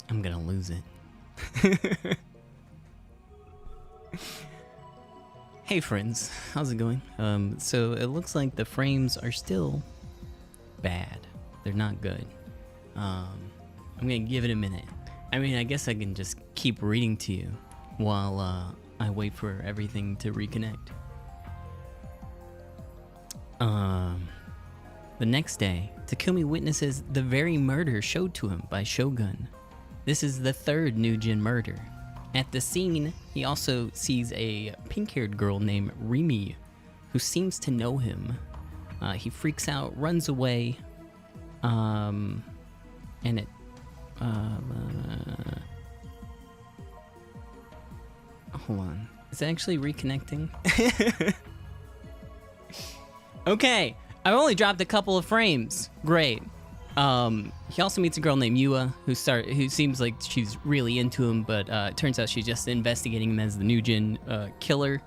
I'm gonna lose it. Hey friends, how's it going? So it looks like the frames are still bad. They're not good. I'm gonna give it a minute. I mean, I guess I can just keep reading to you while I wait for everything to reconnect. The next day, Takumi witnesses the very murder showed to him by Shogun. This is the third Nujin murder. At the scene, he also sees a pink-haired girl named Rimi, who seems to know him. He freaks out, runs away, and it... hold on. Is it actually reconnecting? Okay, I only dropped a couple of frames. Great. He also meets a girl named Yua who seems like she's really into him, but it turns out she's just investigating him as the Nujin killer.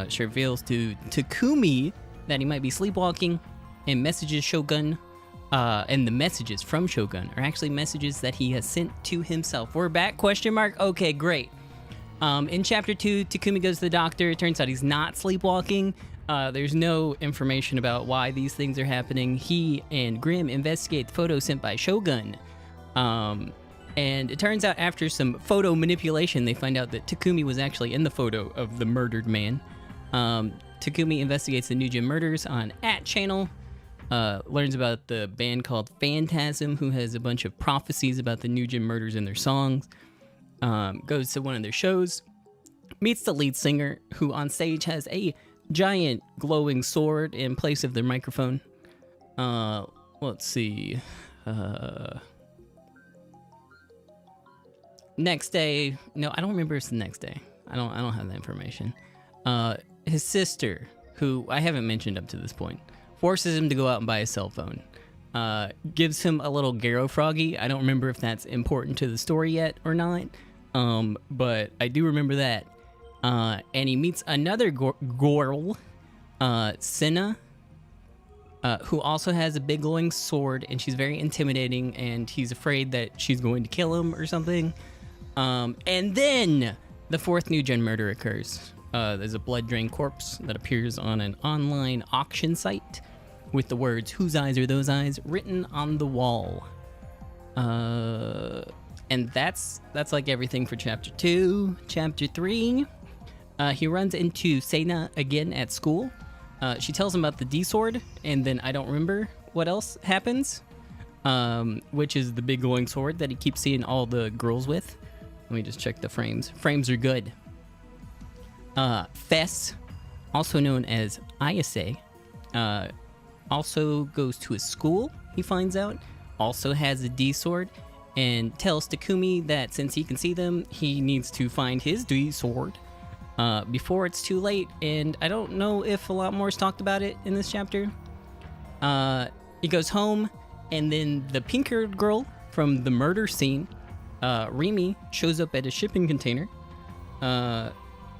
She reveals to Takumi that he might be sleepwalking and messages Shogun. And the messages from Shogun are actually messages that he has sent to himself. We're back? Question mark? Okay, great. In chapter 2, Takumi goes to the doctor. It turns out he's not sleepwalking. There's no information about why these things are happening. He and Grim investigate the photo sent by Shogun. And it turns out after some photo manipulation, they find out that Takumi was actually in the photo of the murdered man. Takumi investigates the Nujin murders on @channel. Learns about the band called Phantasm, who has a bunch of prophecies about the Nujin murders in their songs. Goes to one of their shows. Meets the lead singer, who on stage has a giant glowing sword in place of their microphone. Let's see. Next day, no, I don't remember if it's the next day. I don't have that information. His sister, who I haven't mentioned up to this point, forces him to go out and buy a cell phone. Gives him a little Garo Froggy. I don't remember if that's important to the story yet or not. But I do remember that. And he meets another girl, Senna, who also has a big glowing sword, and she's very intimidating, and he's afraid that she's going to kill him or something. And then the fourth Nujin murder occurs. There's a blood-drained corpse that appears on an online auction site with the words, "Whose eyes are those eyes?" written on the wall. And that's like everything for chapter 2. Chapter 3, he runs into Seina again at school. She tells him about the D-sword, and then I don't remember what else happens, which is the big glowing sword that he keeps seeing all the girls with. Let me just check the frames. Frames are good. Fess, also known as Ayase, also goes to his school, he finds out, also has a D-sword, and tells Takumi that since he can see them, he needs to find his D-sword before it's too late, and I don't know if a lot more is talked about it in this chapter. He goes home, and then the pink-haired girl from the murder scene, Rimi, shows up at a shipping container.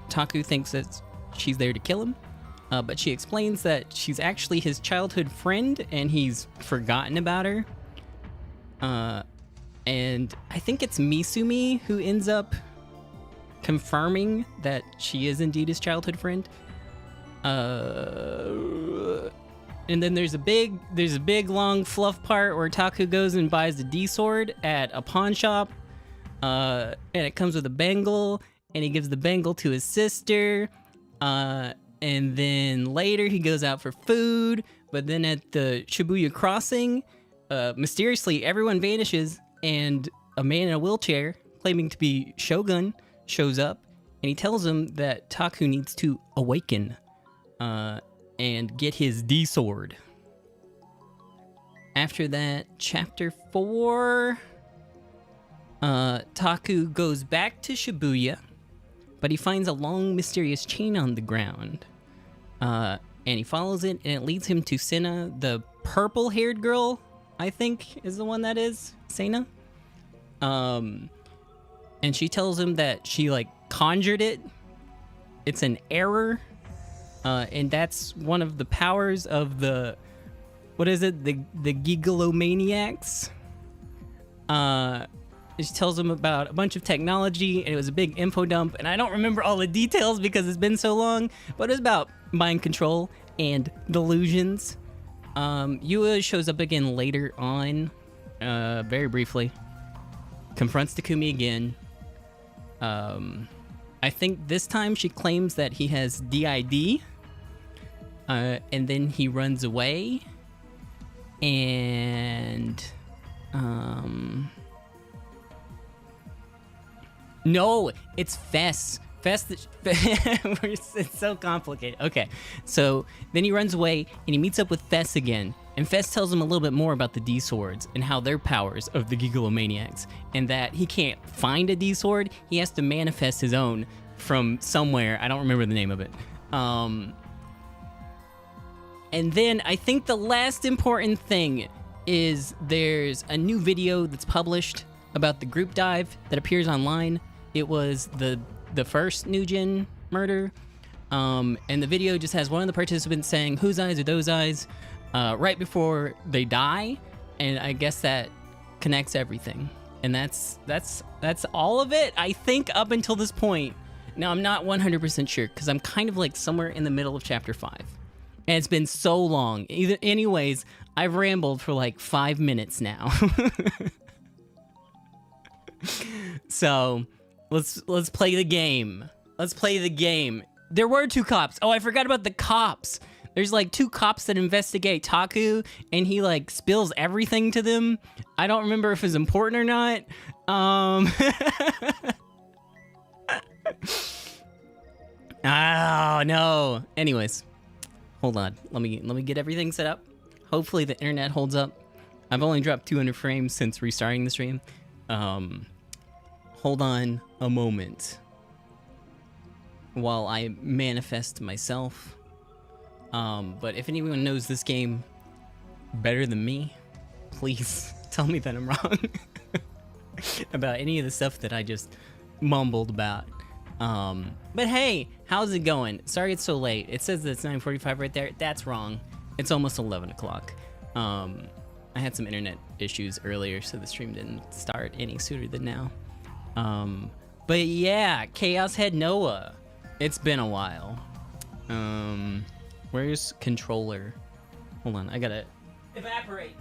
Taku thinks that she's there to kill him, but she explains that she's actually his childhood friend, and he's forgotten about her. And I think it's Misumi who ends up confirming that she is indeed his childhood friend. And then there's a big long fluff part where Taku goes and buys the D-sword at a pawn shop, and it comes with a bangle, and he gives the bangle to his sister. And then later he goes out for food, but then at the Shibuya crossing, mysteriously everyone vanishes, and a man in a wheelchair claiming to be Shogun shows up, and he tells him that Taku needs to awaken and get his D-sword. After that, chapter 4, Taku goes back to Shibuya, but he finds a long mysterious chain on the ground. And he follows it, and it leads him to Senna, the purple-haired girl, I think is the one that is, Seina. And she tells him that she, conjured it. It's an error. And that's one of the powers of the... What is it? The Gigalomaniacs? She tells him about a bunch of technology, and it was a big info dump, and I don't remember all the details because it's been so long, but it was about mind control and delusions. Yua shows up again later on, very briefly. Confronts Takumi again. I think this time she claims that he has DID, and then he runs away, and no, it's Fess. It's so complicated. Okay, so then he runs away and he meets up with Fess again, and Fess tells him a little bit more about the D-Swords and how they're powers of the Gigolomaniacs, and that he can't find a D-Sword, he has to manifest his own from somewhere. I don't remember the name of it. And then I think the last important thing is there's a new video that's published about the group dive that appears online. It was the first New Gen murder, and the video just has one of the participants saying, "Whose eyes are those eyes?" Right before they die, and I guess that connects everything. And that's all of it, I think, up until this point. Now, I'm not 100% sure, because I'm kind of like somewhere in the middle of Chapter 5. And it's been so long. Anyways, I've rambled for like 5 minutes now. So, let's play the game. Let's play the game. There were 2 cops. Oh, I forgot about the cops. There's like 2 cops that investigate Taku, and he like spills everything to them. I don't remember if it's important or not. Oh no. Anyways, hold on. Let me get everything set up. Hopefully the internet holds up. I've only dropped 200 frames since restarting the stream. Hold on a moment while I manifest myself. But if anyone knows this game better than me, please tell me that I'm wrong about any of the stuff that I just mumbled about. But hey, how's it going? Sorry it's so late. It says that it's 9:45 right there. That's wrong. It's almost 11 o'clock. I had some internet issues earlier, so the stream didn't start any sooner than now. But yeah, Chaos Head Noah. It's been a while. Where's controller? Hold on, I gotta evaporate.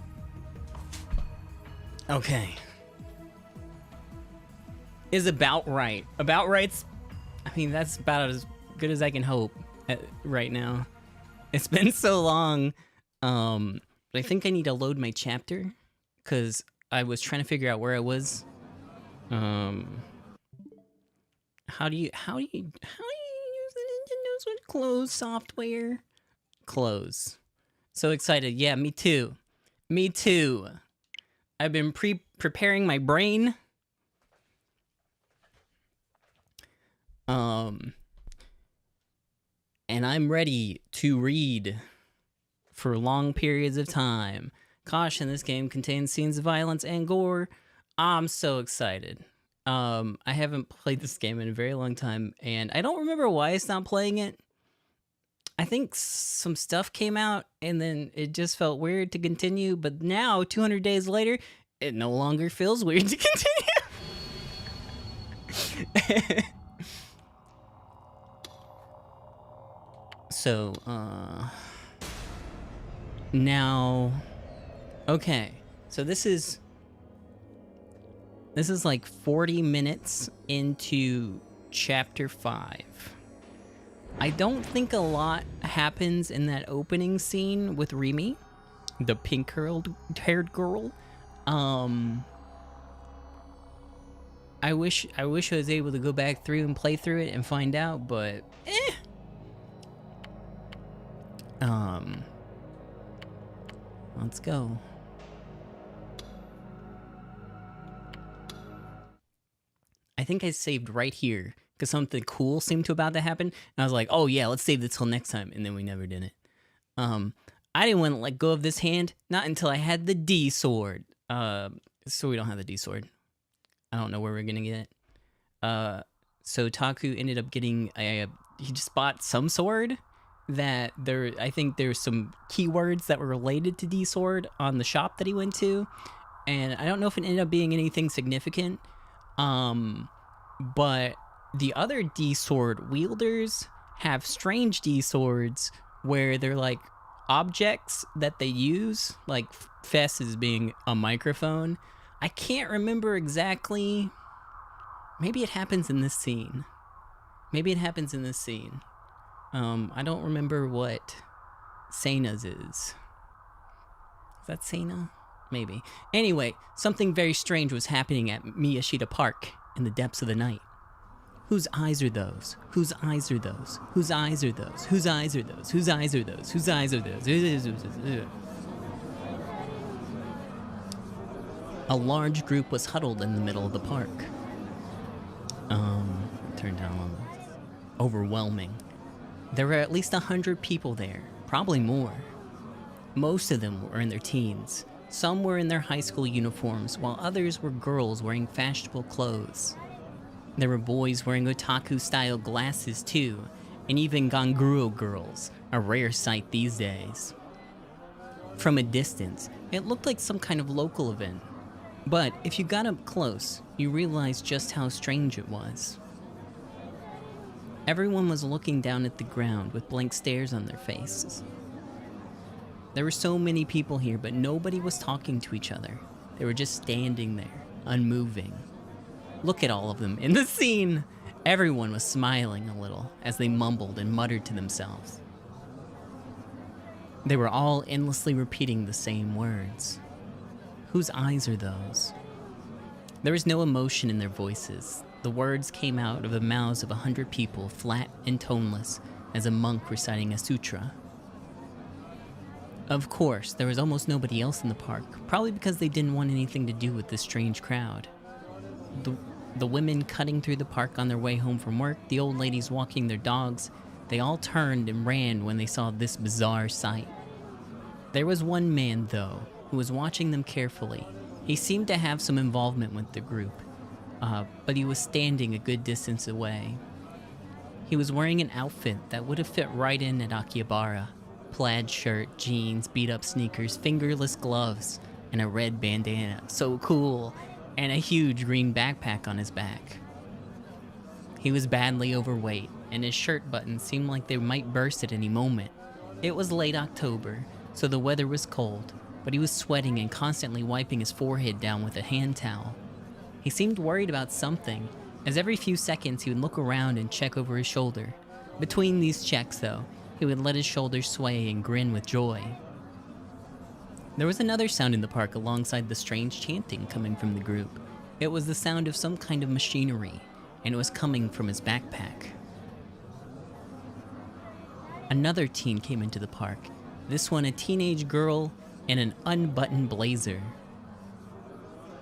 Okay. Is about right. About right's, I mean, that's about as good as I can hope right now. It's been so long. But I think I need to load my chapter, because I was trying to figure out where I was. How do you use the Nintendo Switch close software? Close. So excited. Yeah, me too. Me too. I've been preparing my brain. And I'm ready to read for long periods of time. Caution, this game contains scenes of violence and gore. I'm so excited. I haven't played this game in a very long time, and I don't remember why I stopped playing it. I think some stuff came out, and then it just felt weird to continue, but now, 200 days later, it no longer feels weird to continue. So, now, okay, so this is like 40 minutes into chapter 5. I don't think a lot happens in that opening scene with Remy, the pink-haired girl. I wish I was able to go back through and play through it and find out, but let's go. I think I saved right here because something cool seemed to about to happen, and I was like, oh yeah, let's save this till next time, and then we never did it. I didn't want to let go of this hand, not until I had the D sword. So we don't have the D sword. I don't know where we're gonna get it. So Taku ended up getting he just bought some sword that I think there's some keywords that were related to D sword on the shop that he went to, and I don't know if it ended up being anything significant. But the other D-sword wielders have strange D-swords where they're like objects that they use, like Fess as being a microphone. I can't remember exactly. Maybe it happens in this scene. I don't remember what Seina's is. Is that Seina? Maybe. Anyway, something very strange was happening at Miyashita Park in the depths of the night. Whose eyes are those? Whose eyes are those? Whose eyes are those? Whose eyes are those? Whose eyes are those? Whose eyes are those? A large group was huddled in the middle of the park. Turn down on this. Overwhelming. There were at least 100 people there, probably more. Most of them were in their teens. Some were in their high school uniforms, while others were girls wearing fashionable clothes. There were boys wearing otaku-style glasses too, and even Ganguro girls, a rare sight these days. From a distance, it looked like some kind of local event. But if you got up close, you realized just how strange it was. Everyone was looking down at the ground with blank stares on their faces. There were so many people here, but nobody was talking to each other. They were just standing there, unmoving. Look at all of them in the scene! Everyone was smiling a little as they mumbled and muttered to themselves. They were all endlessly repeating the same words. Whose eyes are those? There was no emotion in their voices. The words came out of the mouths of 100 people, flat and toneless, as a monk reciting a sutra. Of course, there was almost nobody else in the park, probably because they didn't want anything to do with this strange crowd. The women cutting through the park on their way home from work, the old ladies walking their dogs, they all turned and ran when they saw this bizarre sight. There was one man, though, who was watching them carefully. He seemed to have some involvement with the group, but he was standing a good distance away. He was wearing an outfit that would have fit right in at Akihabara. Plaid shirt, jeans, beat-up sneakers, fingerless gloves, and a red bandana. So cool. And a huge green backpack on his back. He was badly overweight, and his shirt buttons seemed like they might burst at any moment. It was late October, so the weather was cold, but he was sweating and constantly wiping his forehead down with a hand towel. He seemed worried about something, as every few seconds he would look around and check over his shoulder. Between these checks, though, he would let his shoulders sway and grin with joy. There was another sound in the park alongside the strange chanting coming from the group. It was the sound of some kind of machinery, and it was coming from his backpack. Another teen came into the park, this one a teenage girl in an unbuttoned blazer.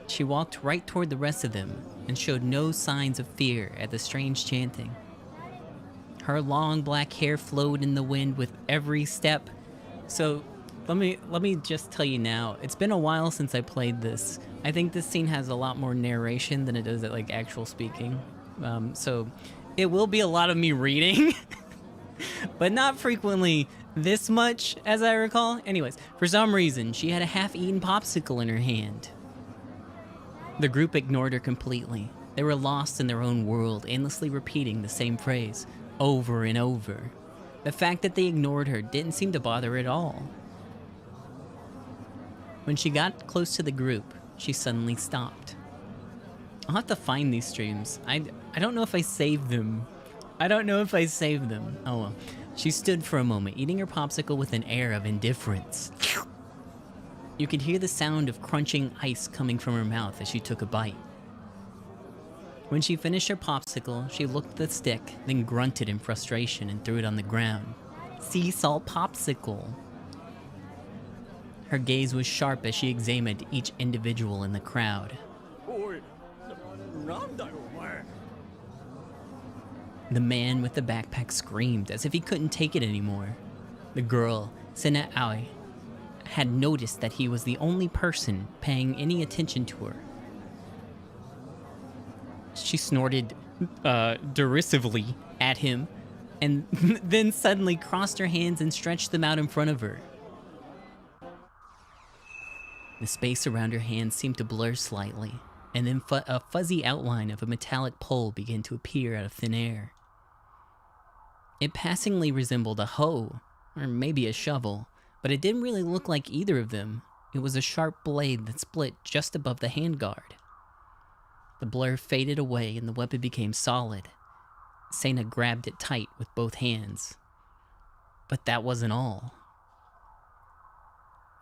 She walked right toward the rest of them and showed no signs of fear at the strange chanting. Her long black hair flowed in the wind with every step. So let me just tell you now, it's been a while since I played this. I think this scene has a lot more narration than it does at like actual speaking. So it will be a lot of me reading, but not frequently this much as I recall. Anyways, for some reason, she had a half-eaten popsicle in her hand. The group ignored her completely. They were lost in their own world, endlessly repeating the same phrase over and over. The fact that they ignored her didn't seem to bother her at all. When she got close to the group, she suddenly stopped. I'll have to find these streams. I don't know if I saved them. Oh well. She stood for a moment, eating her popsicle with an air of indifference. You could hear the sound of crunching ice coming from her mouth as she took a bite. When she finished her popsicle, she looked at the stick, then grunted in frustration and threw it on the ground. Sea salt popsicle. Her gaze was sharp as she examined each individual in the crowd. The man with the backpack screamed as if he couldn't take it anymore. The girl, Sena Aoi, had noticed that he was the only person paying any attention to her. She snorted derisively at him and then suddenly crossed her hands and stretched them out in front of her. The space around her hand seemed to blur slightly, and then a fuzzy outline of a metallic pole began to appear out of thin air. It passingly resembled a hoe, or maybe a shovel, but it didn't really look like either of them. It was a sharp blade that split just above the handguard. The blur faded away and the weapon became solid. Sena grabbed it tight with both hands. But that wasn't all.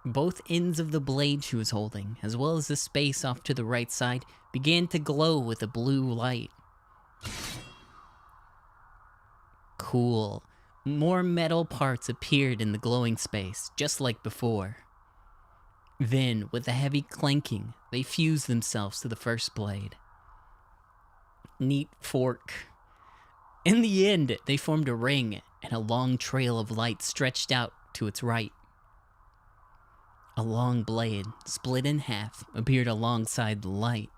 Both ends of the blade she was holding, as well as the space off to the right side, began to glow with a blue light. Cool. More metal parts appeared in the glowing space, just like before. Then, with a heavy clanking, they fused themselves to the first blade. Neat fork. In the end, they formed a ring, and a long trail of light stretched out to its right. A long blade, split in half, appeared alongside the light.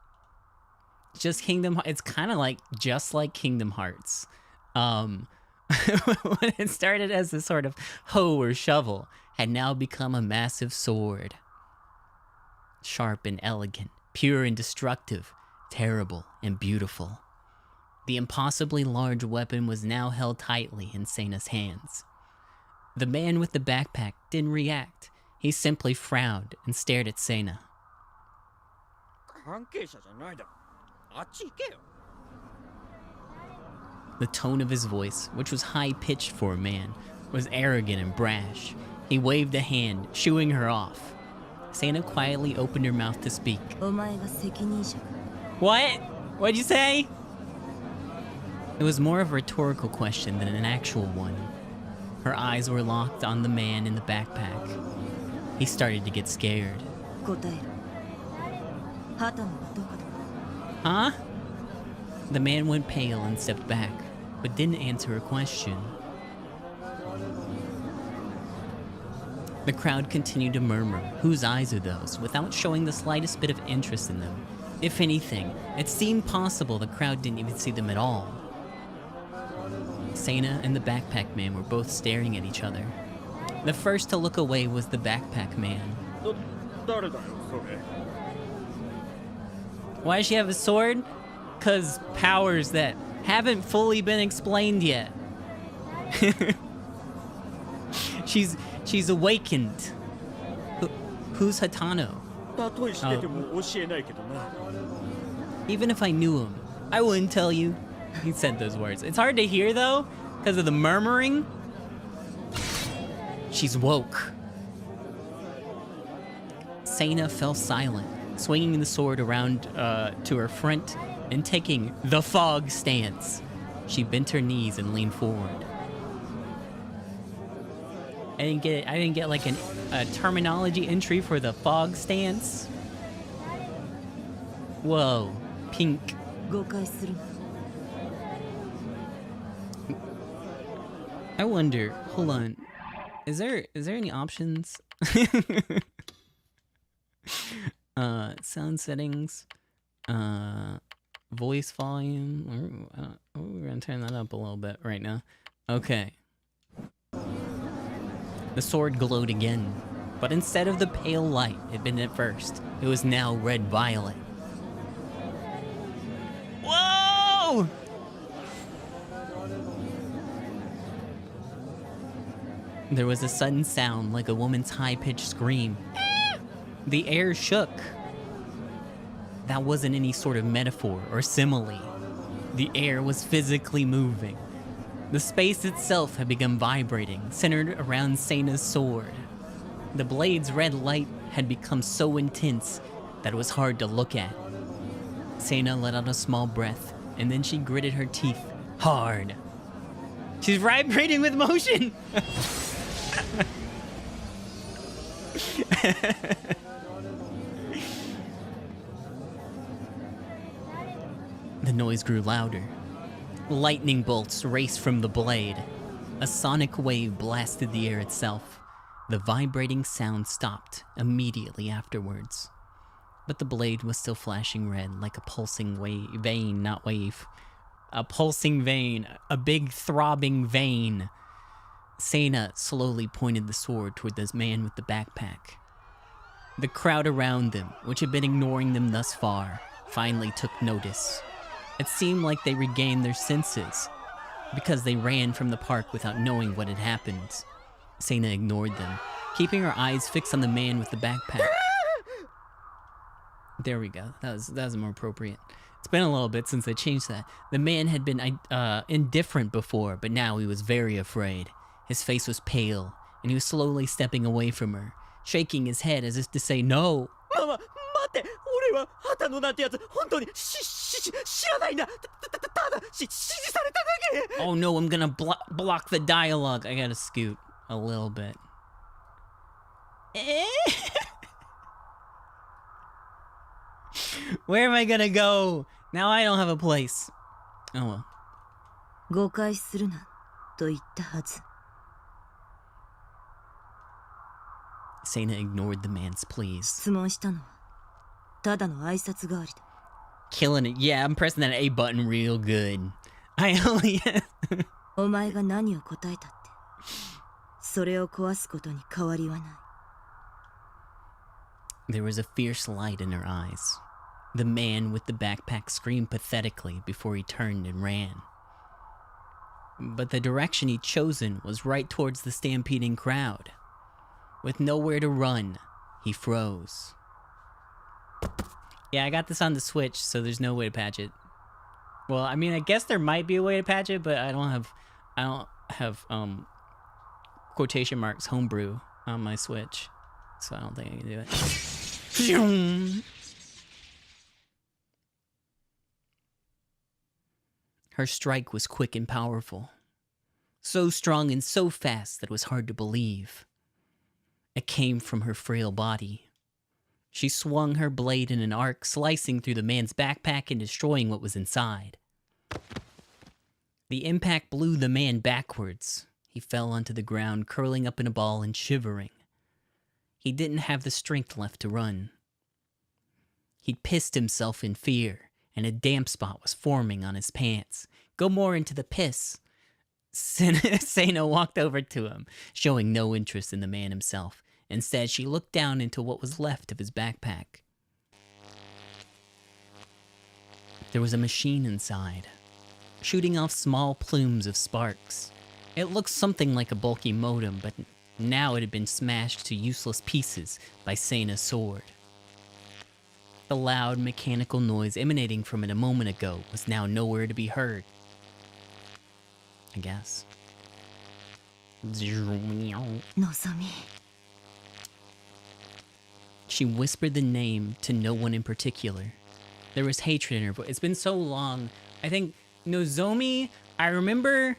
It's kind of like, just like Kingdom Hearts. When it started as a sort of hoe or shovel, had now become a massive sword. Sharp and elegant, pure and destructive, terrible and beautiful. The impossibly large weapon was now held tightly in Sena's hands. The man with the backpack didn't react. He simply frowned and stared at Sena. The tone of his voice, which was high-pitched for a man, was arrogant and brash. He waved a hand, shooing her off. Sena quietly opened her mouth to speak. What? What'd you say? It was more of a rhetorical question than an actual one. Her eyes were locked on the man in the backpack. He started to get scared. Huh? The man went pale and stepped back, but didn't answer her question. The crowd continued to murmur, "Whose eyes are those?" without showing the slightest bit of interest in them. If anything, it seemed possible the crowd didn't even see them at all. Sena and the backpack man were both staring at each other. The first to look away was the backpack man. Why does she have a sword? 'Cause powers that haven't fully been explained yet. She's awakened. Who's Hatano? Even if I knew him, I wouldn't tell you. He said those words. It's hard to hear though, because of the murmuring. She's woke. Sena fell silent, swinging the sword around to her front and taking the fog stance. She bent her knees and leaned forward. I didn't get like a terminology entry for the fog stance. Whoa, pink. I wonder, hold on. Is there any options? Sound settings, voice volume. We're gonna turn that up a little bit right now. Okay. The sword glowed again, but instead of the pale light it had been at first, it was now red-violet. Whoa! There was a sudden sound like a woman's high-pitched scream. The air shook. That wasn't any sort of metaphor or simile. The air was physically moving. The space itself had begun vibrating, centered around Sena's sword. The blade's red light had become so intense that it was hard to look at. Sena let out a small breath, and then she gritted her teeth hard. She's vibrating with motion! The noise grew louder. Lightning bolts raced from the blade. A sonic wave blasted the air itself. The vibrating sound stopped immediately afterwards. But the blade was still flashing red like a pulsing vein, not wave. A pulsing vein, a big throbbing vein. Sena slowly pointed the sword toward this man with the backpack. The crowd around them, which had been ignoring them thus far, finally took notice. It seemed like they regained their senses, because they ran from the park without knowing what had happened. Sena ignored them, keeping her eyes fixed on the man with the backpack. There we go. That was more appropriate. It's been a little bit since they changed that. The man had been indifferent before, but now he was very afraid. His face was pale, and he was slowly stepping away from her, shaking his head as if to say no. Mama, 待って、俺は畑野なんてやつ本当に知らないんだ。ただ指示されただけ。 Oh no, I'm gonna block the dialogue. I gotta scoot a little bit. Where am I gonna go? Now I don't have a place. Oh well. 誤解するなと言ったはず。Sena ignored the man's pleas. 質問したのはただの挨拶代わりだ。 Killing it. Yeah, I'm pressing that A button real good. I only... お前が何を答えたって、それを壊すことに変わりはない。There was a fierce light in her eyes. The man with the backpack screamed pathetically before he turned and ran. But the direction he'd chosen was right towards the stampeding crowd. With nowhere to run, he froze. Yeah, I got this on the Switch, so there's no way to patch it. Well, I mean, I guess there might be a way to patch it, but I don't have quotation marks homebrew on my Switch, so I don't think I can do it. Her strike was quick and powerful. So strong and so fast that it was hard to believe. It came from her frail body. She swung her blade in an arc, slicing through the man's backpack and destroying what was inside. The impact blew the man backwards. He fell onto the ground, curling up in a ball and shivering. He didn't have the strength left to run. He'd pissed himself in fear, and a damp spot was forming on his pants. Go more into the piss. Sena walked over to him, showing no interest in the man himself. Instead, she looked down into what was left of his backpack. There was a machine inside, shooting off small plumes of sparks. It looked something like a bulky modem, but now it had been smashed to useless pieces by Sena's sword. The loud mechanical noise emanating from it a moment ago was now nowhere to be heard. I guess. Nozomi. She whispered the name to no one in particular. There was hatred in her voice. It's been so long. I think Nozomi, I remember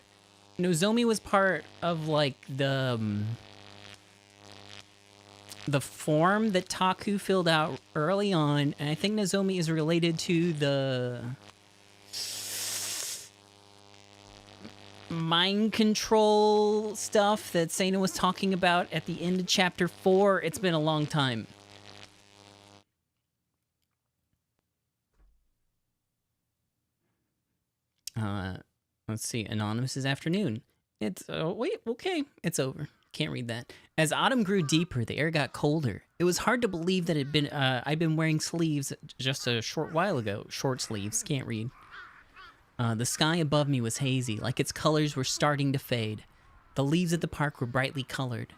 Nozomi was part of like the form that Taku filled out early on, and I think Nozomi is related to the mind control stuff that Sena was talking about at the end of chapter 4. It's been a long time. Let's see. Anonymous is afternoon. It's wait, okay, it's over. Can't read that. As autumn grew deeper, the air got colder. It was hard to believe that I'd been wearing sleeves just a short while ago. Short sleeves, can't read. The sky above me was hazy, like its colors were starting to fade. The leaves at the park were brightly colored.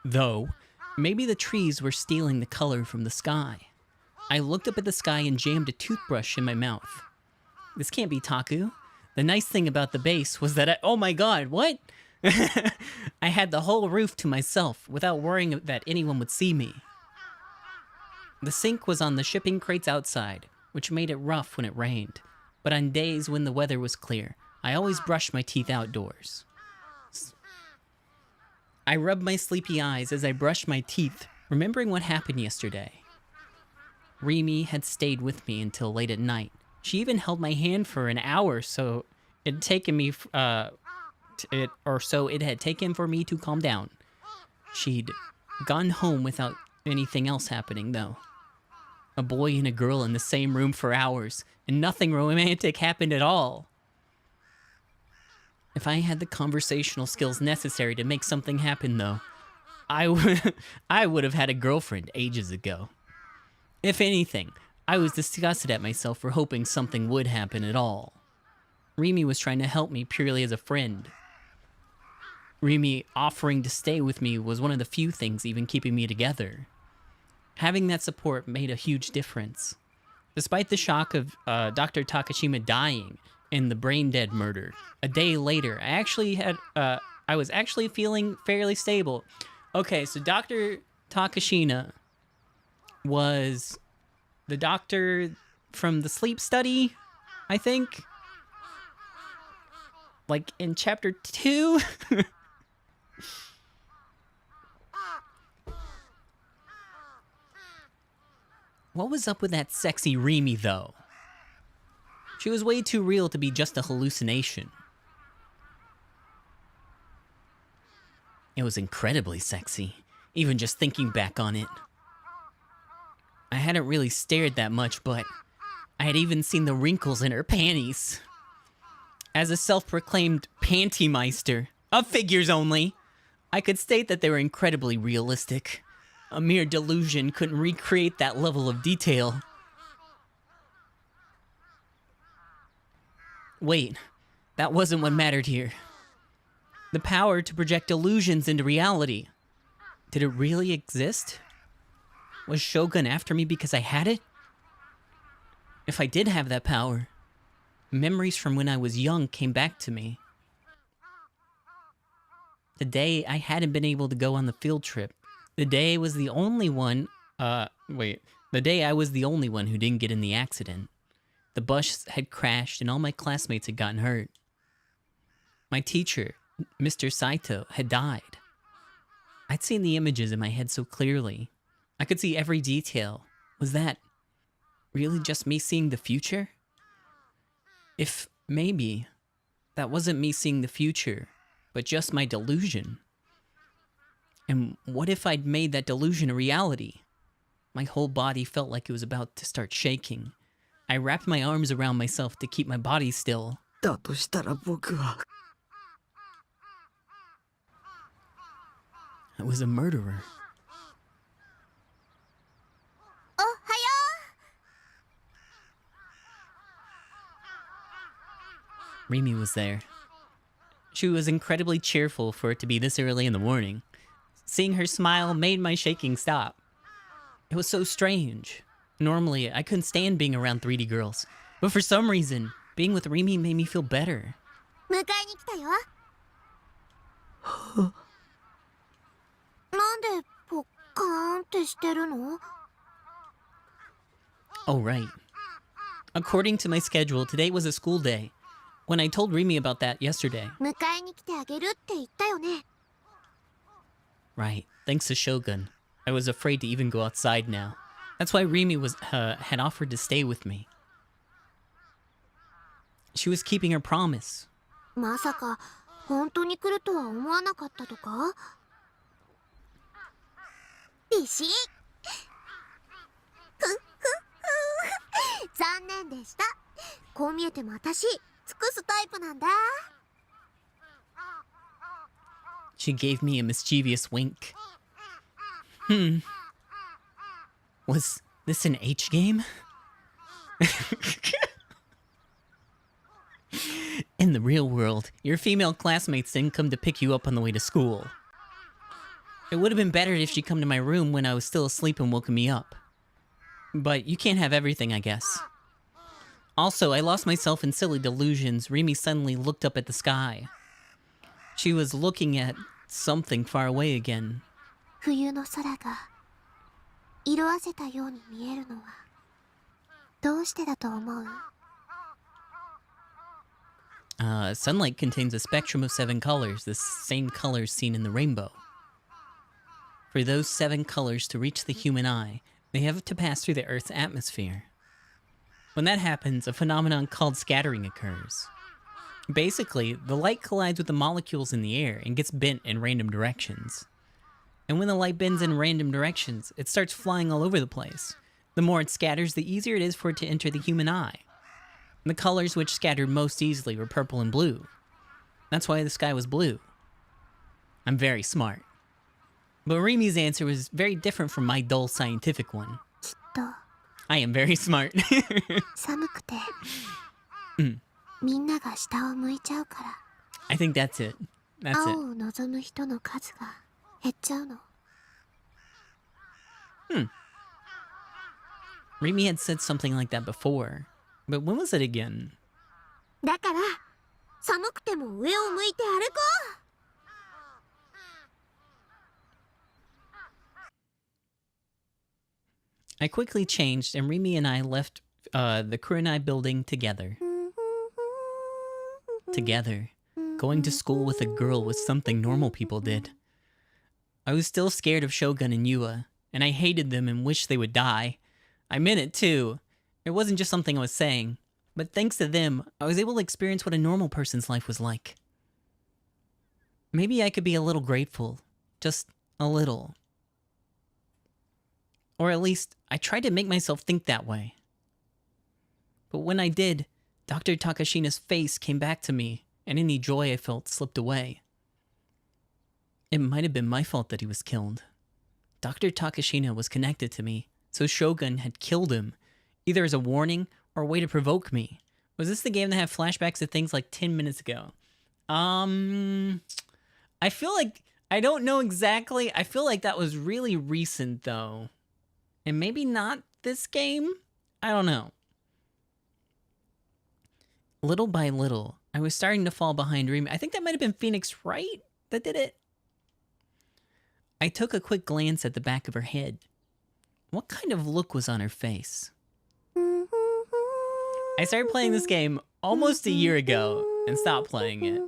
Though, maybe the trees were stealing the color from the sky. I looked up at the sky and jammed a toothbrush in my mouth. This can't be Taku. The nice thing about the base was that oh my god, what? I had the whole roof to myself without worrying that anyone would see me. The sink was on the shipping crates outside, which made it rough when it rained. But on days when the weather was clear, I always brushed my teeth outdoors. I rubbed my sleepy eyes as I brushed my teeth, remembering what happened yesterday. Rimi had stayed with me until late at night. She even held my hand for an hour, so it had taken me, it had taken for me to calm down. She'd gone home without anything else happening, though. A boy and a girl in the same room for hours, and nothing romantic happened at all. If I had the conversational skills necessary to make something happen, though, I would have had a girlfriend ages ago. If anything, I was disgusted at myself for hoping something would happen at all. Remy was trying to help me purely as a friend. Remy offering to stay with me was one of the few things even keeping me together. Having that support made a huge difference. Despite the shock of Dr. Takashima dying in the brain-dead murder, a day later, I was actually feeling fairly stable. Okay, so Dr. Takashima was the doctor from the sleep study, I think? Like in chapter 2? What was up with that sexy Remy, though? She was way too real to be just a hallucination. It was incredibly sexy, even just thinking back on it. I hadn't really stared that much, but I had even seen the wrinkles in her panties. As a self-proclaimed Pantymeister, of figures only, I could state that they were incredibly realistic. A mere delusion couldn't recreate that level of detail. Wait, that wasn't what mattered here. The power to project illusions into reality. Did it really exist? Was Shogun after me because I had it? If I did have that power, memories from when I was young came back to me. The day I hadn't been able to go on the field trip. The day was the only one, the day I was the only one who didn't get in the accident. The bus had crashed and all my classmates had gotten hurt. My teacher, Mr. Saito, had died. I'd seen the images in my head so clearly. I could see every detail. Was that really just me seeing the future? If maybe that wasn't me seeing the future, but just my delusion. And what if I'd made that delusion a reality? My whole body felt like it was about to start shaking. I wrapped my arms around myself to keep my body still. だとしたら僕は I was a murderer. おはよ Remy was there. She was incredibly cheerful for it to be this early in the morning. Seeing her smile made my shaking stop. It was so strange. Normally, I couldn't stand being around 3D girls. But for some reason, being with Remy made me feel better. う。迎えに来たよ。なんでポッカーンってしてるの？ Oh, right. According to my schedule, today was a school day. When I told Remy about that yesterday. 迎えに来てあげるって言ったよね。 Right. Thanks to Shogun. I was afraid to even go outside now. That's why Remy had offered to stay with me. She was keeping her promise. まさか本当に来るとは思わなかったとか？ビシッ。ふふふ。残念でした。こう見えても私尽くすタイプなんだ。 She gave me a mischievous wink. Was this an H game? In the real world, your female classmates didn't come to pick you up on the way to school. It would have been better if she'd come to my room when I was still asleep and woken me up. But you can't have everything, I guess. Also, I lost myself in silly delusions. Remy suddenly looked up at the sky. She was looking at something far away again. 冬の空が色あせたように見えるのはどうしてだと思う？ Sunlight contains a spectrum of 7 colors, the same colors seen in the rainbow. For those 7 colors to reach the human eye, they have to pass through the Earth's atmosphere. When that happens, a phenomenon called scattering occurs. Basically, the light collides with the molecules in the air and gets bent in random directions. And when the light bends in random directions, it starts flying all over the place. The more it scatters, the easier it is for it to enter the human eye. The colors which scattered most easily were purple and blue. That's why the sky was blue. I'm very smart. But Rimi's answer was very different from my dull scientific one. きっと I am very smart. 寒くて、うんみんなが下を向いちゃうから、 I think that's it. That's 青 it. を望む人の数が減っちゃうの。 Rimi had said something like that before. But when was it again? だから寒くても上を向いて歩こ I quickly changed, and Rimi and I left the Kurenai building together. う。 Together. Going to school with a girl was something normal people did. I was still scared of Shogun and Yua, and I hated them and wished they would die. I meant it too. It wasn't just something I was saying. But thanks to them, I was able to experience what a normal person's life was like. Maybe I could be a little grateful. Just a little. Or at least, I tried to make myself think that way. But when I did, Dr. Takashina's face came back to me, and any joy I felt slipped away. It might have been my fault that he was killed. Dr. Takashina was connected to me, so Shogun had killed him, either as a warning or a way to provoke me. Was this the game that had flashbacks to things like 10 minutes ago? I feel like, I don't know exactly. I feel like that was really recent though. And maybe not this game? I don't know. Little by little, I was starting to fall behind Rimi. I think that might have been Phoenix Wright that did it. I took a quick glance at the back of her head. What kind of look was on her face? I started playing this game almost a year ago and stopped playing it.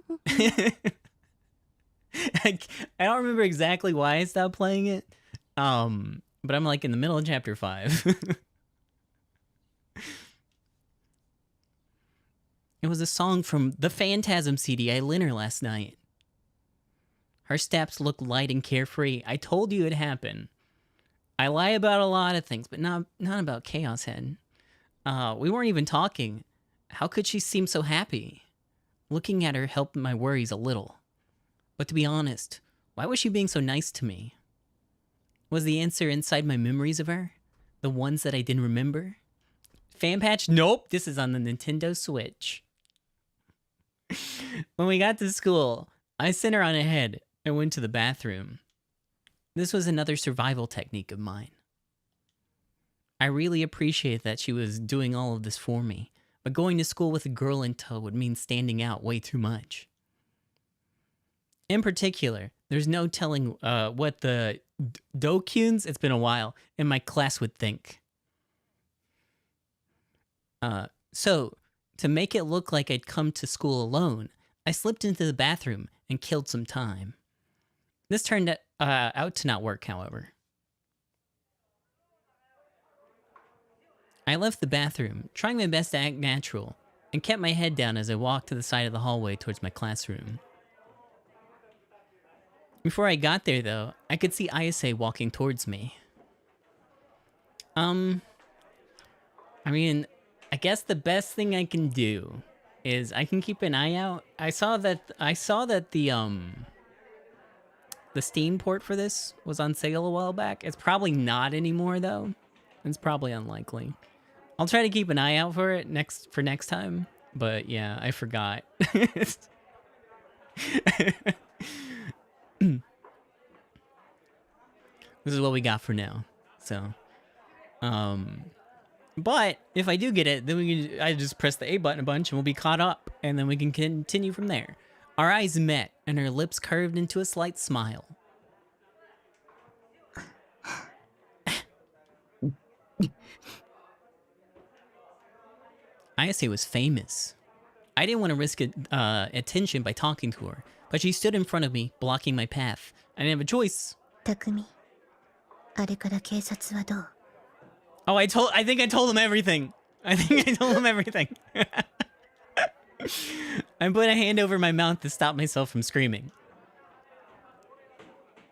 I don't remember exactly why I stopped playing it. But I'm like in the middle of chapter 5. It was a song from the Phantasm CD I lent her last night. Her steps looked light and carefree. I told you it'd happen. I lie about a lot of things, but not about Chaos Head. We weren't even talking. How could she seem so happy? Looking at her helped my worries a little. But to be honest, why was she being so nice to me? Was the answer inside my memories of her? The ones that I didn't remember? Fan patch? Nope, this is on the Nintendo Switch. When we got to school, I sent her on ahead and went to the bathroom. This was another survival technique of mine. I really appreciate that she was doing all of this for me, but going to school with a girl in tow would mean standing out way too much. In particular, there's no telling what the Dokuns, it's been a while, in my class would think. So, to make it look like I'd come to school alone, I slipped into the bathroom and killed some time. This turned out to not work, however. I left the bathroom, trying my best to act natural, and kept my head down as I walked to the side of the hallway towards my classroom. Before I got there, though, I could see Ayase walking towards me. I mean, I guess the best thing I can do is I can keep an eye out. I saw that the Steam port for this was on sale a while back. It's probably not anymore though. It's probably unlikely. I'll try to keep an eye out for it next time. But yeah, I forgot. This is what we got for now. So, but if I do get it, then I just press the A button a bunch and we'll be caught up, and then we can continue from there. Our eyes met, and her lips curved into a slight smile. Ayase was famous. I didn't want to risk attention by talking to her, but she stood in front of me, blocking my path. I didn't have a choice. 匠、あれから警察はどう？ Oh, I think I told him everything. I think I told him everything. I put a hand over my mouth to stop myself from screaming.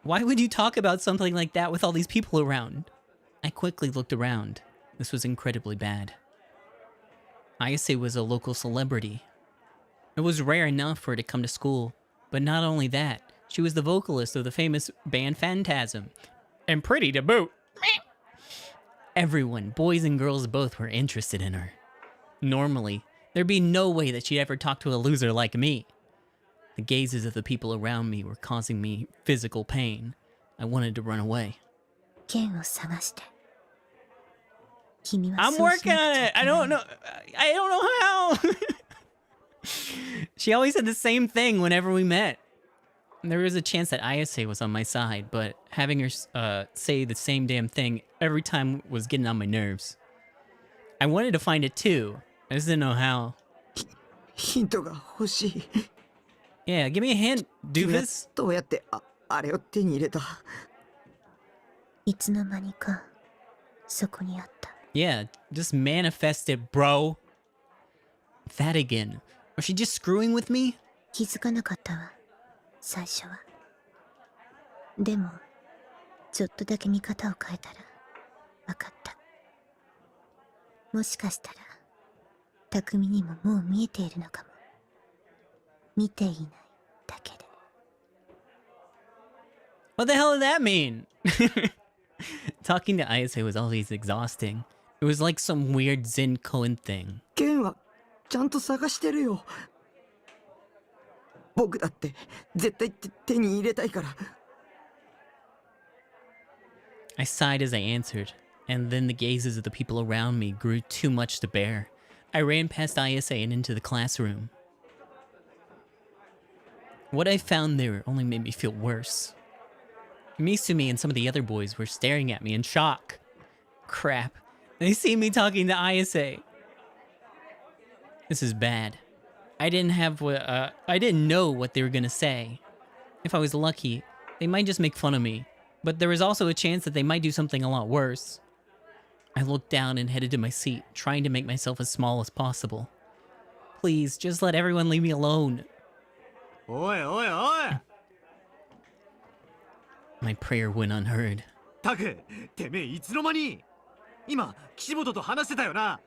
Why would you talk about something like that with all these people around? I quickly looked around. This was incredibly bad. Ayase was a local celebrity. It was rare enough for her to come to school, but not only that, She was the vocalist of the famous band Phantasm. And pretty to boot. Everyone, boys and girls both, were interested in her. Normally, there'd be no way that she'd ever talk to a loser like me. The gazes of the people around me were causing me physical pain. I wanted to run away. 剣を探して。君は I'm そうし working なく on ちゃい it. け I ない don't know. I don't know how. She always said the same thing whenever we met. There was a chance that Ayase was on my side, but having her say the same damn thing every time was getting on my nerves. I wanted to find it too. I just didn't know how. ヒントが欲しい。 Yeah, give me a hint, 君は doofus. どうやってあれを手に入れた？いつの間にかそこにあった。 Yeah, just manifest it, bro. That again. Was she just screwing with me? 気づかなかったわ、最初は。でもちょっとだけ見方を変えたら分かった。もしかしたら匠にももう見えているのかも。見ていないだけで。 What the hell did that mean? Talking to Ayase was always exhausting. It was like some weird Zen koan thing. 剣はちゃんと探してるよ。僕だって絶対手に入れたいから。 I sighed as I answered, and then the gazes of the people around me grew too much to bear. I ran past Ayase and into the classroom. What I found there only made me feel worse. Misumi and some of the other boys were staring at me in shock. Crap. They see me talking to Ayase. This is bad. I didn't know what they were gonna say. If I was lucky, they might just make fun of me. But there was also a chance that they might do something a lot worse. I looked down and headed to my seat, trying to make myself as small as possible. Please, just let everyone leave me alone. おいおいおい My prayer went unheard. タク、てめえいつの間に今、岸本と話してたよな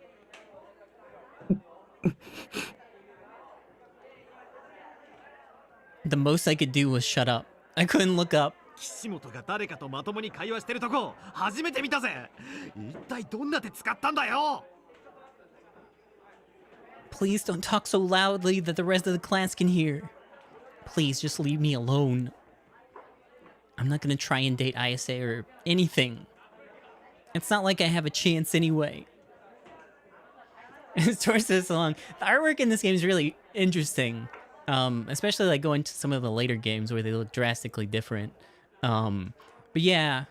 The most I could do was shut up. I couldn't look up. 岸本が誰かとまともに会話してるとこ初めて見たぜ一体どんな手使ったんだよ Please don't talk so loudly that the rest of the class can hear. Please just leave me alone. I'm not gonna try and date Ayase or anything. It's not like I have a chance anyway. Towards this along, the artwork in this game is really interesting. Especially like going to some of the later games where they look drastically different. But yeah,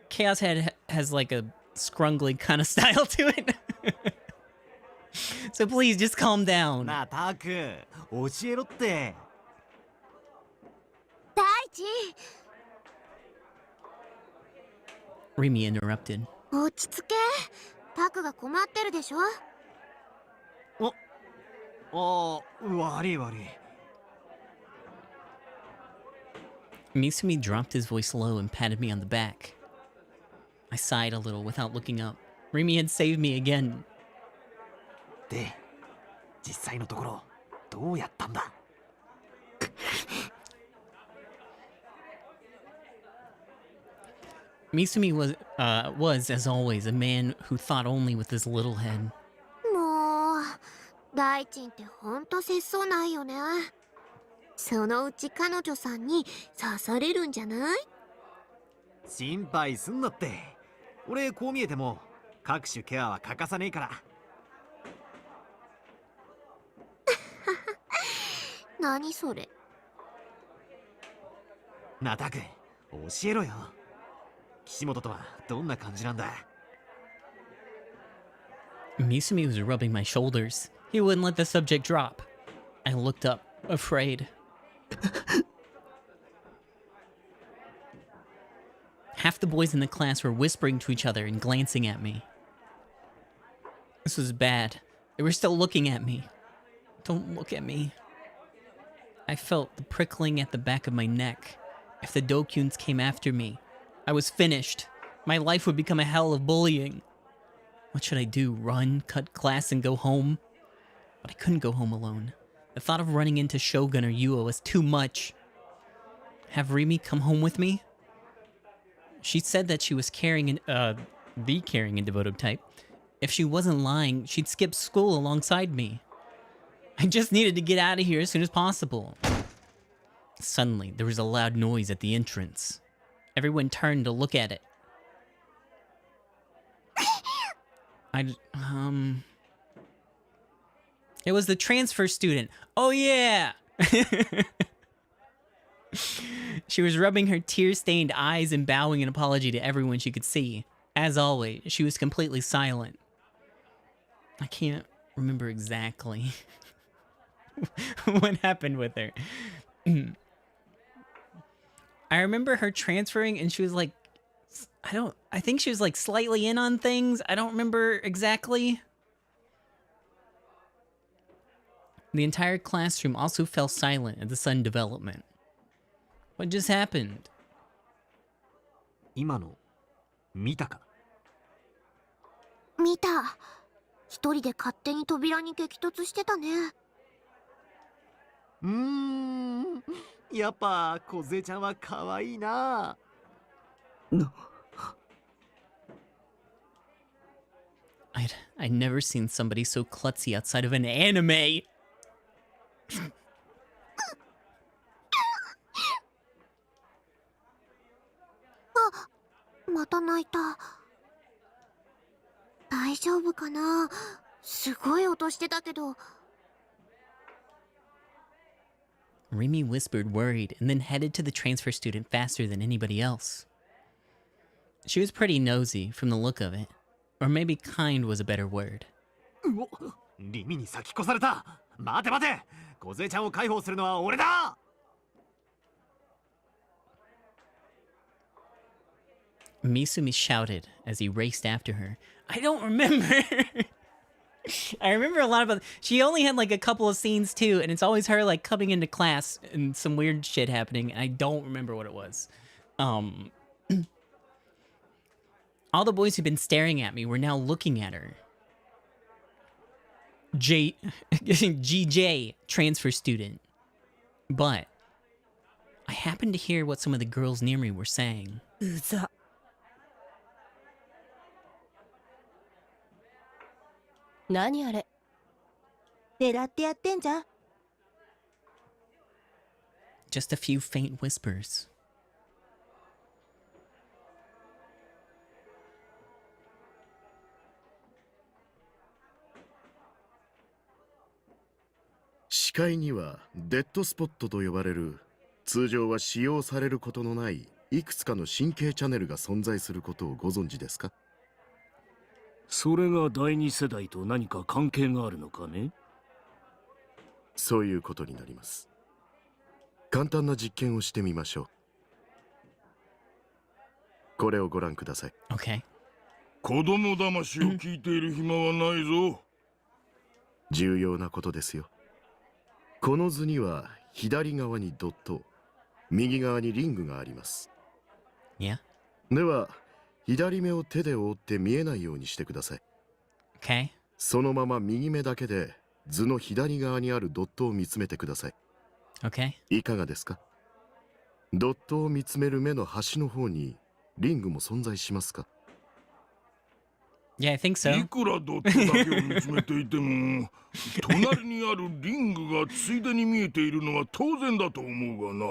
Chaos Head has like a scrungly kind of style to it. So please just calm down. なあタク、教えろって 大地 Remy interrupted. 落ち着け。タクが困ってるでしょ。悪い悪い Misumi dropped his voice low and patted me on the back. I sighed a little without looking up. Remy had saved me again. で、実際のところどうやったんだ Misumi was, as always, a man who thought only with his little head. もう大地ってほんと節操ないよね。そのうち彼女さんに刺されるんじゃない？心配すんなって俺こう見えても各種ケアは欠かさねえから 何それ？なあタク、教えろよ岸本とはどんな感じなんだ Misumi was rubbing my shoulders. He wouldn't let the subject drop. I looked up, afraid. Half the boys in the class were whispering to each other and glancing at me. This was bad. They were still looking at me. Don't look at me. I felt the prickling at the back of my neck. If the Dokuns came after me, I was finished. My life would become a hell of bullying. What should I do? Run, cut class, and go home? But I couldn't go home alone. The thought of running into Shogun or Yua was too much. have Remy come home with me. She said that she was carrying the caring and devoted type. If she wasn't lying, she'd skip school alongside me. I just needed to get out of here as soon as possible. Suddenly, there was a loud noise at the entrance. Everyone turned to look at it. It was the transfer student. Oh yeah! She was rubbing her tear-stained eyes and bowing an apology to everyone she could see. As always, she was completely silent. I can't remember exactly what happened with her. I remember her transferring and she was like, I think she was like slightly in on things. I don't remember exactly. The entire classroom also fell silent at the sudden development. What just happened? 今の見たか？見た。一人で勝手に扉に激突してたね。やっぱ梢ちゃんは可愛いな。I'd never seen somebody so klutzy outside of an anime. また泣いた。大丈夫かな。すごい音してたけど。Remy whispered, worried, and then headed to the transfer student faster than anybody else. She was pretty nosy from the look of it. Or maybe kind was a better word. リミに先越された。待て待て。梢ちゃんを解放するのは俺だ。Misumi shouted as he raced after her. I don't remember. I remember a lot about. She only had like a couple of scenes too, and it's always her like coming into class and some weird shit happening, and I don't remember what it was. All the boys who'd been staring at me were now looking at her. GJ, transfer student. But I happened to hear what some of the girls near me were saying. うざ。何あれ。狙ってやってんじゃん。Just a few faint whispers. 視界にはデッドスポットと呼ばれる通常は使用されることのないいくつかの神経チャネルが存在することをご存知ですか？それが第二世代と何か関係があるのかね？そういうことになります。簡単な実験をしてみましょう。これをご覧ください。Okay. 子供騙しを聞いている暇はないぞ。重要なことですよ。この図には左側にドット、右側にリングがあります。Yeah. では、左目を手で覆って見えないようにしてください。Okay. そのまま右目だけで図の左側にあるドットを見つめてください。Okay. いかがですか？ドットを見つめる目の端の方にリングも存在しますか？ Yeah, I think い so. くらドットだけを見つめていても、隣にあるリングがついでに見えているのは当然だと思うが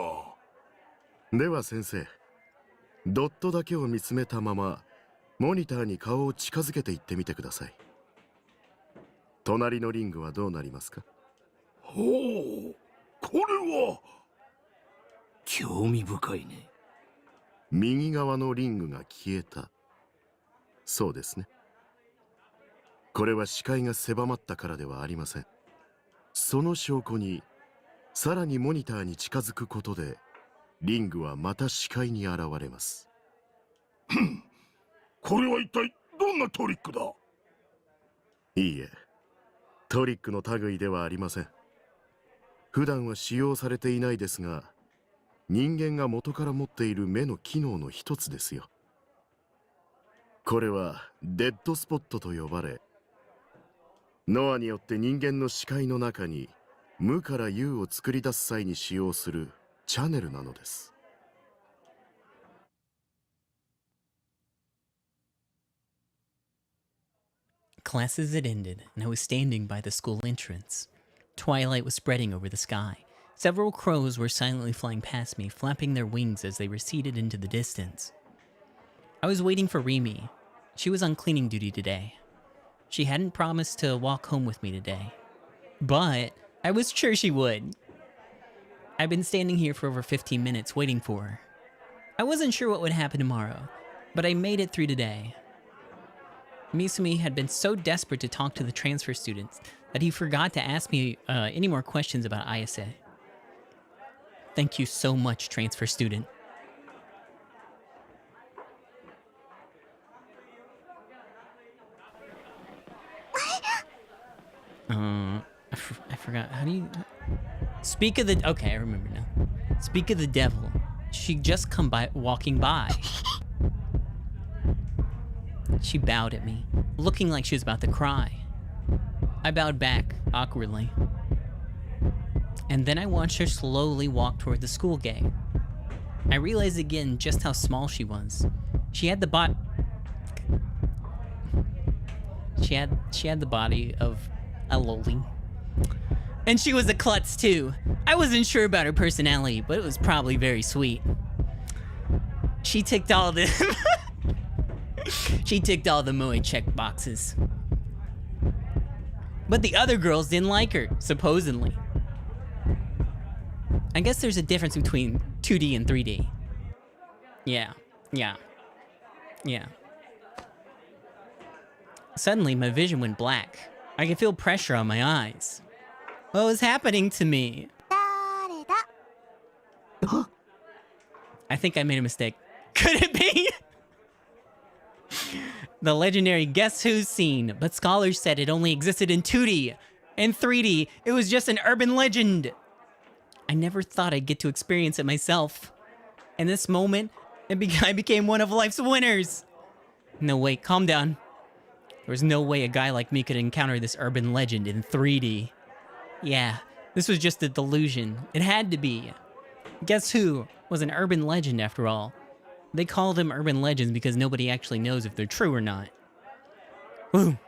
な。では先生、ドットだけを見つめたままモニターに顔を近づけていってみてください。隣のリングはどうなりますか？ほう、これは興味深いね。右側のリングが消えた。そうですね。これは視界が狭まったからではありません。その証拠に、さらにモニターに近づくことで、リングはまた視界に現れます。これは一体どんなトリックだ？いいえ、トリックの類ではありません。普段は使用されていないですが、人間が元から持っている目の機能の一つですよ。これはデッドスポットと呼ばれ、ノアによって人間の視界の中に無から有を作り出す際に使用するチャネルなのです。Classes had ended, and I was standing by the school entrance. Twilight was spreading over the sky. Several crows were silently flying past me, flapping their wings as they receded into the distance. I was waiting for Remy. She was on cleaning duty today. She hadn't promised to walk home with me today, but I was sure she would. I'd been standing here for over 15 minutes waiting for her. I wasn't sure what would happen tomorrow, but I made it through today. Misumi had been so desperate to talk to the transfer students that he forgot to ask me any more questions about Ayase. Thank you so much, transfer student. I forgot. How do you... Speak of the... Okay, I remember now. Speak of the devil. She just come by, walking by. She bowed at me, looking like she was about to cry. I bowed back, awkwardly. And then I watched her slowly walk toward the school gate. I realized again just how small she was. She had the She had the body of a loli. And she was a klutz too. I wasn't sure about her personality, but it was probably very sweet. She ticked all the She ticked all the moe check boxes. But the other girls didn't like her, supposedly. I guess there's a difference between 2D and 3D. Yeah. Suddenly, my vision went black. I could feel pressure on my eyes. What was happening to me? I think I made a mistake. Could it be? The legendary Guess Who's scene, but scholars said it only existed in 2D. In 3D, it was just an urban legend. I never thought I'd get to experience it myself. In this moment, I became one of life's winners. No, wait, calm down. There was no way a guy like me could encounter this urban legend in 3D. Yeah, this was just a delusion. It had to be. Guess Who was an urban legend after all. They call them urban legends because nobody actually knows if they're true or not. Whew,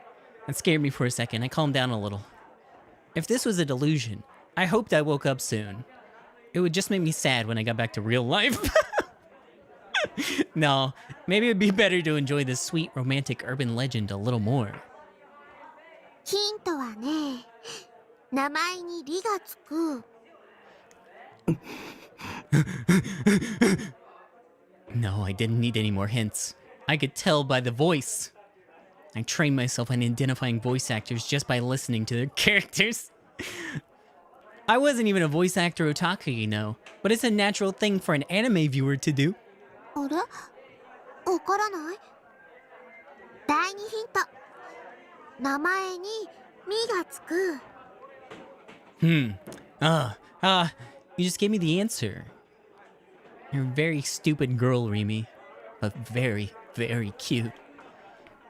that scared me for a second. I calmed down a little. If this was a delusion, I hoped I woke up soon. It would just make me sad when I got back to real life. No, maybe it'd be better to enjoy this sweet romantic urban legend a little more. ヒントはね、名前にリがつく。No, I didn't need any more hints. I could tell by the voice. I trained myself on identifying voice actors just by listening to their characters. I wasn't even a voice actor otaku, you know, but it's a natural thing for an anime viewer to do. あれ？わからない？第二ヒント。名前にみがつく。You just gave me the answer. You're a very stupid girl, Remy, but very, very cute.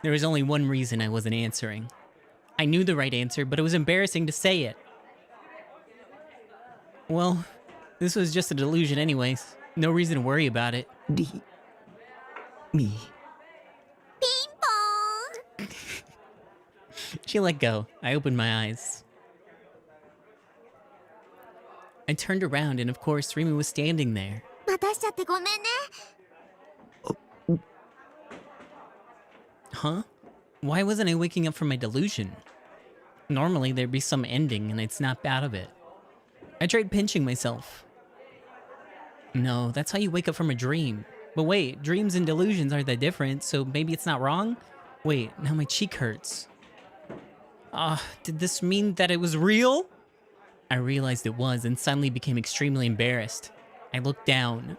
There was only one reason I wasn't answering. I knew the right answer, but it was embarrassing to say it. Well, this was just a delusion anyways. No reason to worry about it. Me. ピンポーン。 She let go. I opened my eyes. I turned around and of course Remy was standing there. 待たしちゃってごめんね。Huh? Why wasn't I waking up from my delusion? Normally there'd be some ending and I'd snap out of it. I tried pinching myself. No, that's how you wake up from a dream. But wait, dreams and delusions aren't that different, so maybe it's not wrong? Wait, now my cheek hurts. Did this mean that it was real? I realized it was and suddenly became extremely embarrassed. I looked down.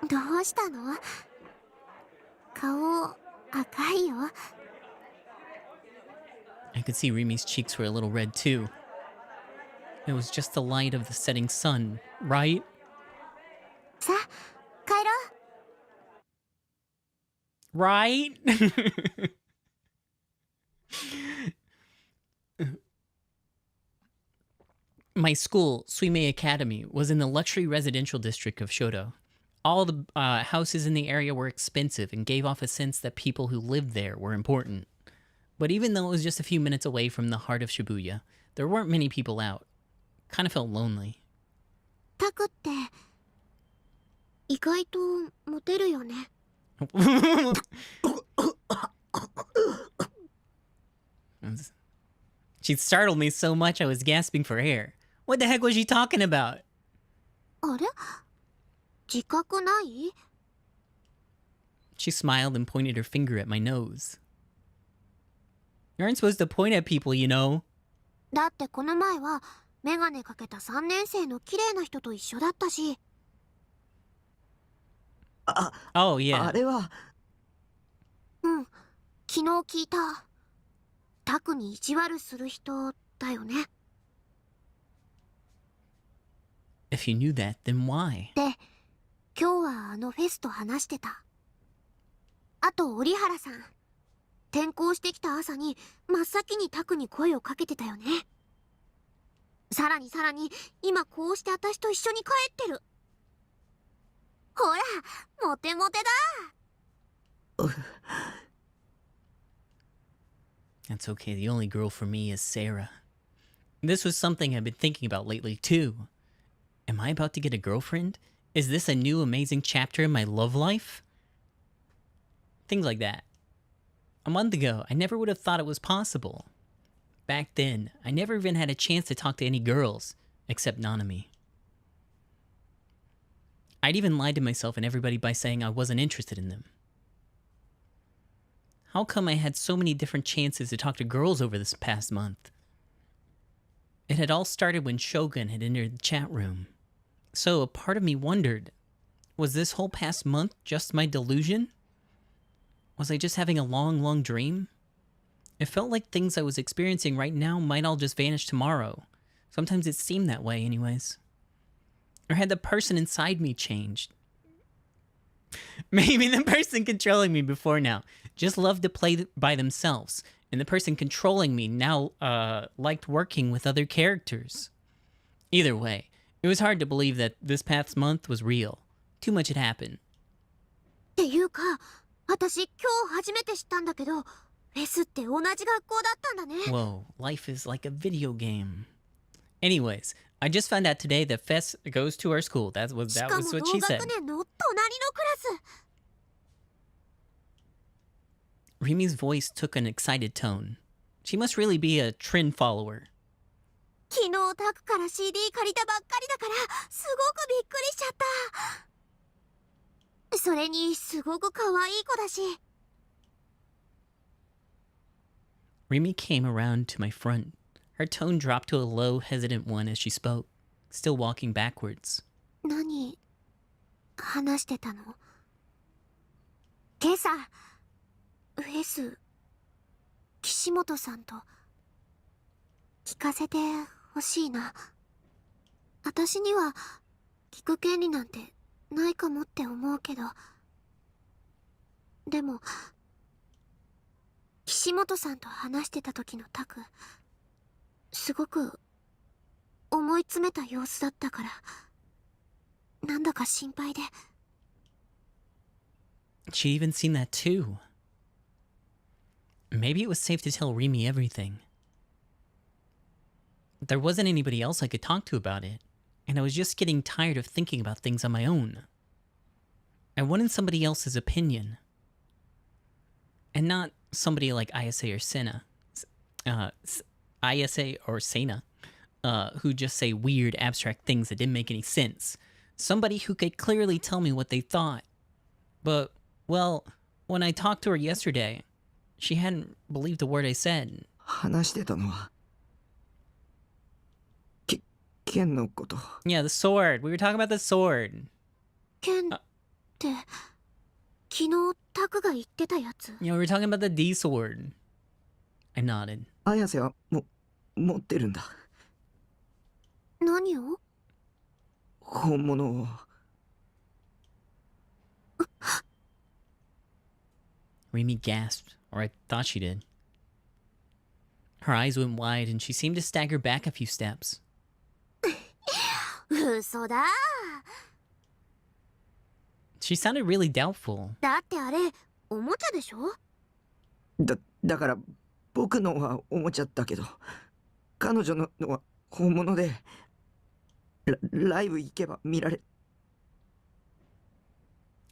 どうしたの？顔赤いよ。I could see Remy's cheeks were a little red too. It was just the light of the setting sun, right? さあ、帰ろう。 Right? My school, Suimei Academy, was in the luxury residential district of Shoto. All the houses in the area were expensive and gave off a sense that people who lived there were important. But even though it was just a few minutes away from the heart of Shibuya, there weren't many people out. Kind of felt lonely. タクって意外とモテるよね。She startled me so much I was gasping for air. What the heck was she talking about? あれ？自覚ない？ She smiled and pointed her finger at my nose. You aren't supposed to point at people, you know. だってこの前はメガネかけた3年生の綺麗な人と一緒だったし。Oh, yeah. あれはうん、昨日聞いた。タクに意地悪する人だよね。 If you knew that, then why? で、今日はあのフェスと話してた。あと折原さん。転校してきた朝に真っ先にタクに声をかけてたよね。さらに今こうして私と一緒に帰ってる。ほら、モテモテだ。That's okay. The only girl for me is Sarah. This was something I've been thinking about lately, too. Am I about to get a girlfriend? Is this a new amazing chapter in my love life? Things like that. A month ago, I never would have thought it was possible. Back then, I never even had a chance to talk to any girls, except Nanami. I'd even lied to myself and everybody by saying I wasn't interested in them. How come I had so many different chances to talk to girls over this past month? It had all started when Shogun had entered the chat room. So a part of me wondered, was this whole past month just my delusion? Was I just having a long dream? It felt like things I was experiencing right now might all just vanish tomorrow. Sometimes it seemed that way anyways. Or had the person inside me changed? Maybe the person controlling me before now just loved to play by themselves, and the person controlling me now liked working with other characters. Either way, it was hard to believe that this past month was real. Too much had happened. っていうか、私今日初めて知ったんだけど、フェスって同じ学校だったんだね。 Whoa, life is like a video game. Anyways, I just found out today that Fess goes to our school. That was しかも what 同 she 学 said. 年の隣のクラス。 Rimi's voice took an excited tone. She must really be a trend follower. 昨日タクから CD 借りたばっかりだからすごくびっくりしちゃった。それにすごく可愛い子だし。 Rimi came around to my front. Her tone dropped to a low, hesitant one as she spoke, still walking backwards. 何話してたの？今朝フェス岸本さんと聞かせてほしいな。私には聞く権利なんてないかもって思うけど、でも岸本さんと話してた時のタク、すごく思い詰めた様子だったから、なんだか心配で。 She'd even seen that too. Maybe it was safe to tell Rimi everything. There wasn't anybody else I could talk to about it, and I was just getting tired of thinking about things on my own. I wanted somebody else's opinion. And not somebody like Ayase or Sena. Ayase or Sena, who just say weird, abstract things that didn't make any sense. Somebody who could clearly tell me what they thought. But, well, when I talked to her yesterday, she hadn't believed a word I said. 話してたのは剣のこと。 Yeah, the sword. We were talking about the sword. 剣って昨日タクが言ってたやつ。 Yeah, we were talking about the D sword. I nodded. 綾瀬は持ってるんだ。何を？本物を。 Rimi gasped, or I thought she did. Her eyes went wide and she seemed to stagger back a few steps. 嘘だ。 She sounded really doubtful. だってあれおもちゃでしょ？だから僕のはおもちゃだけど、彼女のは本物で、ライブ行けば見られ。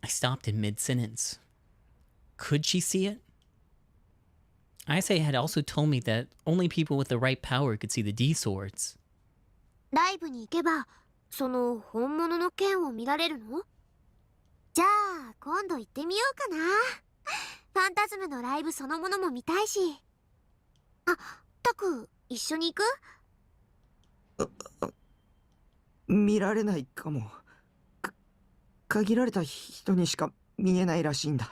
I stopped in mid-sentence. Could she see it? Ayase had also told me that only people with the right power could see the D swords. ライブに行けばその本物の剣を見られるの？じゃあ今度行ってみようかな。ファンタズムのライブそのものも見たいし。あ、タク一緒に行く？見られないかも。限られた人にしか見えないらしいんだ。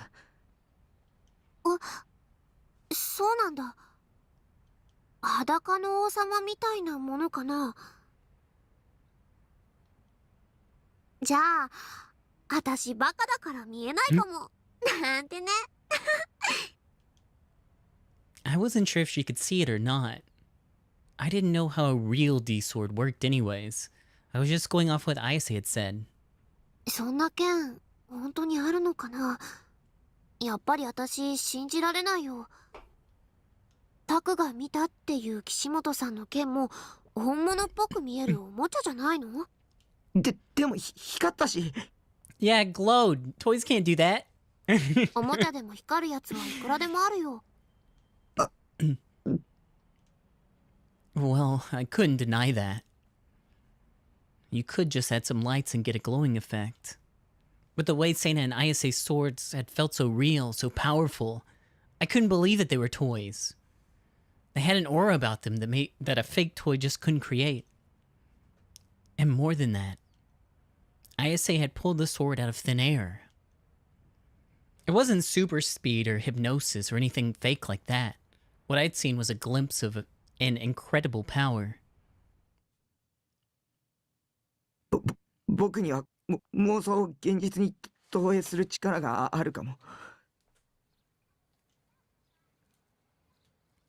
そうなんだ。裸の王様みたいなものかな。じゃあ私バカだから見えないかも。なんてね。I wasn't sure if she could see it or not. I didn't know how a real D sword worked anyways. I was just going off what Ayase had said. そんな剣本当にあるのかな。やっぱり私信じられないよ。タクが見たっていう岸本さんの剣も本物っぽく見えるおもちゃじゃないの？でも光ったし。Yeah, it glowed. Toys can't do that. おもちゃでも光るやつはいくらでもあるよ。Well, I couldn't deny that. You could just add some lights and get a glowing effect. But the way Seina and Ayase's swords had felt so real, so powerful, I couldn't believe that they were toys. They had an aura about them that a fake toy just couldn't create. And more than that, Ayase had pulled the sword out of thin air. It wasn't super speed or hypnosis or anything fake like that. What I'd seen was a glimpse of an incredible power. 僕には妄想を現実に投影する力があるかも。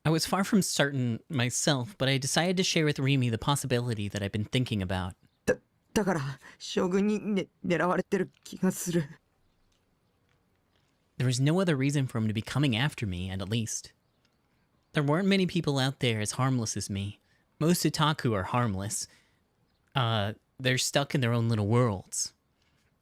I was far from certain myself, but I decided to share with Rimi the possibility that I've been thinking about. だから将軍に、狙われてる気がする。There was no other reason for him to be coming after me, at least. There weren't many people out there as harmless as me. Most otaku are harmless. They're stuck in their own little worlds.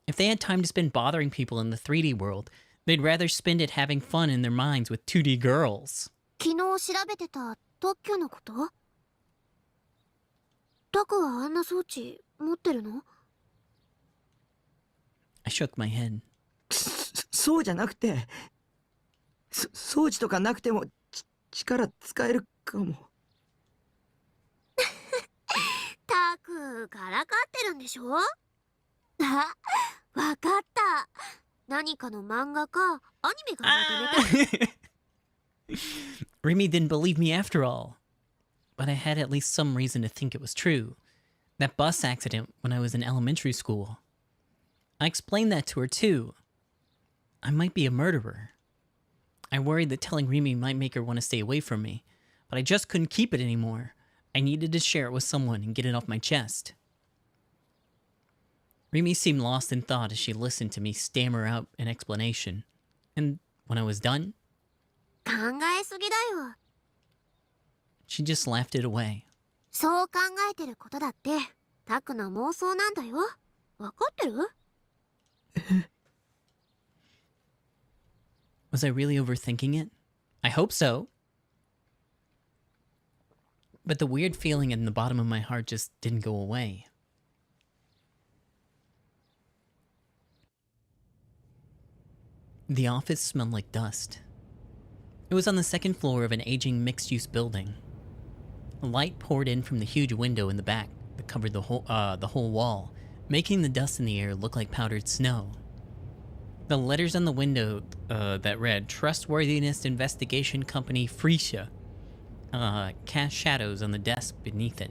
If they had time to spend bothering people in the 3D world, they'd rather spend it having fun in their minds with 2D girls. 昨日調べてた特許のこと？タクはあんな装置持ってるの？ I shook my head. そうじゃなくて、装置とかなくても力使えるかも。タクからかってるんでしょ？あ、わかった。何かの漫画かアニメが出てた。Rimi didn't believe me after all. But I had at least some reason to think it was true. That bus accident when I was in elementary school. I explained that to her too. I might be a murderer. I worried that telling Rimi might make her want to stay away from me, but I just couldn't keep it anymore. I needed to share it with someone and get it off my chest. Rimi seemed lost in thought as she listened to me stammer out an explanation. And when I was done, 考えすぎだよ。she just laughed it away. そう考えてることだってタクの妄想なんだよ。わかってる？ Was I really overthinking it? I hope so. But the weird feeling in the bottom of my heart just didn't go away. The office smelled like dust. It was on the second floor of an aging mixed-use building. Light poured in from the huge window in the back that covered the whole wall, making the dust in the air look like powdered snow. The letters on the window that read Trustworthiness Investigation Company Freesia cast shadows on the desk beneath it.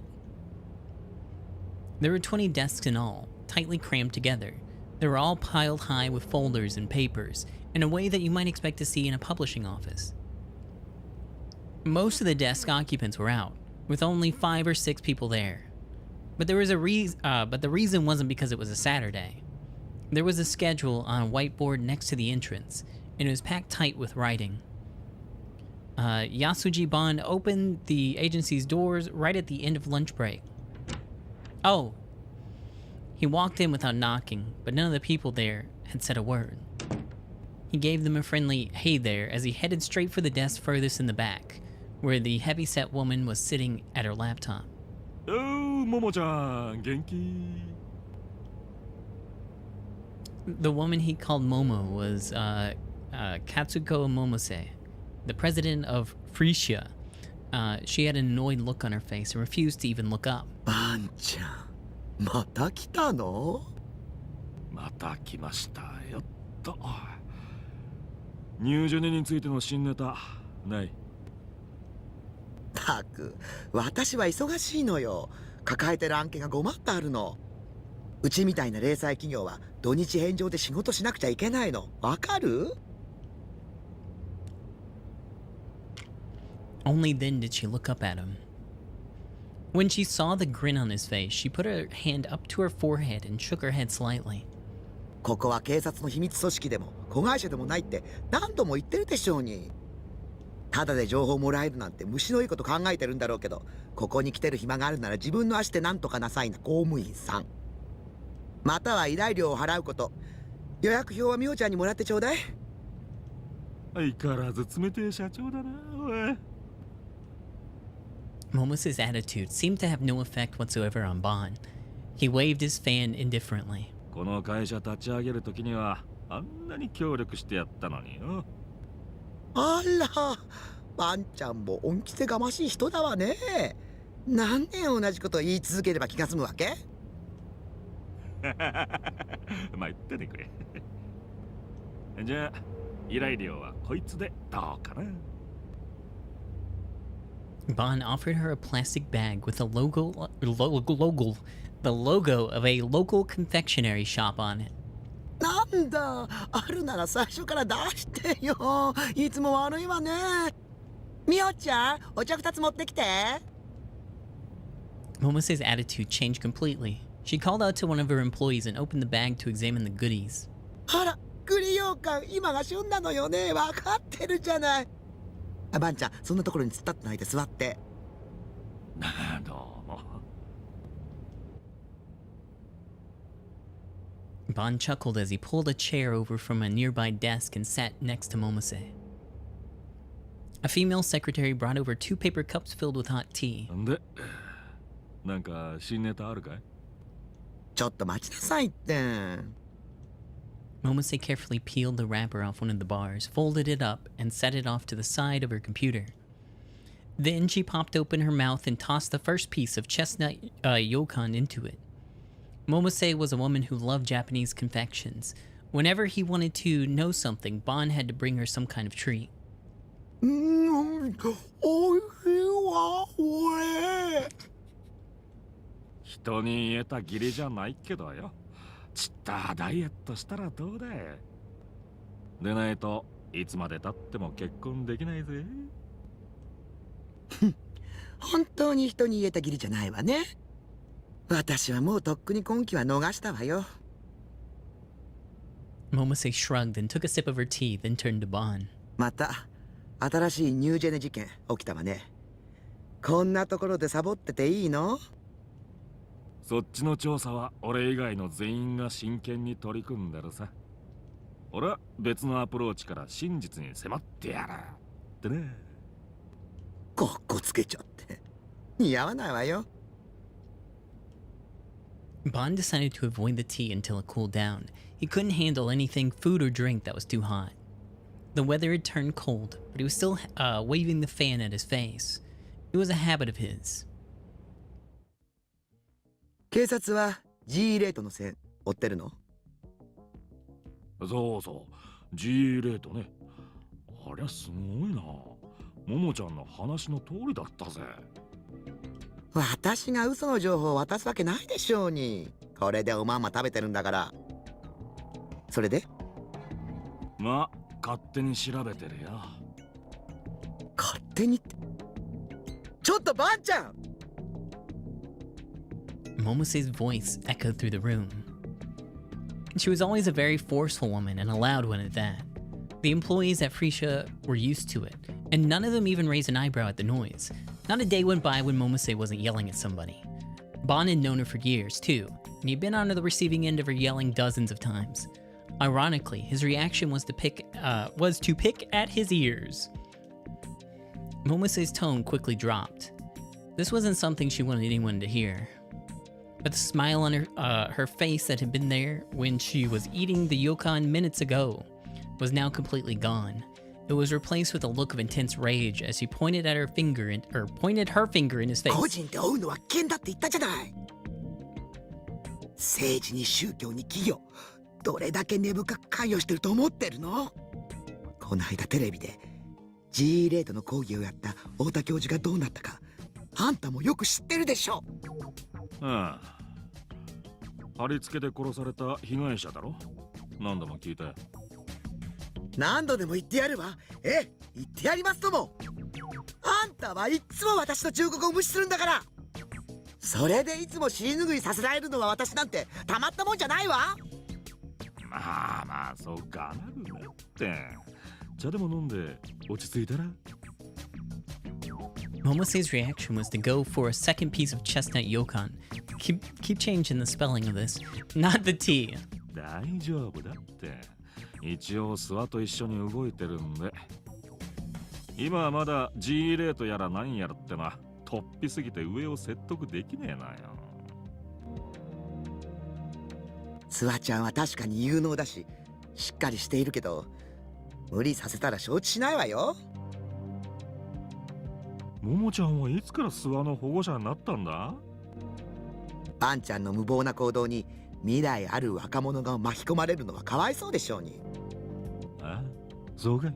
There were 20 desks in all, tightly crammed together. They were all piled high with folders and papers, in a way that you might expect to see in a publishing office. Most of the desk occupants were out, with only 5 or 6 people there. But there was a but the reason wasn't because it was a Saturday. There was a schedule on a whiteboard next to the entrance, and it was packed tight with writing. Yasuji Ban opened the agency's doors right at the end of lunch break. Oh. He walked in without knocking, but none of the people there had said a word. He gave them a friendly "hey there" as he headed straight for the desk furthest in the back, where the heavy-set woman was sitting at her laptop. Oh, Momo-chan, genki? The woman he called Momo was Katsuko Momose, the president of Frisia. She had an annoyed look on her face and refused to even look up. バンちゃんまた来たの？また来ましたよっと。ニュージェネについての新ネタない？たく私は忙しいのよ。抱えてる案件が5万とあるの。うちみたいな零細企業は土日返上で仕事しなくちゃいけないの。わかる？ Only then did she look up at him. When she saw the grin on his face, she put her hand up to her forehead and shook her head slightly. ここは警察の秘密組織でも子会社でもないって何度も言ってるでしょうに。ただで情報もらえるなんて虫のいいこと考えてるんだろうけど、ここに来てる暇があるなら自分の足で何とかなさいな公務員さん。または依頼料を払うこと。予約表はみおちゃんにもらってちょうだい。相変わらず冷てえ社長だな、おい。Momose's attitude seemed to have no effect whatsoever on Ban. He waved his fan indifferently. この会社立ち上げるときにはあんなに協力してやったのによ。あら、ワンちゃんも恩着せがましい人だわね。何年同じこと言い続ければ気が済むわけ？まあ言っててくれ。じゃあ依頼料はこいつでどうかな。Ban offered her a plastic bag with a the logo of a local confectionery shop on it. なんだ、あるなら最初から出してよ。いつも悪いわね。みおちゃん、お茶2つ持ってきて。Momose's attitude changed completely. She called out to one of her employees and opened the bag to examine the goodies. あら、栗羊羹、今が旬なのよね。わかってるじゃない。あ、ばんちゃん、そんなところに突っ立ってないで座って。どうも。Ban chuckled as he pulled a chair over from a nearby desk and sat next to Momose. A female secretary brought over 2 paper cups filled with hot tea. で、なんか新ネタあるかい？ちょっと待ちなさいって。Momose carefully peeled the wrapper off one of the bars, folded it up, and set it off to the side of her computer. Then she popped open her mouth and tossed the first piece of chestnut yokan into it. Momose was a woman who loved Japanese confections. Whenever he wanted to know something, Ban had to bring her some kind of treat. おいしいわ、これ。人に言えた義理じゃないけどよ。ちったダイエットしたらどうだい？でないといつまで経っても結婚できないぜ。本当に人に言えた義理じゃないわね。私はもうとっくに今期は逃したわよ。Momose shrugged and took a sip of her tea, then turned to Ban. また新しいニュージェネ事件起きたわね。こんなところでサボってていいの？そっちの調査は俺以外の全員が真剣に取り組んでるさ。俺は別のアプローチから真実に迫ってやるってね。かっこつけちゃって似合わないわよ。Ban decided to avoid the tea until it cooled down. He couldn't handle anything food or drink that was too hot. The weather had turned cold, but he was still waving the fan at his face. It was a habit of his. 警察は G レートの線追ってるの？そうそう、G レートね。ありゃすごいな。ももちゃんの話の通りだったぜ。私が嘘の情報を渡すわけないでしょうに。これでおまんま食べてるんだから。それで？まあ勝手に調べてるよ。勝手にって。ちょっとばんちゃん！ Momose's voice echoed through the room. She was always a very forceful woman and a loud one at that. The employees at Freesia were used to it, and none of them even raised an eyebrow at the noise. Not a day went by when Momose wasn't yelling at somebody. Bon had known her for years, too, and he'd been on the receiving end of her yelling dozens of times. Ironically, his reaction was to pick at his ears. Momose's tone quickly dropped. This wasn't something she wanted anyone to hear. But the smile on her face that had been there when she was eating the yokan minutes ago was now completely gone. It was replaced with a look of intense rage as he pointed her finger in his face. 個人で追うのは危険だって言ったじゃない。政治に宗教に企業、どれだけ根深く関与してると思ってるの？この間テレビで G レートの講義をやった太田教授がどうなったか、あんたもよく知ってるでしょ。ああ。貼り付けで殺された被害者だろ。何度も聞いたよ。何度でも言ってやるわ。ええ、言ってやりますとも。あんたはいっつも私の忠告を無視するんだから。それでいつも尻拭いさせられるのは私なんてたまったもんじゃないわ。まあまあ、そうかなるなって。茶でも飲んで落ち着いたら。Momose's reaction was to go for a second piece of chestnut yokan. Keep changing the spelling of this. Not the T. 大丈夫だって。一応諏訪と一緒に動いてるんで。今はまだ G レートやら何やらってのは突飛すぎて上を説得できねえなよ。諏訪ちゃんは確かに有能だし、しっかりしているけど、無理させたら承知しないわよ。ももちゃんはいつから諏訪の保護者になったんだ？バンちゃんの無謀な行動に未来ある若者が巻き込まれるのはかわいそうでしょうに。ああ、そうかい。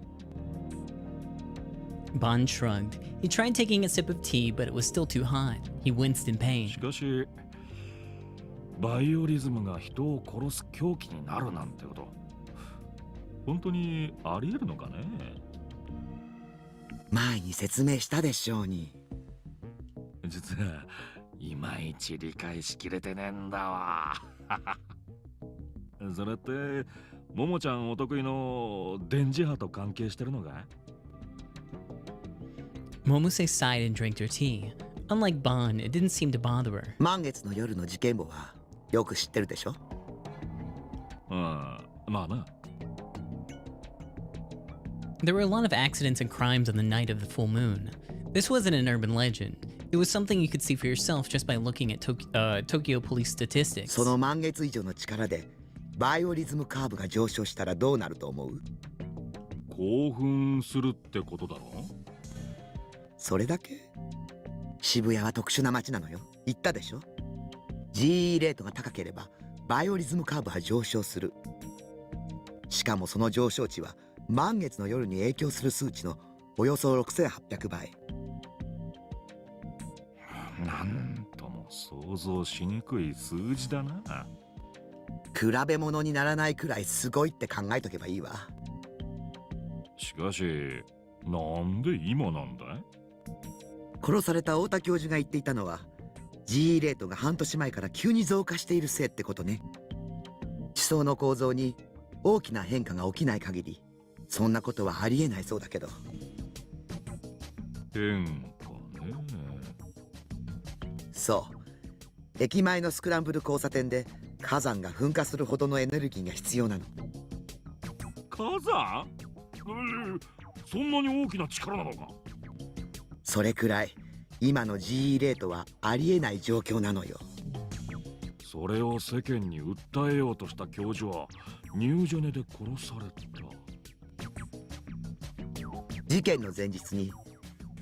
Bon shrugged. He tried taking a sip of tea, but it was still too hot. He winced in pain. しかし、バイオリズムが人を殺す凶器になるなんてこと、本当にあり得るのかね？前に説明したでしょうに。実はいまいち理解しきれてねえんだわ。それってももちゃんお得意の電磁波と関係してるのかMomose sighed and drank her tea. Unlike Bon, it didn't seem to bother her. 満月の夜の事件簿はよく知ってるでしょ？うん、まあな。There were a lot of accidents and crimes on the night of the full moon. This wasn't an urban legend. It was something you could see for yourself just by looking at Tokyo police statistics. その満月以上の力でバイオリズムカーブが上昇したらどうなると思う？興奮するってことだろ？それだけ？渋谷は特殊な街なのよ。言ったでしょ？ G レートが高ければバイオリズムカーブは上昇する。しかもその上昇値は満月の夜に影響する数値のおよそ6800倍。なんとも想像しにくい数字だな。比べ物にならないくらいすごいって考えとけばいいわ。しかし、なんで今なんだい？殺された太田教授が言っていたのは G レートが半年前から急に増加しているせいってことね。地層の構造に大きな変化が起きない限りそんなことはありえないそうだけど。変化ね。そう。駅前のスクランブル交差点で火山が噴火するほどのエネルギーが必要なの。火山？そんなに大きな力なのか？それくらい今の G レートはありえない状況なのよ。それを世間に訴えようとした教授はニュージェネで殺された。事件の前日に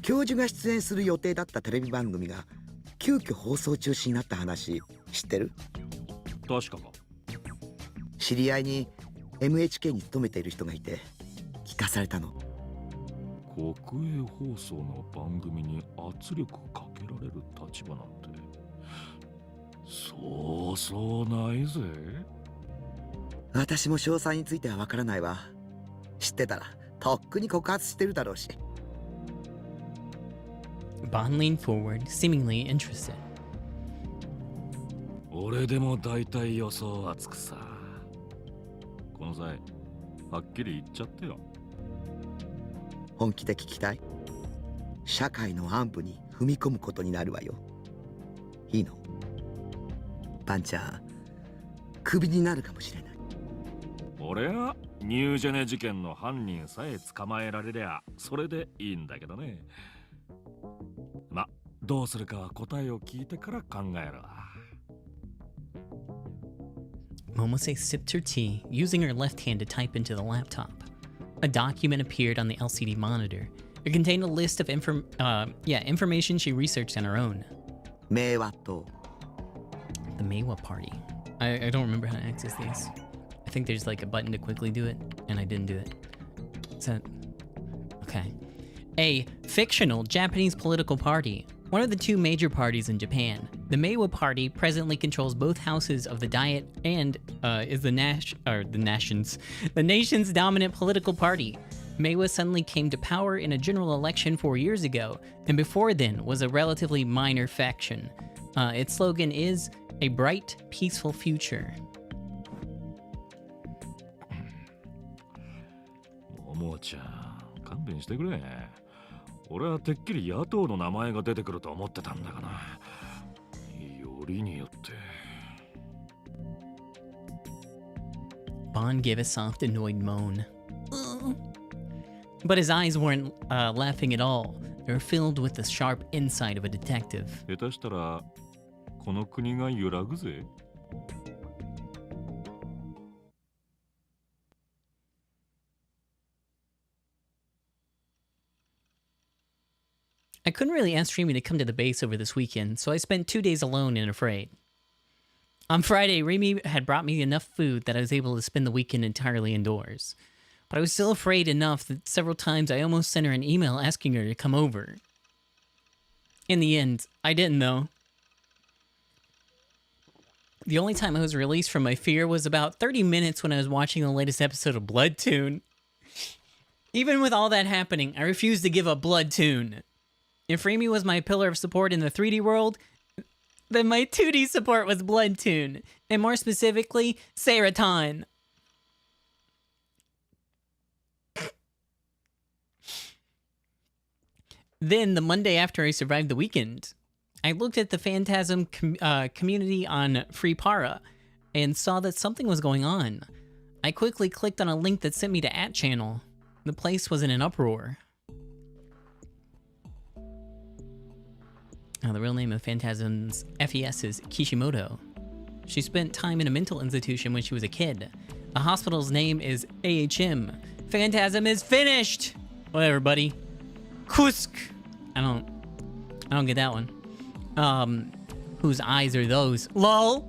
教授が出演する予定だったテレビ番組が急遽放送中止になった話知ってる？確かか。知り合いに MHK に勤めている人がいて聞かされたの。国営放送の番組に圧力かけられる立場なんてそうそうないぜ。私も詳細についてはわからないわ。知ってたらとっくに告発してるだろうし。Bon leaned forward, seemingly interested. 俺でも大体予想はつくさ。この際はっきり言っちゃってよ。本気で聞きたい？社会の暗部に踏み込むことになるわよ。いいの？パンちゃん、クビになるかもしれない。俺はニュージェネ事件の犯人さえ捕まえられりゃそれでいいんだけどね。ま、どうするかは答えを聞いてから考えるわ。Momose sipped her tea, using her left hand to type into the laptop. A document appeared on the LCD monitor. It contained a list of information she researched on her own. 明和と The Meiwa Party. I don't remember how to access these. I think there's like a button to quickly do it, and I didn't do it. Is that... Okay. A fictional Japanese political party. One of the two major parties in Japan. The Meiwa Party presently controls both houses of the Diet and is the nation's dominant political party. Meiwa suddenly came to power in a general election 4 years ago, and before then was a relatively minor faction. Its slogan is a bright, peaceful future. ももちゃん、勘弁してくれ。俺はてっきり野党の名前が出てくると思ってたんだがな。よりによって。Bond gave a soft, annoyed moan. But his eyes weren't laughing at all. They were filled with the sharp insight of a detective. 下手したらこの国が揺らぐぜ。I couldn't really ask Remy to come to the base over this weekend, so I spent 2 days alone and afraid. On Friday, Remy had brought me enough food that I was able to spend the weekend entirely indoors. But I was still afraid enough that several times I almost sent her an email asking her to come over. In the end, I didn't though. The only time I was released from my fear was about 30 minutes when I was watching the latest episode of Bloodtoon. Even with all that happening, I refused to give up Bloodtoon. If Remy was my pillar of support in the 3D world, then my 2D support was Bloodtoon, and more specifically, Seraton. Then, the Monday after I survived the weekend, I looked at the Phantasm community on FreePara and saw that something was going on. I quickly clicked on a link that sent me to @channel. The place was in an uproar. The real name of Phantasm's FES is Kishimoto. She spent time in a mental institution when she was a kid. The hospital's name is AHM. Phantasm is finished! Whatever, buddy. Kusk! I don't get that one. Whose eyes are those? LOL!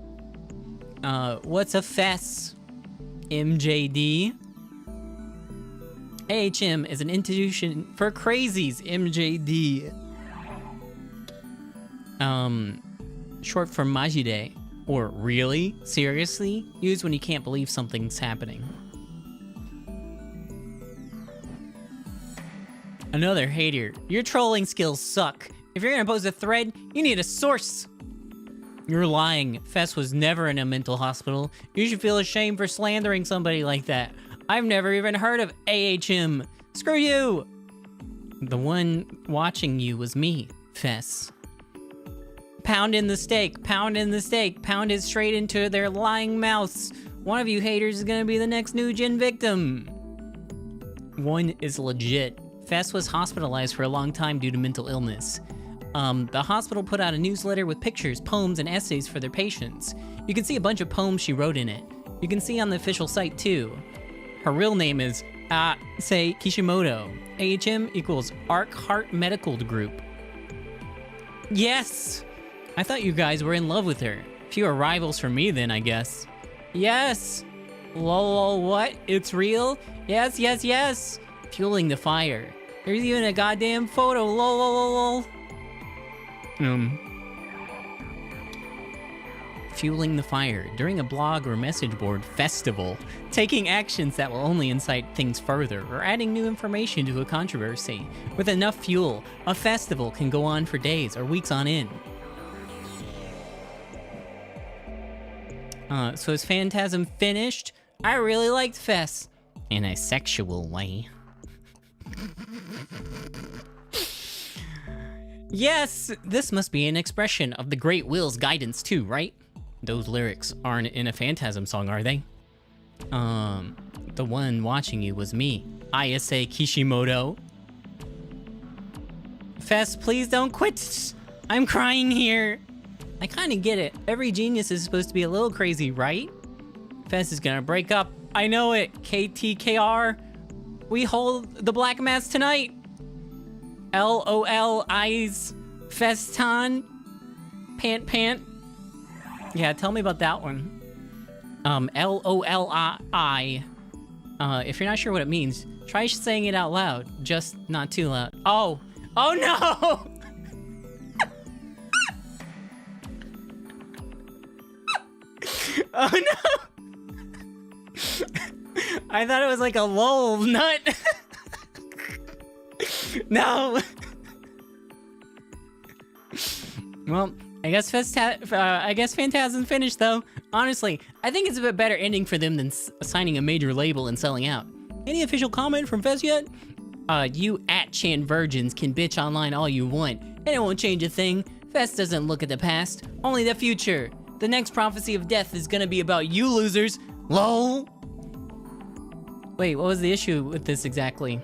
What's a FES? MJD? AHM is an institution for crazies, MJD. Short for Majide, or really, seriously, used when you can't believe something's happening. Another hater. Your trolling skills suck. If you're gonna post a thread, you need a source. You're lying. Fess was never in a mental hospital. You should feel ashamed for slandering somebody like that. I've never even heard of AHM. Screw you! The one watching you was me, Fess. Pound in the steak, pound in the steak, pound it straight into their lying mouths. One of you haters is gonna be the next new gen victim. One is legit. Fess was hospitalized for a long time due to mental illness. The hospital put out a newsletter with pictures, poems, and essays for their patients. You can see a bunch of poems she wrote in it. You can see on the official site too. Her real name is say Kishimoto. AHM equals Arc Heart Medical Group. Yes! I thought you guys were in love with her. Fewer rivals for me then, I guess. Yes! Lol, what? It's real? Yes, yes, yes! Fueling the fire. There's even a goddamn photo, lol. Fueling the fire during a blog or message board festival. Taking actions that will only incite things further, or adding new information to a controversy. With enough fuel, a festival can go on for days or weeks on end. So is Phantasm finished? I really liked Fess. In a sexual way. Yes, this must be an expression of the Great Will's guidance too, right? Those lyrics aren't in a Phantasm song, are they? The one watching you was me, Ayase Kishimoto. Fest, please don't quit. I'm crying here. I kind of get it. Every genius is supposed to be a little crazy, right? Fest is gonna break up. I know it. KTKR. We hold the black mass tonight. LOL eyes. Feston. Pant. Yeah, tell me about that one. LOLI. If you're not sure what it means, try saying it out loud. Just not too loud. Oh no! Oh no! I thought it was like a lol nut. No. Well, I guess Phantasm's finished though. Honestly, I think it's a bit better ending for them than signing a major label and selling out. Any official comment from Fest yet? You @Chan virgins can bitch online all you want, and it won't change a thing. Fest doesn't look at the past, only the future. The next prophecy of death is gonna be about you losers. LOL. Wait, what was the issue with this exactly?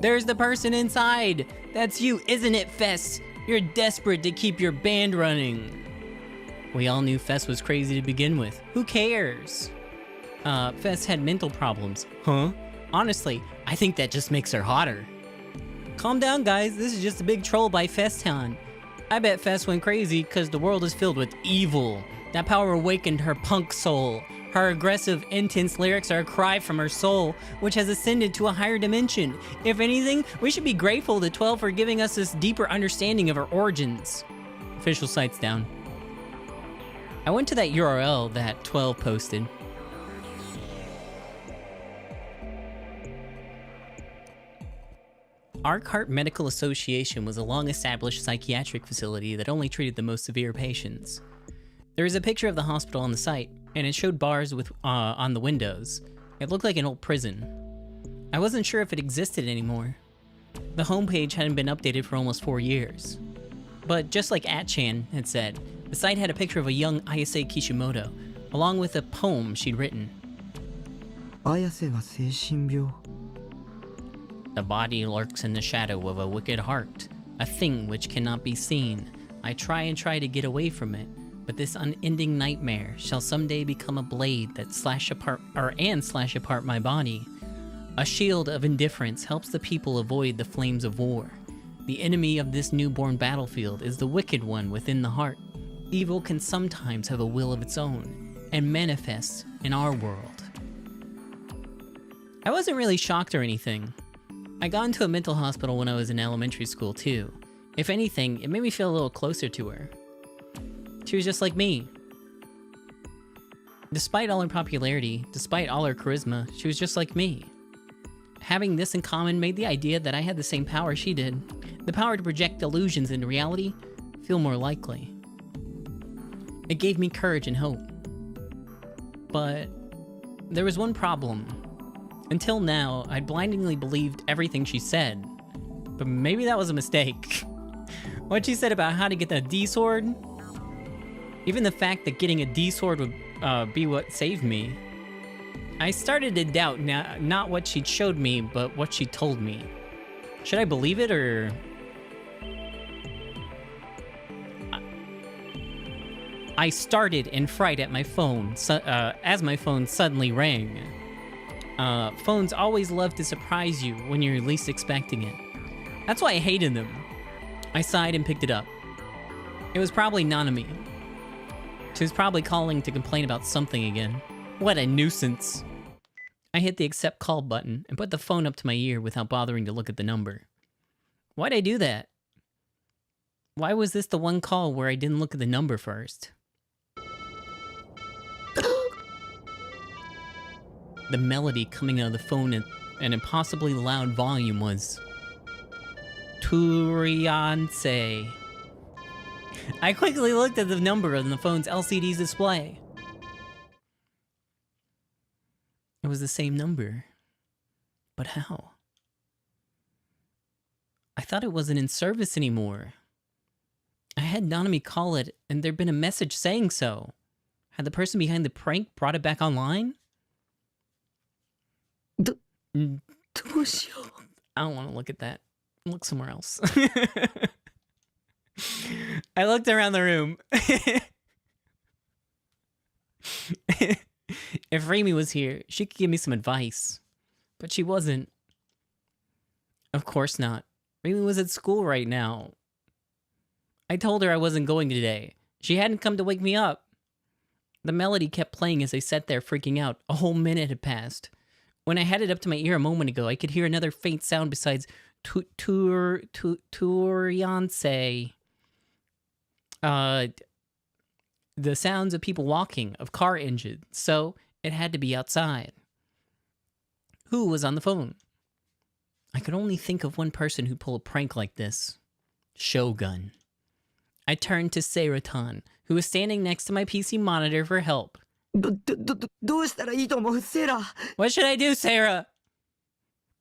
There's the person inside. That's you, isn't it, Fest? You're desperate to keep your band running. We all knew Fest was crazy to begin with. Who cares? Fest had mental problems. Huh? Honestly, I think that just makes her hotter. Calm down, guys. This is just a big troll by Feston. I bet Fest went crazy because the world is filled with evil. That power awakened her punk soul. Her aggressive, intense lyrics are a cry from her soul, which has ascended to a higher dimension. If anything, we should be grateful to 12 for giving us this deeper understanding of her origins. Official site's down. I went to that URL that 12 posted. Arkhart Medical Association was a long-established psychiatric facility that only treated the most severe patients. There is a picture of the hospital on the site, and it showed bars with on the windows. It looked like an old prison. I wasn't sure if it existed anymore. The homepage hadn't been updated for almost 4 years. But just like @Chan had said, the site had a picture of a young Ayase Kishimoto, along with a poem she'd written. 綾瀬が精神病 The body lurks in the shadow of a wicked heart, a thing which cannot be seen. I try to get away from it, but this unending nightmare shall someday become a blade that slash apart my body. A shield of indifference helps the people avoid the flames of war. The enemy of this newborn battlefield is the wicked one within the heart. Evil can sometimes have a will of its own, and manifests in our world. I wasn't really shocked or anything. I got into a mental hospital when I was in elementary school too. If anything, it made me feel a little closer to her. She was just like me. Despite all her popularity, despite all her charisma, she was just like me. Having this in common made the idea that I had the same power she did, the power to project illusions into reality, feel more likely. It gave me courage and hope. But there was one problem. Until now, I'd blindingly believed everything she said, but maybe that was a mistake. What she said about how to get the D-sword, even the fact that getting a D-sword would be what saved me, I started to doubt not what she'd showed me, but what she told me. Should I believe it, or... I started in fright at my phone, as my phone suddenly rang. Phones always love to surprise you when you're least expecting it. That's why I hated them. I sighed and picked it up. It was probably Nanami. She was probably calling to complain about something again. What a nuisance. I hit the accept call button and put the phone up to my ear without bothering to look at the number. Why'd I do that? Why was this the one call where I didn't look at the number first? The melody coming out of the phone at an impossibly loud volume was... Turianse. I quickly looked at the number on the phone's LCD display. It was the same number. But how? I thought it wasn't in service anymore. I had Nanami call it, and there'd been a message saying so. Had the person behind the prank brought it back online? ど Mm, どうしよう。 I don't want to look at that. Look somewhere else. I looked around the room. If Remy was here, she could give me some advice. But she wasn't. Of course not. Remy was at school right now. I told her I wasn't going today. She hadn't come to wake me up. The melody kept playing as I sat there freaking out. A whole minute had passed. When I had it up to my ear a moment ago, I could hear another faint sound besides Turiance. The sounds of people walking, of car engines, so it had to be outside. Who was on the phone? I could only think of one person who'd pull a prank like this. Shogun. I turned to Seraton, who was standing next to my PC monitor for help. どうしたらいいと思うセーラ。 What should I do, Sarah?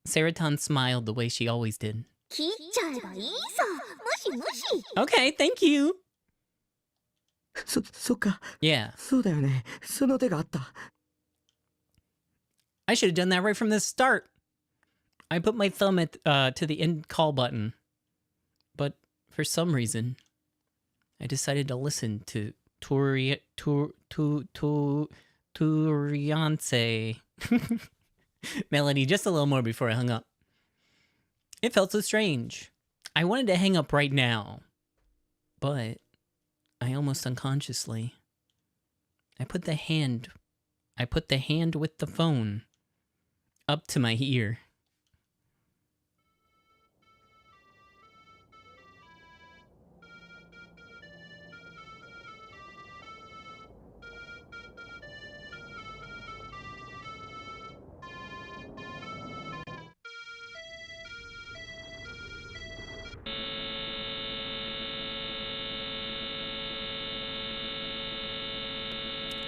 Seraton smiled the way she always did. 切っちゃえばいいさ。無視無視。 Okay, thank you. そっか。 Yeah, そうだよね。その手があった。 I should have done that right from the start. I put my thumb at to the end call button, but for some reason, I decided to listen to Turiance melody just a little more before I hung up. It felt so strange. I wanted to hang up right now, but I almost unconsciously. I put the hand with the phone up to my ear.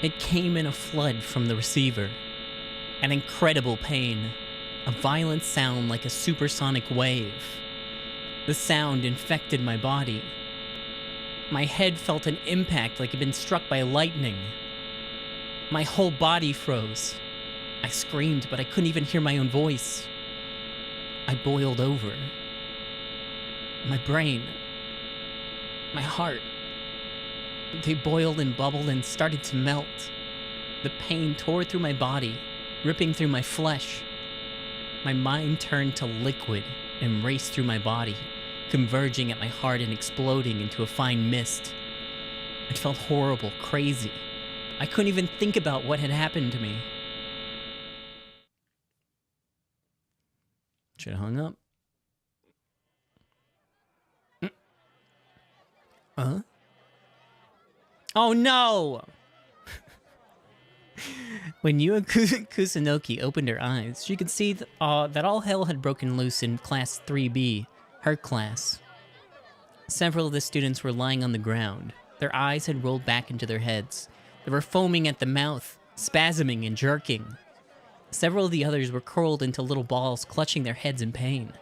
It came in a flood from the receiver. An incredible pain. A violent sound like a supersonic wave. The sound infected my body. My head felt an impact like it had been struck by lightning. My whole body froze. I screamed, but I couldn't even hear my own voice. I boiled over. My brain, my heart, they boiled and bubbled and started to melt. The pain tore through my body, ripping through my flesh. My mind turned to liquid and raced through my body, converging at my heart and exploding into a fine mist. It felt horrible, crazy. I couldn't even think about what had happened to me. Should have hung up. Huh? Oh no! When Yua Kusunoki opened her eyes, she could see that all hell had broken loose in Class 3B, her class. Several of the students were lying on the ground. Their eyes had rolled back into their heads. They were foaming at the mouth, spasming and jerking. Several of the others were curled into little balls, clutching their heads in pain.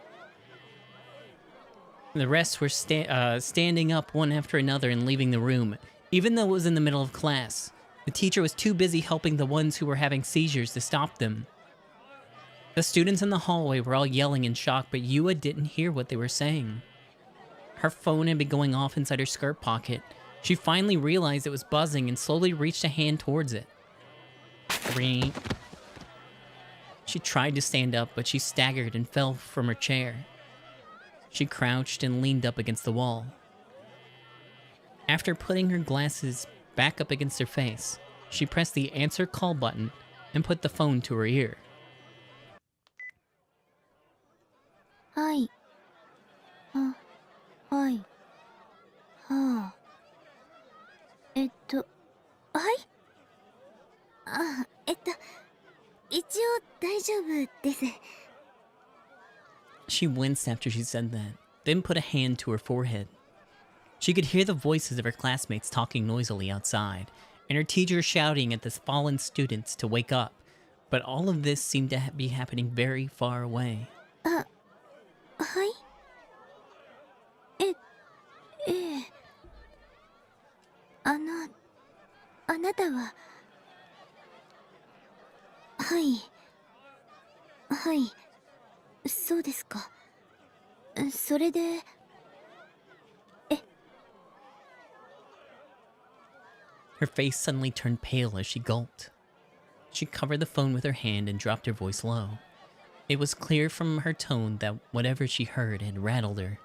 The rest were standing up one after another and leaving the room, even though it was in the middle of class. The teacher was too busy helping the ones who were having seizures to stop them. The students in the hallway were all yelling in shock, but Yua didn't hear what they were saying. Her phone had been going off inside her skirt pocket. She finally realized it was buzzing and slowly reached a hand towards it. Ring. She tried to stand up, but she staggered and fell from her chair. She crouched and leaned up against the wall. After putting her glasses back up against her face, she pressed the answer call button and put the phone to her ear. はい。あ、はい。はあ。はい？あ、一応大丈夫です。 She winced after she said that, then put a hand to her forehead. She could hear the voices of her classmates talking noisily outside, and her teacher shouting at the fallen students to wake up, but all of this seemed to be happening very far away. はい？あなたは。はいはい、そうですか。それで。Her face suddenly turned pale as she gulped. She covered the phone with her hand and dropped her voice low. It was clear from her tone that whatever she heard had rattled her.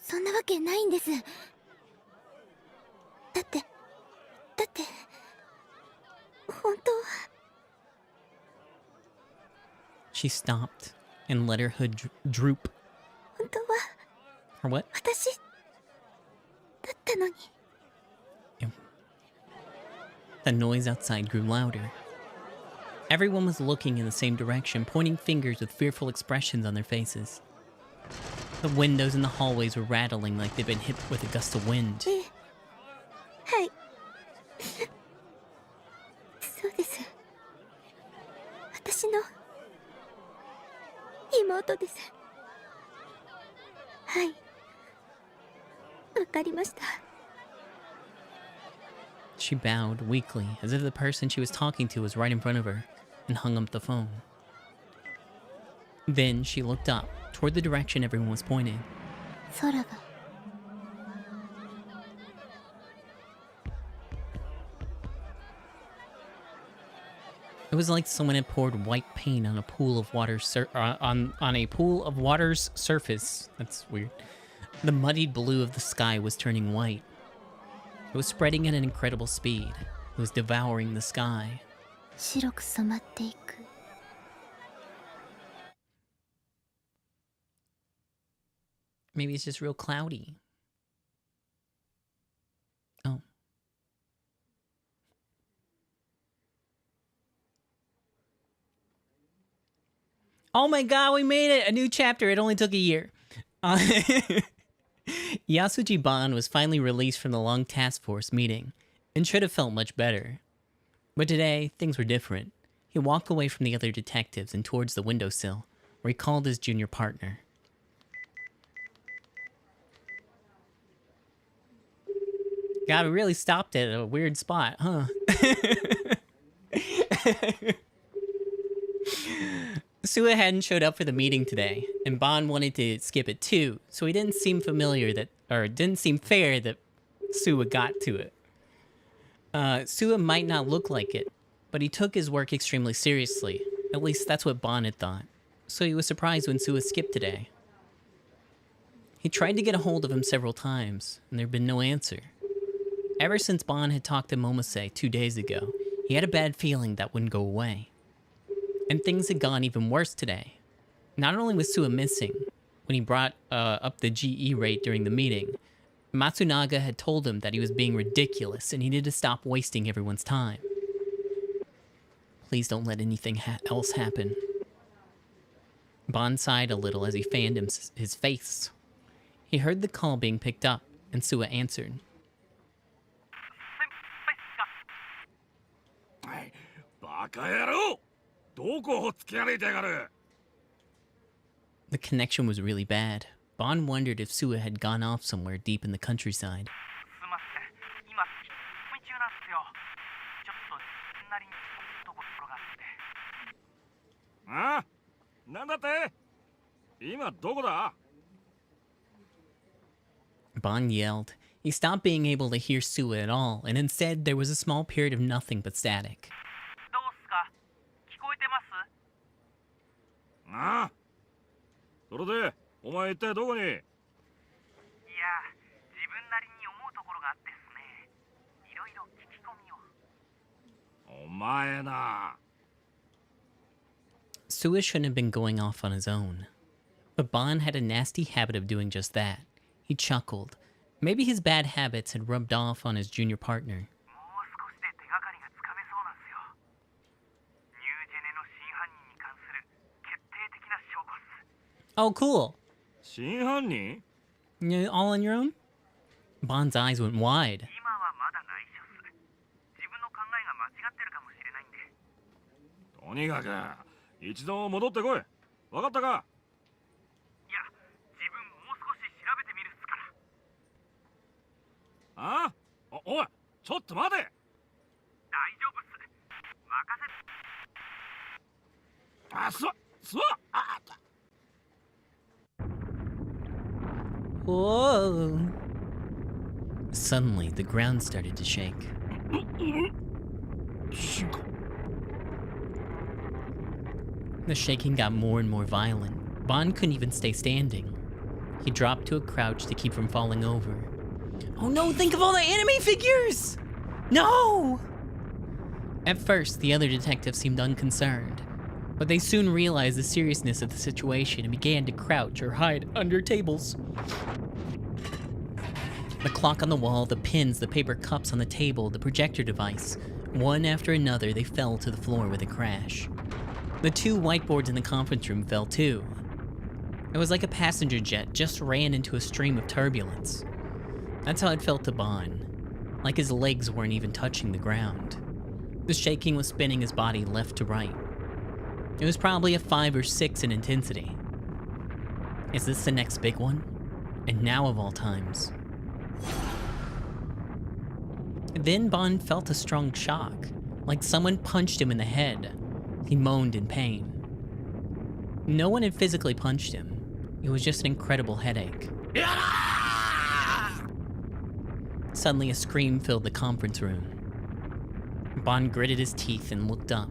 そんなわけないんです。だって本当は。 She stopped and let her hood droop. 本当は Her what? 私だったのに。 The noise outside grew louder. Everyone was looking in the same direction, pointing fingers with fearful expressions on their faces. The windows in the hallways were rattling like they'd been hit with a gust of wind. はい。そうです。私の妹です。はい。わかりました。 She bowed weakly, as if the person she was talking to was right in front of her, and hung up the phone. Then she looked up, toward the direction everyone was pointing. 空が。 It was like someone had poured white paint on a pool of water on a pool of water's surface. That's weird. The muddied blue of the sky was turning white. It was spreading at an incredible speed. It was devouring the sky. 白く染まっていく。 Maybe it's just real cloudy. Oh. Oh my god, we made it! A new chapter. It only took a year. Yasuji Ban was finally released from the long task force meeting, and should have felt much better. But today, things were different. He walked away from the other detectives and towards the windowsill, where he called his junior partner. God, we really stopped at a weird spot, huh? Sua hadn't showed up for the meeting today, and Ban wanted to skip it too, so it didn't seem fair that Sua got to it. Sua might not look like it, but he took his work extremely seriously. At least that's what Ban had thought. So he was surprised when Sua skipped today. He tried to get a hold of him several times, and there'd been no answer. Ever since Ban had talked to Momose 2 days ago, he had a bad feeling that wouldn't go away. And things had gone even worse today. Not only was Sua missing, when he brought up the GE rate during the meeting, Matsunaga had told him that he was being ridiculous and he needed to stop wasting everyone's time. Please don't let anything else happen. Ban sighed a little as he fanned his face. He heard the call being picked up, and Sua answered. The connection was really bad. Ban wondered if Sua had gone off somewhere deep in the countryside. Ban yelled. He stopped being able to hear Sua at all, and instead there was a small period of nothing but static. Sua shouldn't have been going off on his own. But Ban had a nasty habit of doing just that. He chuckled. Maybe his bad habits had rubbed off on his junior partner. Oh, cool. You all on your own? Ban's eyes went wide. とにかく一度戻ってこい。わかったか？いや、自分もう少し調べてみるっすから。あ？ちょっと待て。大丈夫っす。任せ。あ、座あ Whoa. Suddenly, the ground started to shake. The shaking got more and more violent. Bond couldn't even stay standing. He dropped to a crouch to keep from falling over. Oh no, think of all the anime figures! No! At first, the other detectives seemed unconcerned, but they soon realized the seriousness of the situation and began to crouch or hide under tables. The clock on the wall, the pins, the paper cups on the table, the projector device, one after another, they fell to the floor with a crash. The two whiteboards in the conference room fell too. It was like a passenger jet just ran into a stream of turbulence. That's how it felt to Bond, like his legs weren't even touching the ground. The shaking was spinning his body left to right. It was probably a 5 or 6 in intensity. Is this the next big one? And now of all times. Then Bond felt a strong shock, like someone punched him in the head. He moaned in pain. No one had physically punched him. It was just an incredible headache. Suddenly a scream filled the conference room. Bond gritted his teeth and looked up,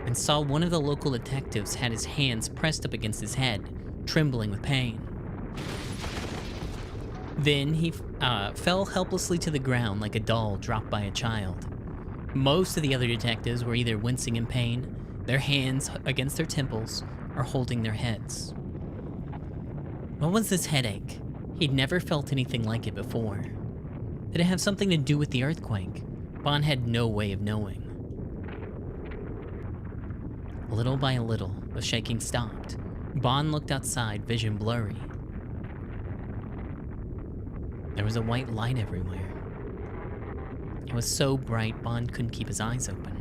and saw one of the local detectives had his hands pressed up against his head, trembling with pain. Then he fell helplessly to the ground like a doll dropped by a child. Most of the other detectives were either wincing in pain, their hands against their temples, or holding their heads. What was this headache? He'd never felt anything like it before. Did it have something to do with the earthquake? Bond had no way of knowing. Little by little, the shaking stopped. Bond looked outside, vision blurry. There was a white light everywhere. It was so bright, Bond couldn't keep his eyes open.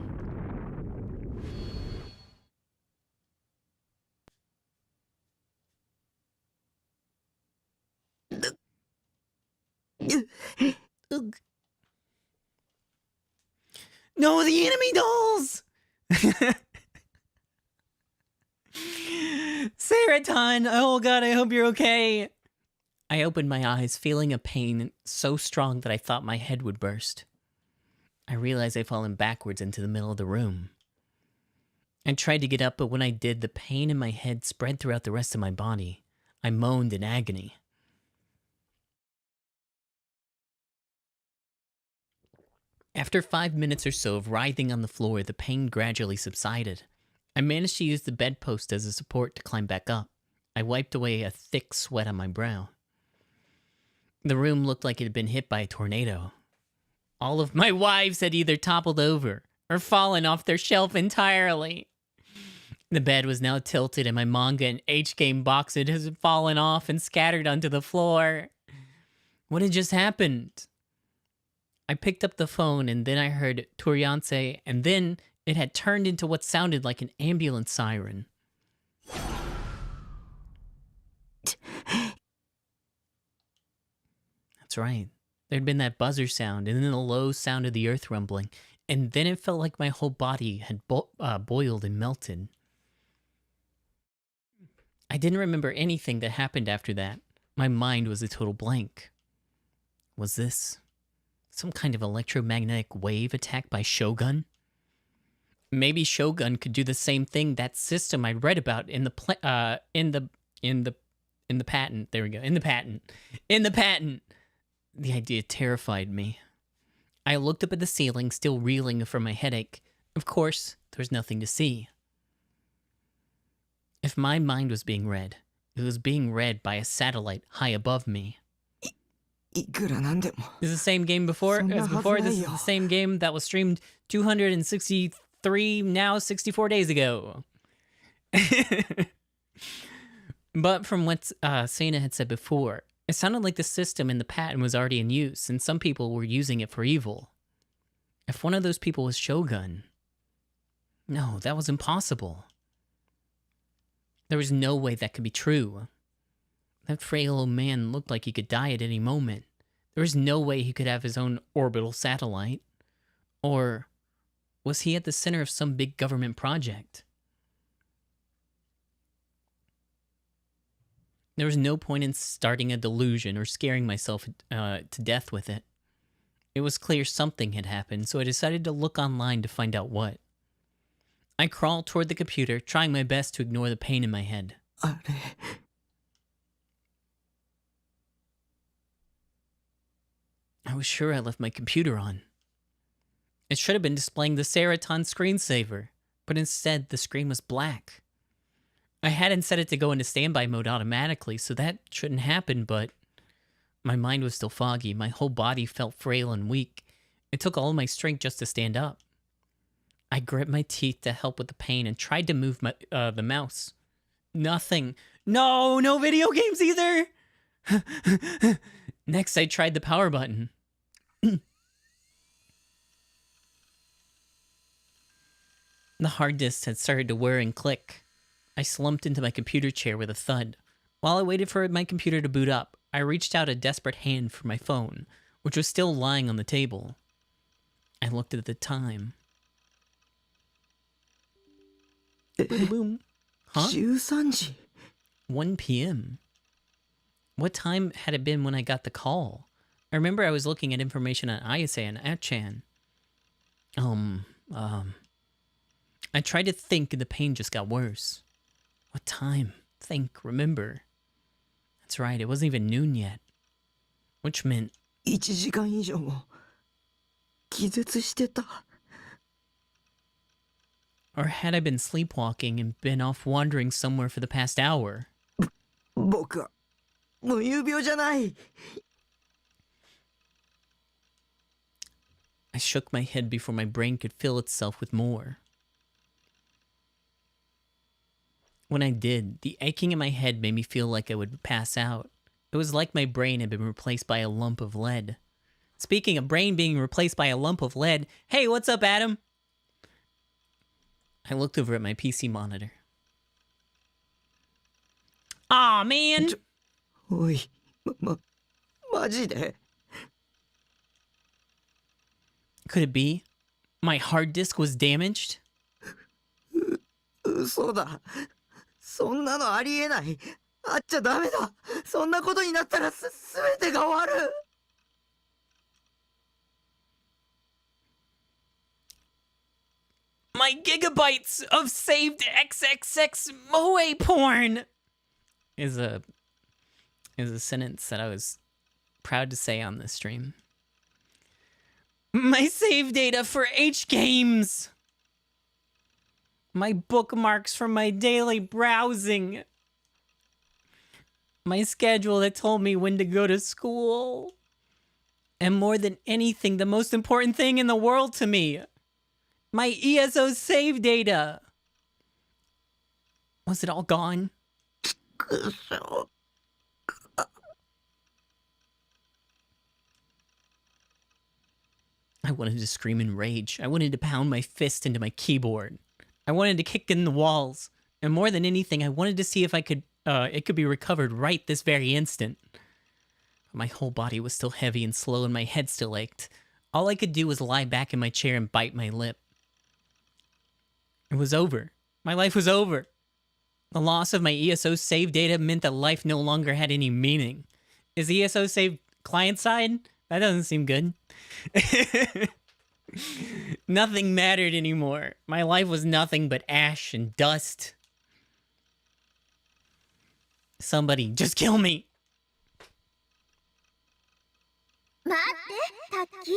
Ugh. No, the enemy dolls! Saraton! Oh god, I hope you're okay. I opened my eyes, feeling a pain so strong that I thought my head would burst. I realized I'd fallen backwards into the middle of the room. I tried to get up, but when I did, the pain in my head spread throughout the rest of my body. I moaned in agony. After 5 minutes or so of writhing on the floor, the pain gradually subsided. I managed to use the bedpost as a support to climb back up. I wiped away a thick sweat on my brow. The room looked like it had been hit by a tornado. All of my wives had either toppled over or fallen off their shelf entirely. The bed was now tilted and my manga and H-game boxes had fallen off and scattered onto the floor. What had just happened? I picked up the phone and then I heard Toriance, and then it had turned into what sounded like an ambulance siren. That's right. There'd been that buzzer sound and then the low sound of the earth rumbling, and then it felt like my whole body had boiled and melted. I didn't remember anything that happened after that. My mind was a total blank. Was this some kind of electromagnetic wave attack by Shogun? Maybe Shogun could do the same thing. That system I'd read about in the patent. There we go. In the patent. The idea terrified me. I looked up at the ceiling, still reeling from my headache. Of course, there was nothing to see. If my mind was being read, it was being read by a satellite high above me. This is the same game before. As before, this is the same game that was streamed 263, now 64 days ago. But from what Sena had said before, it sounded like the system in the patent was already in use, and some people were using it for evil. If one of those people was Shogun, no, that was impossible. There was no way that could be true. That frail old man looked like he could die at any moment. There was no way he could have his own orbital satellite. Or was he at the center of some big government project? There was no point in starting a delusion or scaring myself to death with it. It was clear something had happened, so I decided to look online to find out what. I crawled toward the computer, trying my best to ignore the pain in my head. あれ I was sure I left my computer on. It should have been displaying the Seraton screensaver, but instead the screen was black. I hadn't set it to go into standby mode automatically, so that shouldn't happen, but my mind was still foggy. My whole body felt frail and weak. It took all my strength just to stand up. I gripped my teeth to help with the pain and tried to move the mouse. Nothing. No video games either! Next, I tried the power button. The hard disk had started to whir and click. I slumped into my computer chair with a thud. While I waited for my computer to boot up, I reached out a desperate hand for my phone, which was still lying on the table. I looked at the time. Boom. Huh? 13時 1 p.m. What time had it been when I got the call? I remember I was looking at information on Ayase and Atchan. I tried to think and the pain just got worse. What time? Think, remember. That's right, it wasn't even noon yet. Which meant... 1時間以上も気絶してた Or had I been sleepwalking and been off wandering somewhere for the past hour? 僕は無遊病じゃない I shook my head before my brain could fill itself with more. When I did, the aching in my head made me feel like I would pass out. It was like my brain had been replaced by a lump of lead. Speaking of brain being replaced by a lump of lead, hey, what's up, Adam? I looked over at my PC monitor. Aw, man! おいマジで Could it be? My hard disk was damaged? 嘘だそんなのありえないあっちゃダメだそんなことになったら全てが終わる My gigabytes of saved XXX moe porn is a sentence that I was proud to say on this stream. My save data for H games. My bookmarks from my daily browsing. My schedule that told me when to go to school. And more than anything, the most important thing in the world to me. My ESO save data. Was it all gone? I wanted to scream in rage. I wanted to pound my fist into my keyboard. I wanted to kick in the walls. And more than anything, I wanted to see if it could be recovered right this very instant. My whole body was still heavy and slow and my head still ached. All I could do was lie back in my chair and bite my lip. It was over. My life was over. The loss of my ESO save data meant that life no longer had any meaning. Is ESO save client side? That doesn't seem good. Nothing mattered anymore. My life was nothing but ash and dust. Somebody, just kill me. 待ってタッキー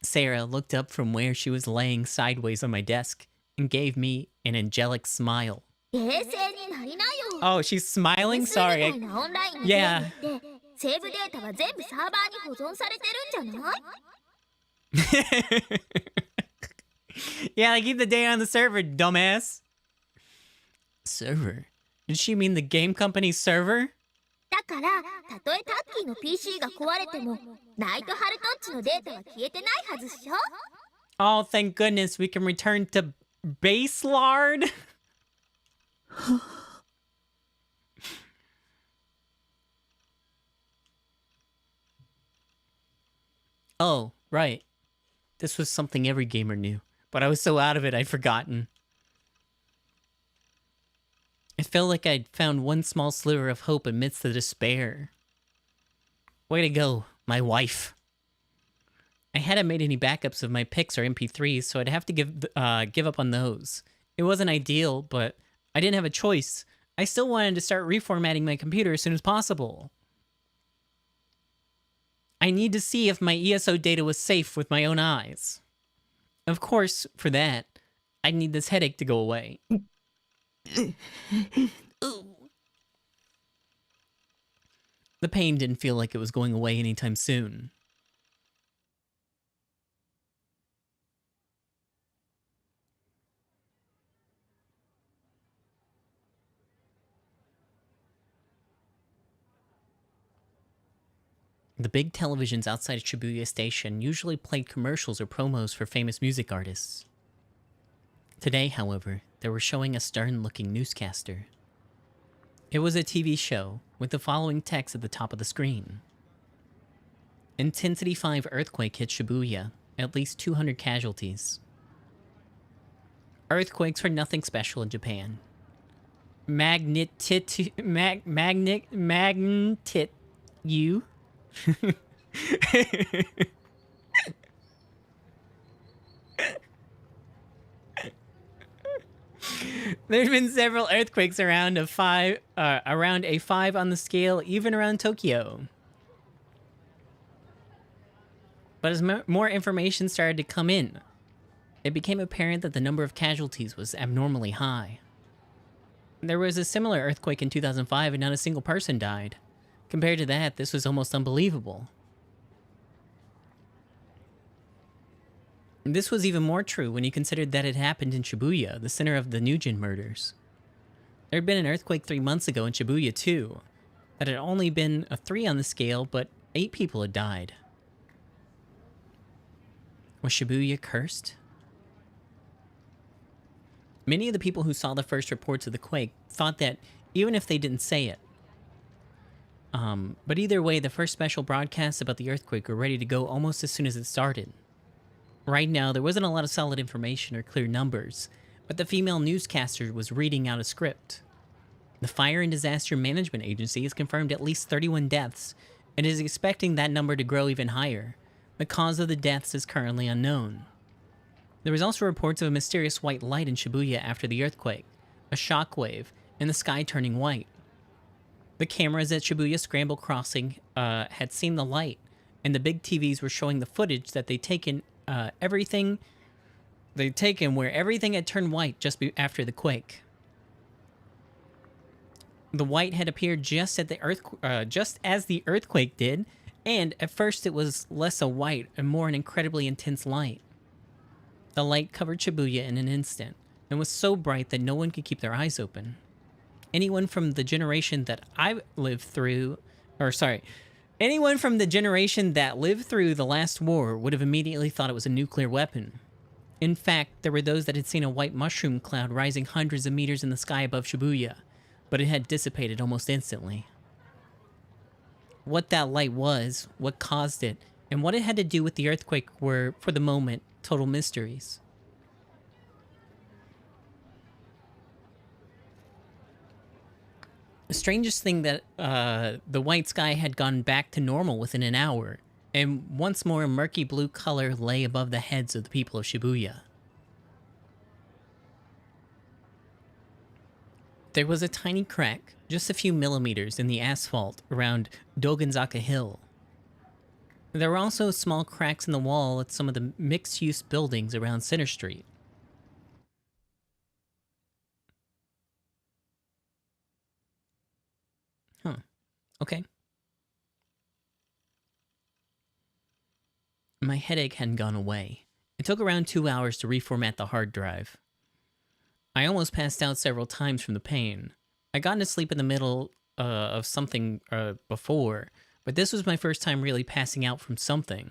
Sarah looked up from where she was laying sideways on my desk and gave me an angelic smile. 冷静になりなよ Oh, she's smiling? Sorry. みたいなオンラインのゲームってセーブデータは全部サーバーに保存されてるんじゃない Yeah, I keep the data on the server, dumbass. Server? Did she mean the game company's server? だからたとえタッキーの PC が壊れてもナイトハルトッチのデータは消えてないはずっしょ Oh, thank goodness we can return to Baselard. Oh, right. This was something every gamer knew, but I was so out of it I'd forgotten. It felt like I'd found one small sliver of hope amidst the despair. Way to go, my wife. I hadn't made any backups of my pics or MP3s, so I'd have to give up on those. It wasn't ideal, but I didn't have a choice. I still wanted to start reformatting my computer as soon as possible. I need to see if my ESO data was safe with my own eyes. Of course, for that, I'd need this headache to go away. Ooh. The pain didn't feel like it was going away anytime soon. The big televisions outside of Shibuya Station usually played commercials or promos for famous music artists. Today, however, they were showing a stern-looking newscaster. It was a TV show with the following text at the top of the screen. Intensity 5 earthquake hit Shibuya, at least 200 casualties. Earthquakes are nothing special in Japan. You. There's been several earthquakes around a 5 on the scale, even around Tokyo. But as more information started to come in, it became apparent that the number of casualties was abnormally high. There was a similar earthquake in 2005 and not a single person died. Compared to that, this was almost unbelievable. This was even more true when you considered that it happened in Shibuya, the center of the Nugent murders. There had been an earthquake 3 months ago in Shibuya too, that had only been a 3 on the scale, but 8 people had died. Was Shibuya cursed? Many of the people who saw the first reports of the quake thought that, even if they didn't say it. But either way, the first special broadcasts about the earthquake were ready to go almost as soon as it started. Right now, there wasn't a lot of solid information or clear numbers, but the female newscaster was reading out a script. The Fire and Disaster Management Agency has confirmed at least 31 deaths, and is expecting that number to grow even higher. The cause of the deaths is currently unknown. There was also reports of a mysterious white light in Shibuya after the earthquake, a shockwave, and the sky turning white. The cameras at Shibuya Scramble Crossing had seen the light, and the big TVs were showing the footage that they'd taken where everything had turned white just after the quake. The white had appeared just as the earthquake did, and at first it was less a white and more an incredibly intense light. The light covered Shibuya in an instant, and was so bright that no one could keep their eyes open. Anyone from the generation that lived through the last war would have immediately thought it was a nuclear weapon. In fact, there were those that had seen a white mushroom cloud rising hundreds of meters in the sky above Shibuya, but it had dissipated almost instantly. What that light was, what caused it, and what it had to do with the earthquake were, for the moment, total mysteries. The strangest thing that the white sky had gone back to normal within an hour, and once more a murky blue color lay above the heads of the people of Shibuya. There was a tiny crack, just a few millimeters in the asphalt around Dogenzaka Hill. There were also small cracks in the wall at some of the mixed-use buildings around Center Street. Huh. Okay. My headache hadn't gone away. It took around 2 hours to reformat the hard drive. I almost passed out several times from the pain. I got into sleep in the middle of something before, but this was my first time really passing out from something.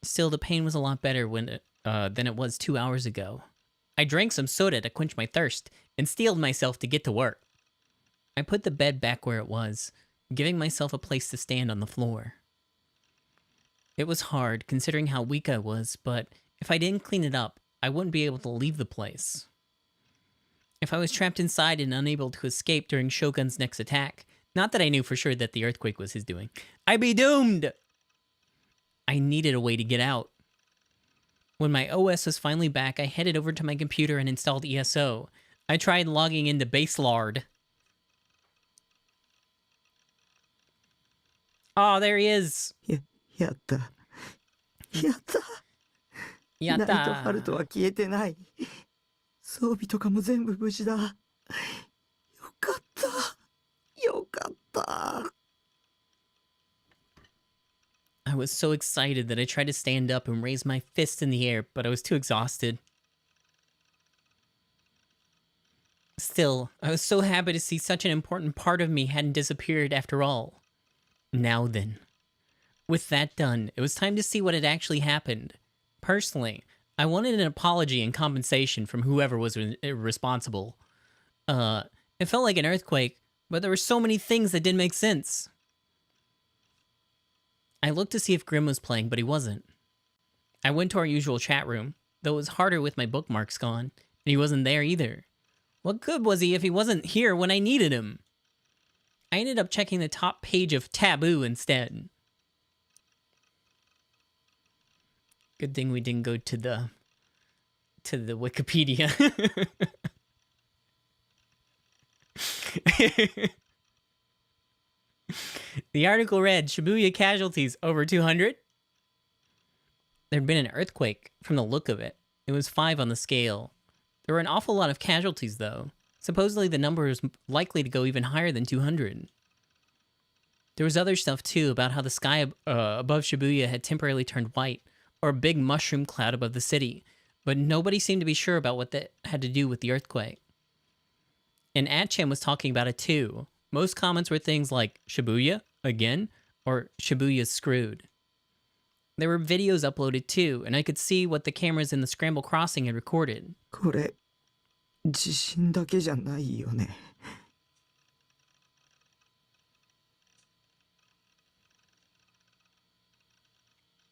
Still, the pain was a lot better than it was 2 hours ago. I drank some soda to quench my thirst and steeled myself to get to work. I put the bed back where it was, giving myself a place to stand on the floor. It was hard, considering how weak I was, but if I didn't clean it up, I wouldn't be able to leave the place. If I was trapped inside and unable to escape during Shogun's next attack, not that I knew for sure that the earthquake was his doing, I'd be doomed! I needed a way to get out. When my OS was finally back, I headed over to my computer and installed ESO. I tried logging into Baselard. Oh, there he is! やった。やった。やっナイト・ハたルトは消えてない。装備とかも全部無事だ。よかった。よかった。I was so excited that I tried to stand up and raise my fist in the air, but I was too exhausted. Still, I was so happy to see such an important part of me hadn't disappeared after all. Now then. With that done, it was time to see what had actually happened. Personally, I wanted an apology and compensation from whoever was responsible. It felt like an earthquake, but there were so many things that didn't make sense. I looked to see if Grim was playing, but he wasn't. I went to our usual chat room, though it was harder with my bookmarks gone, and he wasn't there either. What good was he if he wasn't here when I needed him? I ended up checking the top page of Taboo instead. Good thing we didn't go to the Wikipedia. The article read, Shibuya casualties over 200. There'd been an earthquake from the look of it. It was 5 on the scale. There were an awful lot of casualties, though. Supposedly the number is likely to go even higher than 200. There was other stuff, too, about how the sky above Shibuya had temporarily turned white, or a big mushroom cloud above the city, but nobody seemed to be sure about what that had to do with the earthquake. And Atchan was talking about it, too. Most comments were things like, Shibuya? Again? Or Shibuya's screwed. There were videos uploaded too, and I could see what the cameras in the Scramble Crossing had recorded. これ、地震だけじゃないよね。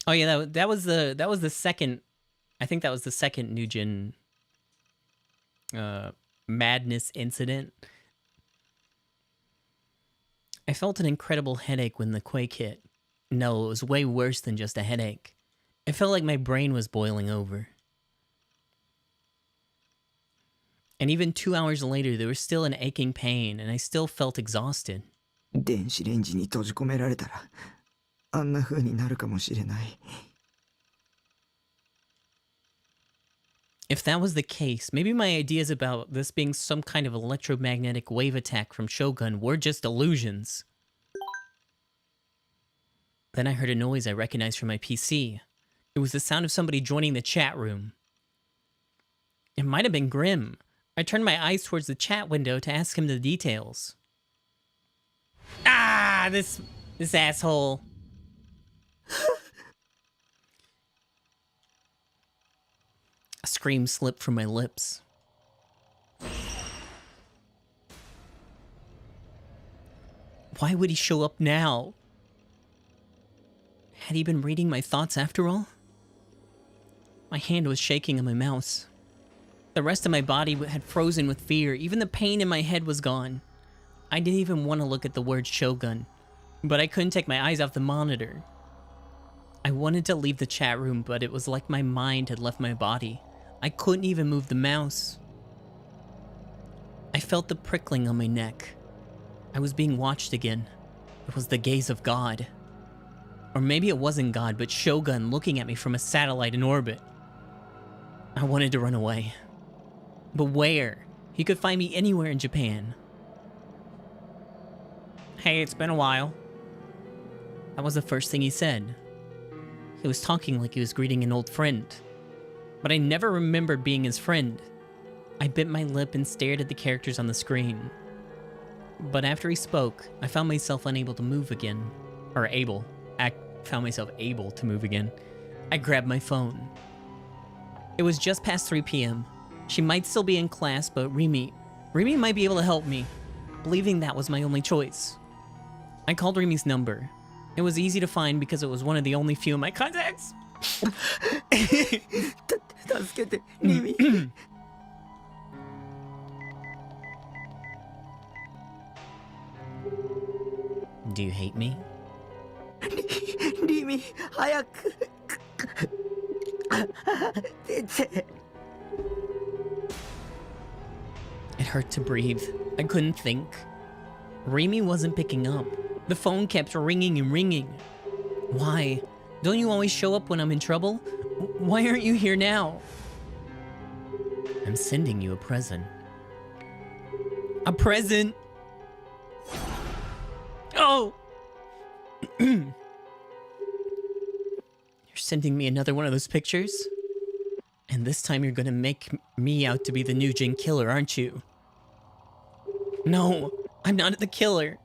Oh yeah, that was the second. I think that was the second Nugent madness incident. I felt an incredible headache when the quake hit. No, it was way worse than just a headache. It felt like my brain was boiling over. And even 2 hours later, there was still an aching pain, and I still felt exhausted. 電子レンジに閉じ込められたら、あんな風になるかもしれない。If that was the case, maybe my ideas about this being some kind of electromagnetic wave attack from Shogun were just illusions. Then I heard a noise I recognized from my PC. It was the sound of somebody joining the chat room. It might have been Grim. I turned my eyes towards the chat window to ask him the details. Ah, this asshole. A scream slipped from my lips. Why would he show up now? Had he been reading my thoughts after all? My hand was shaking on my mouse. The rest of my body had frozen with fear. Even the pain in my head was gone. I didn't even want to look at the word Shogun, but I couldn't take my eyes off the monitor. I wanted to leave the chat room, but it was like my mind had left my body. I couldn't even move the mouse. I felt the prickling on my neck. I was being watched again. It was the gaze of God. Or maybe it wasn't God, but Shogun looking at me from a satellite in orbit. I wanted to run away. But where? He could find me anywhere in Japan. Hey, it's been a while. That was the first thing he said. He was talking like he was greeting an old friend. But I never remembered being his friend. I bit my lip and stared at the characters on the screen. But after he spoke, I found myself unable to move again. Or able. I found myself able to move again. I grabbed my phone. It was just past 3 p.m. She might still be in class, but Remy might be able to help me, believing that was my only choice. I called Remy's number. It was easy to find because it was one of the only few in my contacts. 助けて、リミ。Do you hate me? リミ、早く。出て。It hurt to breathe. I couldn't think. Remy wasn't picking up. The phone kept ringing and ringing. Why? Don't you always show up when I'm in trouble? Why aren't you here now? I'm sending you a present. A present? Oh! You're sending me another one of those pictures? And this time you're gonna make me out to be the new Jin killer, aren't you? No, I'm not the killer.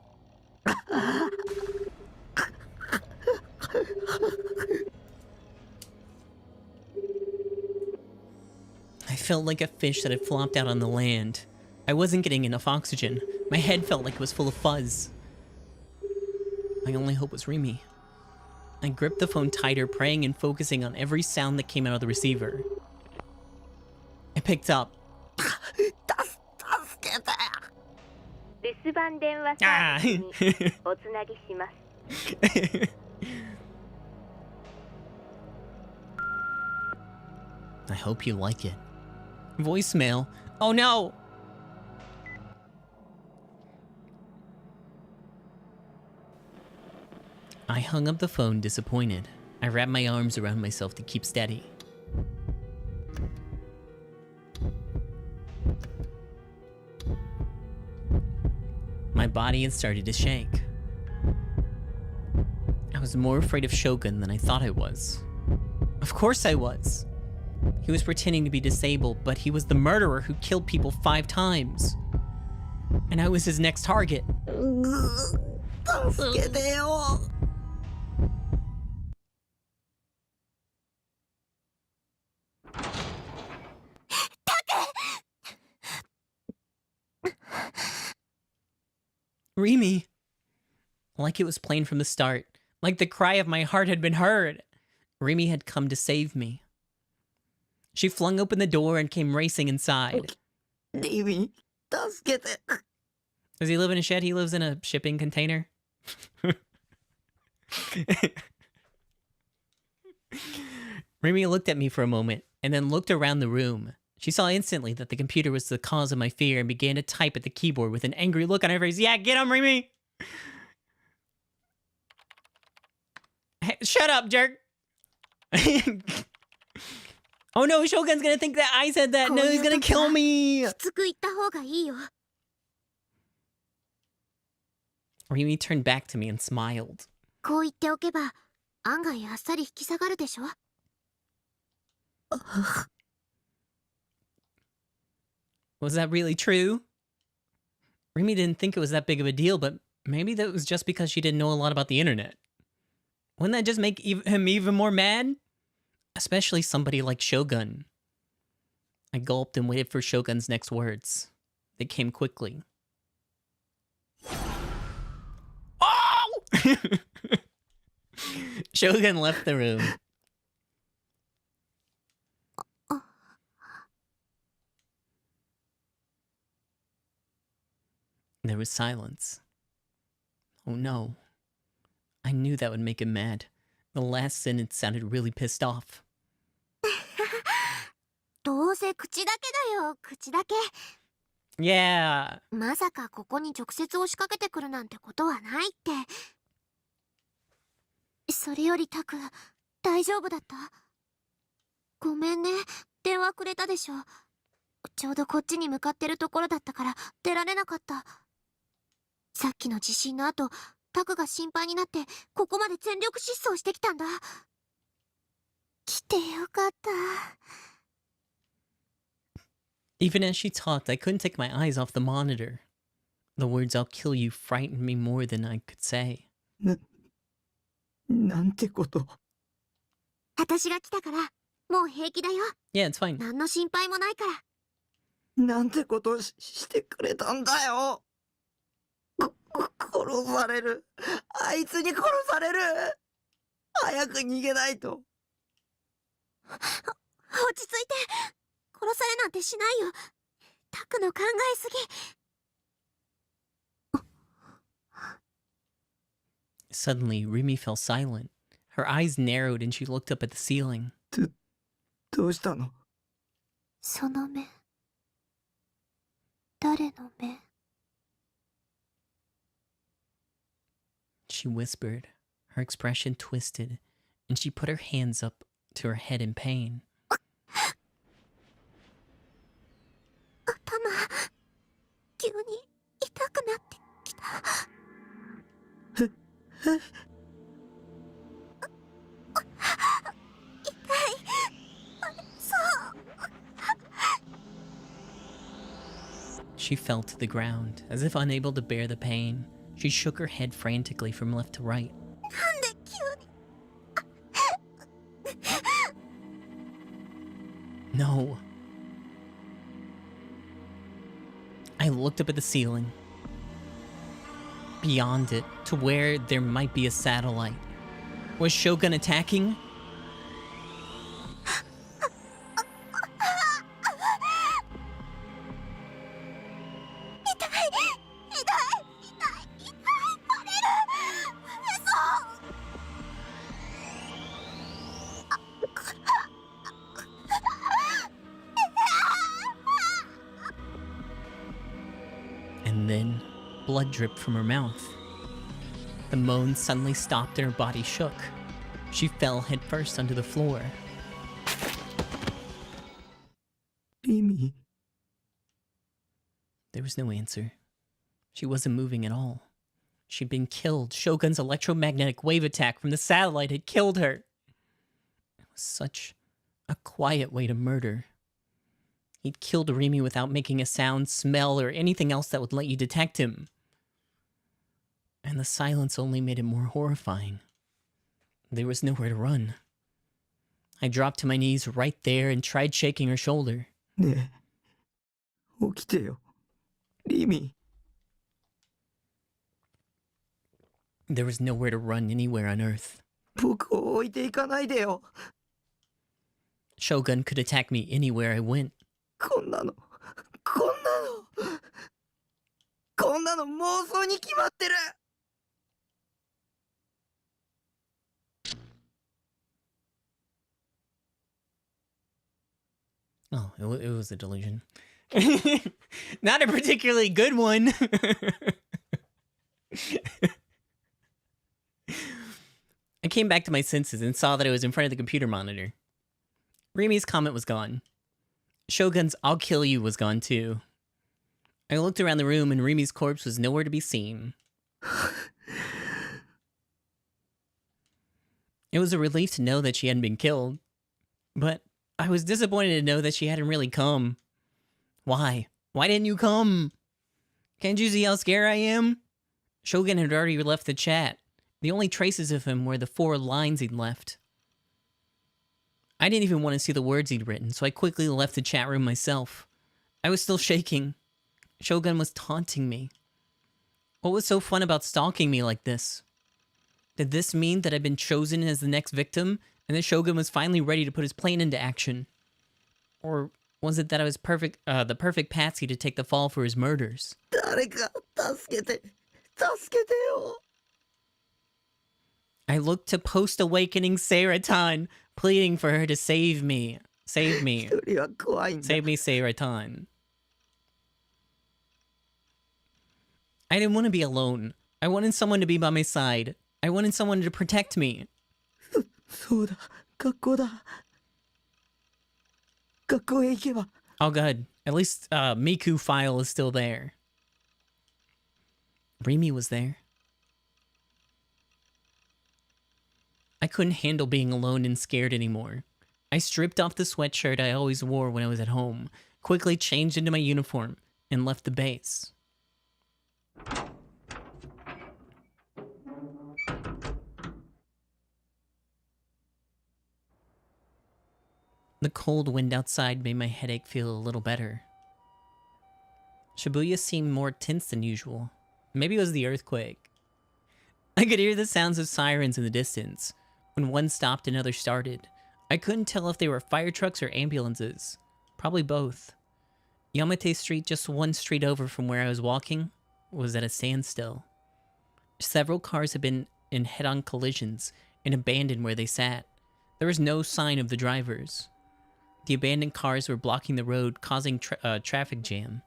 I felt like a fish that had flopped out on the land. I wasn't getting enough oxygen. My head felt like it was full of fuzz. My only hope was Remy. I gripped the phone tighter, praying and focusing on every sound that came out of the receiver. I picked up. 助けて。留守番電話サービスにおつなぎします。I hope you like it. Voicemail. Oh no! I hung up the phone, disappointed. I wrapped my arms around myself to keep steady. My body had started to shake. I was more afraid of Shogun than I thought I was. Of course I was. He was pretending to be disabled, but he was the murderer who killed people 5 times. And I was his next target. 助けてよ。Remy. Like it was plain from the start. Like the cry of my heart had been heard. Remy had come to save me. She flung open the door and came racing inside. リミ、助けて。 Does he live in a shed? He lives in a shipping container. Remy looked at me for a moment and then looked around the room. She saw instantly that the computer was the cause of my fear and began to type at the keyboard with an angry look on her face. Yeah, get him, Remy! Hey, shut up, jerk! Oh no, Shogun's gonna think that I said that. No, he's gonna kill me! きつく言った方がいいよ。 Remy turned back to me and smiled. こう言っておけば、案外あっさり引き下がるでしょ。 Was that really true? Remy didn't think it was that big of a deal, but maybe that was just because she didn't know a lot about the internet. Wouldn't that just make him even more mad? Especially somebody like Shogun. I gulped and waited for Shogun's next words. They came quickly. Oh! Shogun left the room. There was silence. Oh no. I knew that would make him mad. The last sentence sounded really pissed off. どうせ口だけだよ、口だけ。 Yeah. まさかここに直接押しかけてくるなんてことはないって。それよりタク、大丈夫だった？ごめんね、電話くれたでしょ。ちょうどこっちに向かってるところだったから出られなかった。さっきの地震の後、タクが心配になってここまで全力疾走してきたんだ。来てよかった。 Even as she talked, I couldn't take my eyes off the monitor. The words "I'll kill you" frightened me more than I could say. なんてこと。私が来たから、もう平気だよ。 Yeah, it's fine. 何の心配もないから。なんてことしてくれたんだよ。殺殺される。あいつに殺される。早く逃げないと。落ち着いて。殺されなんてしないよ。タクの考えすぎ。Suddenly, Rimi fell silent. Her eyes narrowed and she looked up at the ceiling. どうしたの？その目。誰の目？ She whispered, her expression twisted, and she put her hands up to her head in pain. 頭、急に痛くなってきた。痛い。そう。She fell to the ground, as if unable to bear the pain. She shook her head frantically from left to right. なんで急に。No. I looked up at the ceiling. Beyond it, to where there might be a satellite. Was Shogun attacking? And then, blood dripped from her mouth. The moans suddenly stopped and her body shook. She fell headfirst onto the floor. リミ。 There was no answer. She wasn't moving at all. She'd been killed. Shogun's electromagnetic wave attack from the satellite had killed her. It was such a quiet way to murder. He'd killed Rimi without making a sound, smell, or anything else that would let you detect him. And the silence only made it more horrifying. There was nowhere to run. I dropped to my knees right there and tried shaking her shoulder. ねえ、起きてよ。リミ。 There was nowhere to run anywhere on Earth. 僕を置いていかないでよ。 Shogun could attack me anywhere I went. こんなの妄想に決まってる。 Oh, it was a delusion. Not a particularly good one. I came back to my senses and saw that I was in front of the computer monitor. Rimi's comment was gone. Shogun's "I'll kill you" was gone too. I looked around the room and Rimi's corpse was nowhere to be seen. It was a relief to know that she hadn't been killed. But I was disappointed to know that she hadn't really come. Why? Why didn't you come? Can't you see how scared I am? Shogun had already left the chat. The only traces of him were the 4 lines he'd left. I didn't even want to see the words he'd written, so I quickly left the chat room myself. I was still shaking. Shogun was taunting me. What was so fun about stalking me like this? Did this mean that I'd been chosen as the next victim, and that Shogun was finally ready to put his plan into action? Or was it that I was the perfect patsy to take the fall for his murders? 誰か助けてよ。 I looked to post-awakening Seiratan, pleading for her to save me. Save me. 一人は怖いんだ。 Save me, Seiratan. I didn't want to be alone. I wanted someone to be by my side. I wanted someone to protect me. そうだ、学校だ。学校へ行けば。 Oh god, at least Miku file is still there. Rimi was there. I couldn't handle being alone and scared anymore. I stripped off the sweatshirt I always wore when I was at home, quickly changed into my uniform, and left the base. The cold wind outside made my headache feel a little better. Shibuya seemed more tense than usual. Maybe it was the earthquake. I could hear the sounds of sirens in the distance. When one stopped, another started. I couldn't tell if they were fire trucks or ambulances. Probably both. Yamate Street, just one street over from where I was walking, was at a standstill. Several cars had been in head-on collisions and abandoned where they sat. There was no sign of the drivers. The abandoned cars were blocking the road, causing a traffic jam.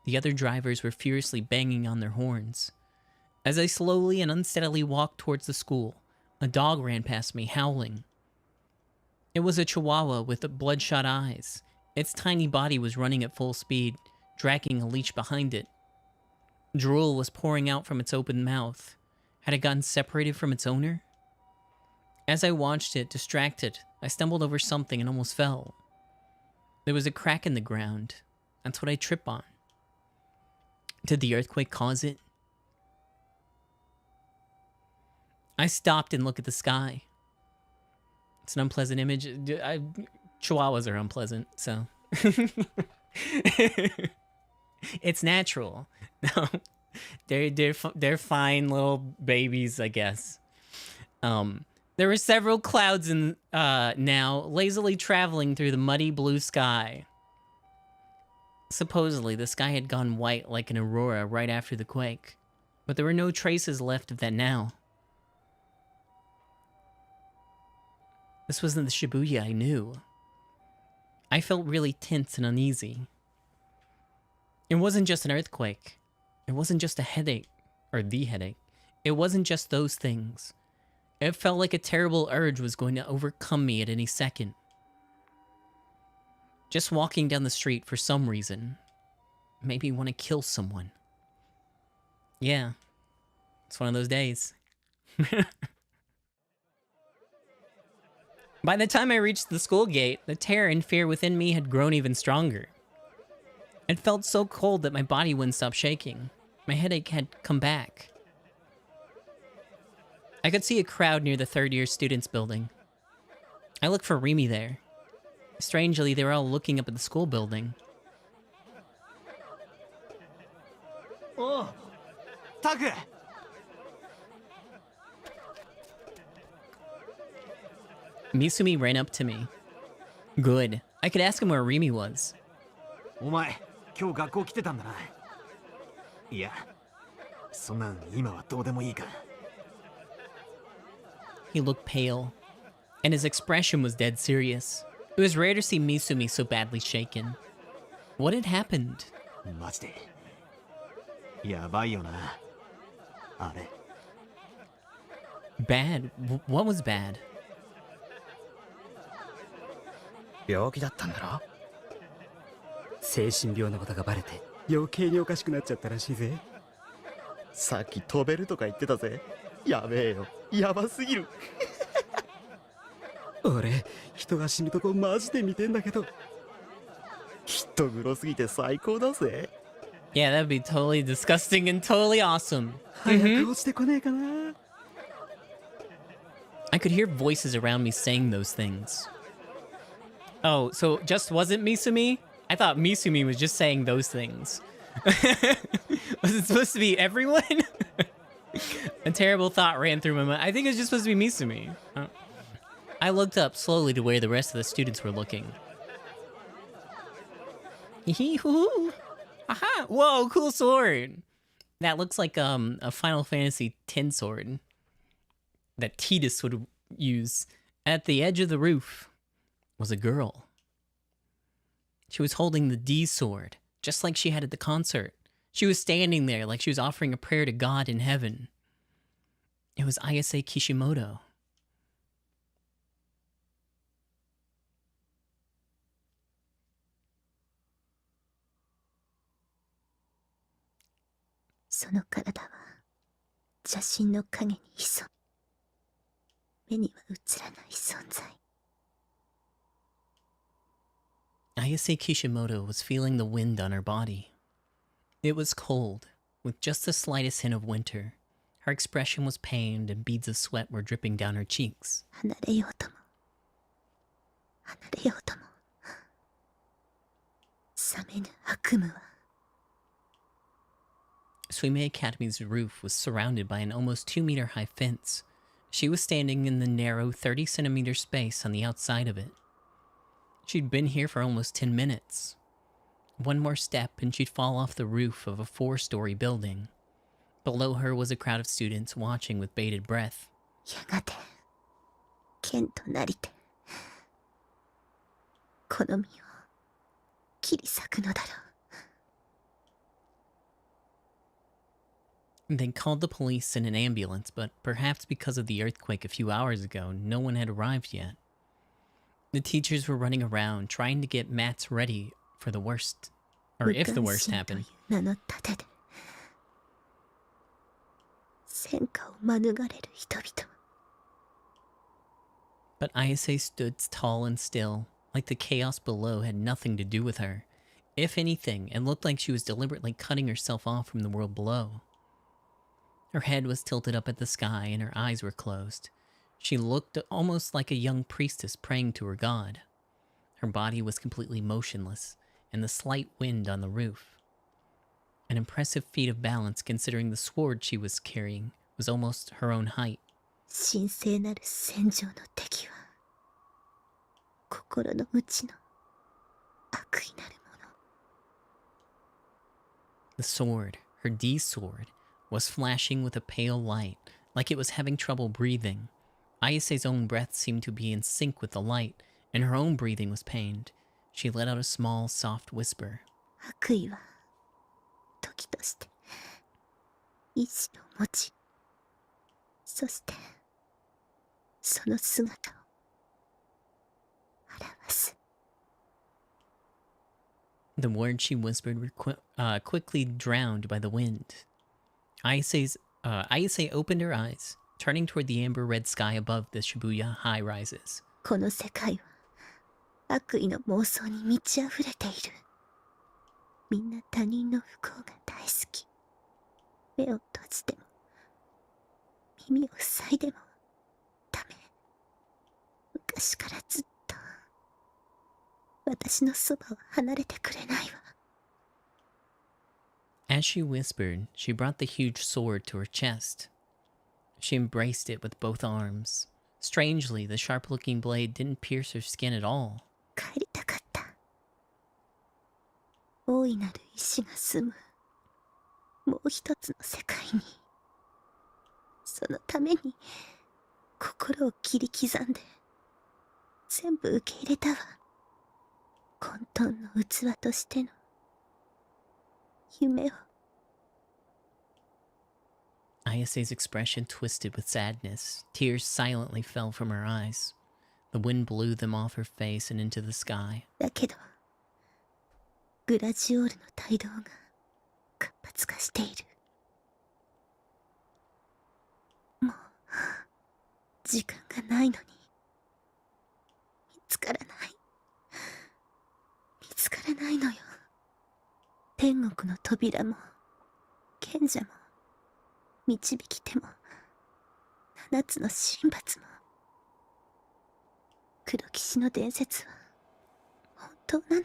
The other drivers were furiously banging on their horns. As I slowly and unsteadily walked towards the school, a dog ran past me, howling. It was a chihuahua with bloodshot eyes. Its tiny body was running at full speed, dragging a leash behind it. Drool was pouring out from its open mouth. Had it gotten separated from its owner? As I watched it, distracted, I stumbled over something and almost fell. There was a crack in the ground. That's what I tripped on. Did the earthquake cause it? I stopped and looked at the sky. It's an unpleasant image. Chihuahuas are unpleasant, so. It's natural. No, they're fine little babies, I guess. There were several clouds now lazily traveling through the muddy blue sky. Supposedly, the sky had gone white like an aurora right after the quake, but there were no traces left of that now. This wasn't the Shibuya I knew. I felt really tense and uneasy. It wasn't just an earthquake. It wasn't just a headache, or the headache. It wasn't just those things. It felt like a terrible urge was going to overcome me at any second. Just walking down the street for some reason made me want to kill someone. Yeah, it's one of those days. By the time I reached the school gate, the terror and fear within me had grown even stronger. It felt so cold that my body wouldn't stop shaking. My headache had come back. I could see a crowd near the third-year students' building. I looked for Rimi there. Strangely, they were all looking up at the school building. Oh, Taku! Misumi ran up to me. Good. I could ask him where Rimi was. お前、今日学校来てたんだな。いや、そんなん今はどうでもいいから。He looked pale, and his expression was dead serious. It was rare to see Misumi so badly shaken. What had happened? マジで。やばいよな。あれ。Bad? What was bad? 病気だったんだろ？精神病のことがバレて余計におかしくなっちゃったらしいぜ。さっき飛べるとか言ってたぜ。やべえよ。やばすぎる。俺、人が死ぬとこマジで見てんだけど。きっとグロすぎて最高だぜ。Yeah, that'd be totally disgusting and totally awesome. 早く落ちてこねえかな。I could hear voices around me saying those things. Oh, so just wasn't Misumi? I thought Misumi was just saying those things. Was it supposed to be everyone? A terrible thought ran through my mind. I think it was just supposed to be Misumi. I looked up slowly to where the rest of the students were looking. Hee-hoo! Aha! Whoa, cool sword! That looks like a Final Fantasy X sword that Tidus would use. At the edge of the roof was a girl. She was holding the D sword, just like she had at the concert. She was standing there like she was offering a prayer to God in heaven. It was Ayase Kishimoto. Ayase Kishimoto was feeling the wind on her body. It was cold, with just the slightest hint of winter. Her expression was pained and beads of sweat were dripping down her cheeks. Suimei Academy's roof was surrounded by an almost 2-meter high fence. She was standing in the narrow 30-centimeter space on the outside of it. She'd been here for almost 10 minutes. One more step and she'd fall off the roof of a 4-story building. Below her was a crowd of students watching with bated breath. やがて剣となりてこの身を切り裂くのだろう。 They called the police and an ambulance, but perhaps because of the earthquake a few hours ago, no one had arrived yet. The teachers were running around trying to get mats ready for the worst, or if the worst happened. 名の盾で戦火を免れる人々。 But Ayase stood tall and still, like the chaos below had nothing to do with her. If anything, it looked like she was deliberately cutting herself off from the world below. Her head was tilted up at the sky and her eyes were closed. She looked almost like a young priestess praying to her god. Her body was completely motionless, and the slight wind on the roof. An impressive feat of balance considering the sword she was carrying was almost her own height. 神聖なる戦場の敵は心の内の悪意なるもの。 The sword, her D sword, was flashing with a pale light, like it was having trouble breathing. Ayase's own breath seemed to be in sync with the light, and her own breathing was pained. She let out a small, soft whisper. 悪意は時として意志を持ち、そしてその姿を表す。 The words she whispered were quickly drowned by the wind. Ayase opened her eyes, turning toward the amber red sky above the Shibuya high rises. この世界は悪意の妄想に満ち溢れている。みんな他人の不幸が大好き。目を閉じても耳を塞いでもダメ。昔からずっと私のそばを離れてくれないわ。 As she whispered, she brought the huge sword to her chest. She embraced it with both arms. Strangely, the sharp-looking blade didn't pierce her skin at all. 帰りたかった。大いなる意志が住むもう一つの世界に。そのために心を切り刻んで全部受け入れたわ。混沌の器としての夢を。 Ayase's expression twisted with sadness. Tears silently fell from her eyes. The wind blew them off her face and into the sky. だけどグラジオールの帯同が活発化している。もう時間がないのに見つからない。見つからないのよ。天国の扉も賢者も導き手も七つの神罰も。黒騎士の伝説は本当なの？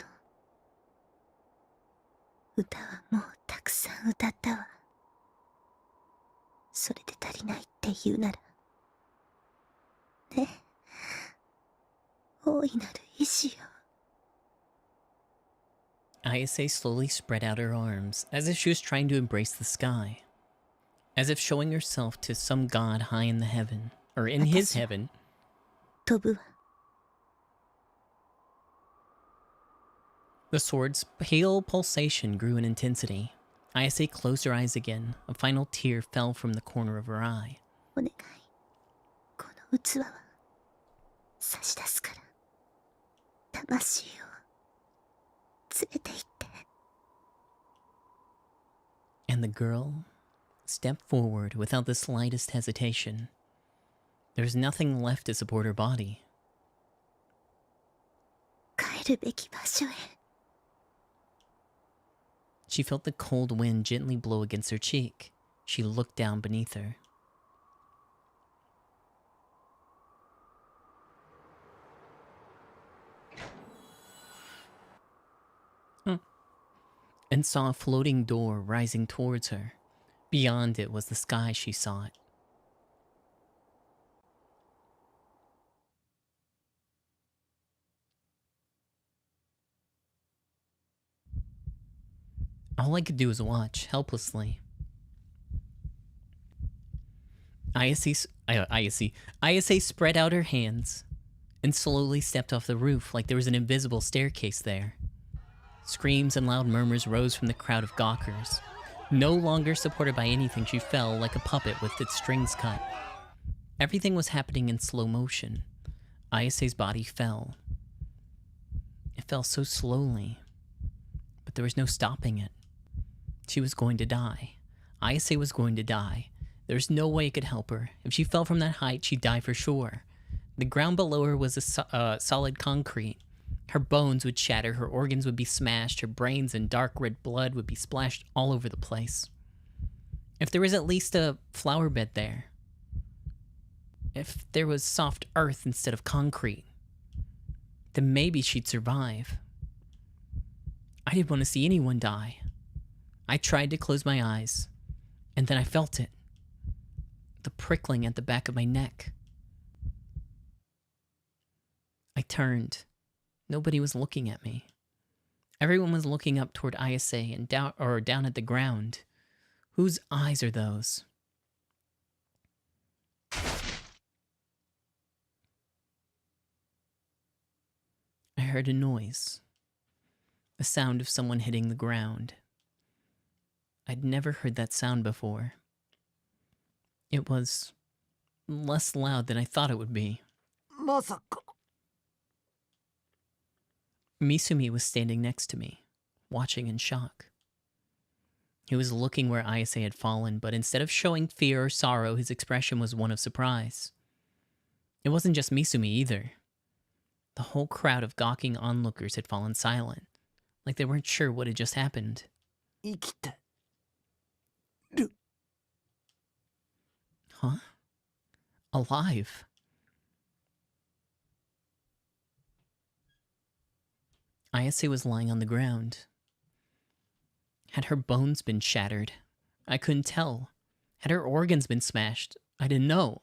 歌はもうたくさん歌ったわ。それで足りないって言うならね。大いなる意志よ。 Ayase slowly spread out her arms, as if she was trying to embrace the sky. As if showing herself to some god high in the heaven, or in his heaven. 飛ぶわ。 The sword's pale pulsation grew in intensity. Ayase closed her eyes again. A final tear fell from the corner of her eye. お願い。この器は差し出すから。魂を連れて行って。 And the girl stepped forward without the slightest hesitation. There was nothing left to support her body. 帰るべき場所へ。 She felt the cold wind gently blow against her cheek. She looked down beneath her. And saw a floating door rising towards her. Beyond it was the sky she sought. All I could do was watch, helplessly. Ayase spread out her hands and slowly stepped off the roof like there was an invisible staircase there. Screams and loud murmurs rose from the crowd of gawkers. No longer supported by anything, she fell like a puppet with its strings cut. Everything was happening in slow motion. Ayase's body fell. It fell so slowly, but there was no stopping it. She was going to die. Ayase was going to die. There was no way it could help her. If she fell from that height, she'd die for sure. The ground below her was a solid concrete. Her bones would shatter, her organs would be smashed, her brains and dark red blood would be splashed all over the place. If there was at least a flower bed there, if there was soft earth instead of concrete, then maybe she'd survive. I didn't want to see anyone die. I tried to close my eyes, and then I felt it. The prickling at the back of my neck. I turned. Nobody was looking at me. Everyone was looking up toward Ayase and down at the ground. Whose eyes are those? I heard a noise. The sound of someone hitting the ground. I'd never heard that sound before. It was less loud than I thought it would be. Misumi was standing next to me, watching in shock. He was looking where Ayase had fallen, but instead of showing fear or sorrow, his expression was one of surprise. It wasn't just Misumi either. The whole crowd of gawking onlookers had fallen silent, like they weren't sure what had just happened. Huh? Alive. Ayase was lying on the ground. Had her bones been shattered? I couldn't tell. Had her organs been smashed? I didn't know.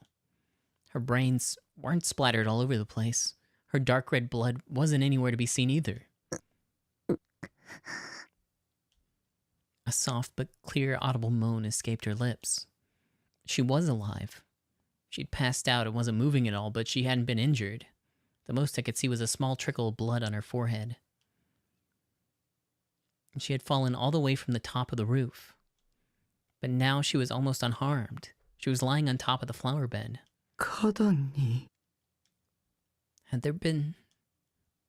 Her brains weren't splattered all over the place. Her dark red blood wasn't anywhere to be seen either. A soft but clear audible moan escaped her lips. She was alive. She'd passed out and wasn't moving at all, but she hadn't been injured. The most I could see was a small trickle of blood on her forehead. She had fallen all the way from the top of the roof. But now she was almost unharmed. She was lying on top of the flower bed. Had there been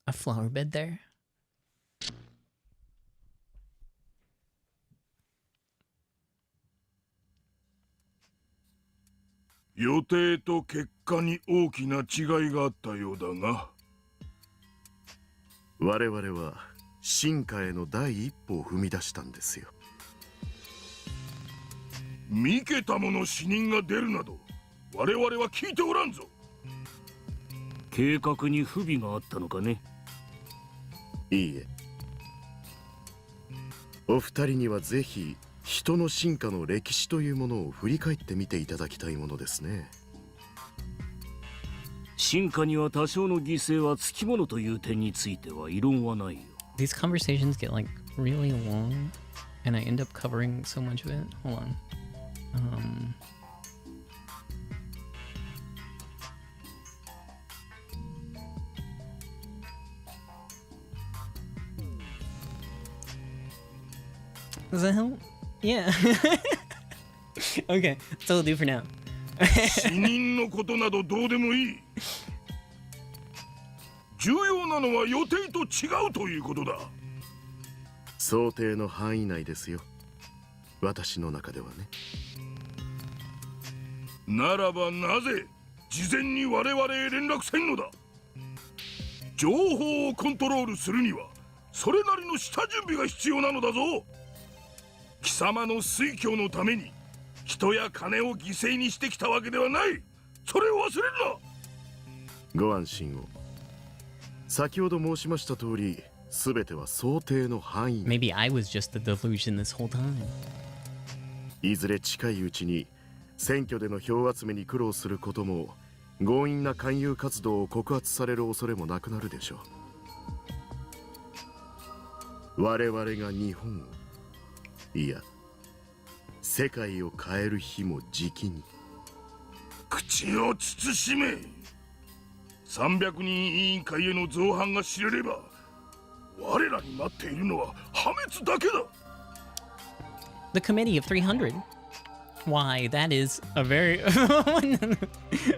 a flower bed there?予定と結果に大きな違いがあったようだが。我々は進化への第一歩を踏み出したんですよ。三桁もの死人が出るなど我々は聞いておらんぞ。計画に不備があったのかね。いいえ。お二人にはぜひ人の進化の歴史というものを振り返ってみていただきたいものですね。進化には多少の犠牲はつきものという点については異論はないよ。These conversations get like really long, and I end up covering so much of it. Hold on. Does that help? Yeah. Okay, that's all I'll do for now. 死人のことなどどうでもいい。重要なのは予定と違うということだ。想定の範囲内ですよ。私の中ではね。ならばなぜ事前に我々へ連絡せんのだ。情報をコントロールするにはそれなりの下準備が必要なのだぞ。貴様の推挙のために人や金を犠牲にしてきたわけではない。それを忘れるな。ご安心を。先ほど申しました通り、すべては想定の範囲。Maybe I was just the delusion this whole time. いずれ近いうちに選挙での票集めに苦労することも、強引な勧誘活動を告発される恐れもなくなるでしょう。我々が日本を、いや世界を変える日もじきに。口を慎め。300人委員会への造反が知れれば、我らに待っているのは破滅だけだ。 The Committee of 300. Why, that is a very...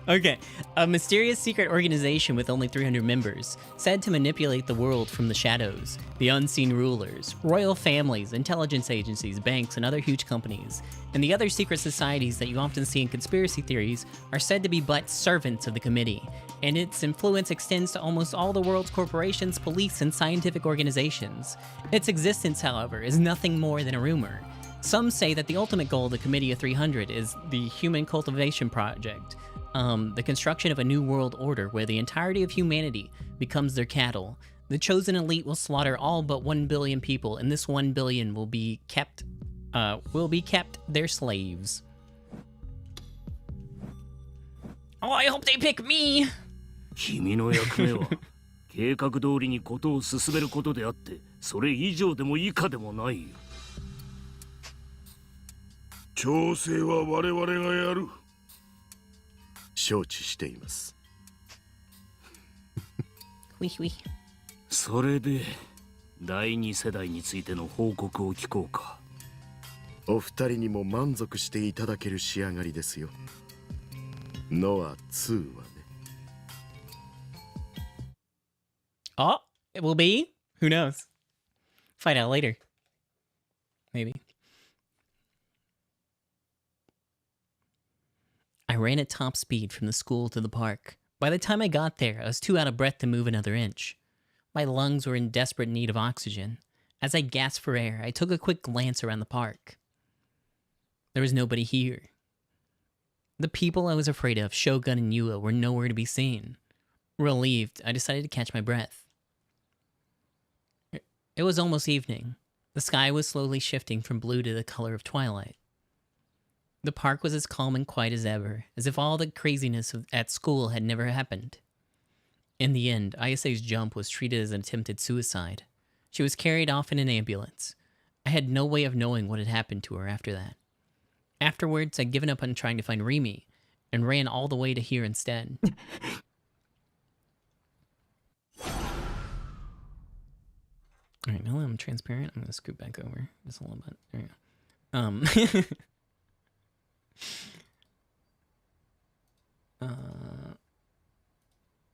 Okay. A mysterious secret organization with only 300 members, said to manipulate the world from the shadows. The unseen rulers, royal families, intelligence agencies, banks, and other huge companies, and the other secret societies that you often see in conspiracy theories are said to be but servants of the committee, and its influence extends to almost all the world's corporations, police, and scientific organizations. Its existence, however, is nothing more than a rumor. Some say that the ultimate goal of the Committee of 300 is the Human Cultivation Project, the construction of a new world order where the entirety of humanity becomes their cattle. The chosen elite will slaughter all but 1 billion people, and this 1 billion will be kept their slaves. Oh, I hope they pick me! 君の役目は計画通りにことを進めることであって、それ以上でも以下でもないよ。調整は我々がやる。承知しています。それで第二世代についての報告を聞こうか。お二人にも満足していただける仕上がりですよ。ノア2はね。Oh, it will be? Who knows? Find out later. Maybe. I ran at top speed from the school to the park. By the time I got there, I was too out of breath to move another inch. My lungs were in desperate need of oxygen. As I gasped for air, I took a quick glance around the park. There was nobody here. The people I was afraid of, Shogun and Yua, were nowhere to be seen. Relieved, I decided to catch my breath. It was almost evening. The sky was slowly shifting from blue to the color of twilight. The park was as calm and quiet as ever, as if all the craziness at school had never happened. In the end, Ayase's jump was treated as an attempted suicide. She was carried off in an ambulance. I had no way of knowing what had happened to her after that. Afterwards, I'd given up on trying to find Rimi, and ran all the way to here instead. Alright, now that I'm transparent, I'm gonna scoot back over just a little bit. There you go.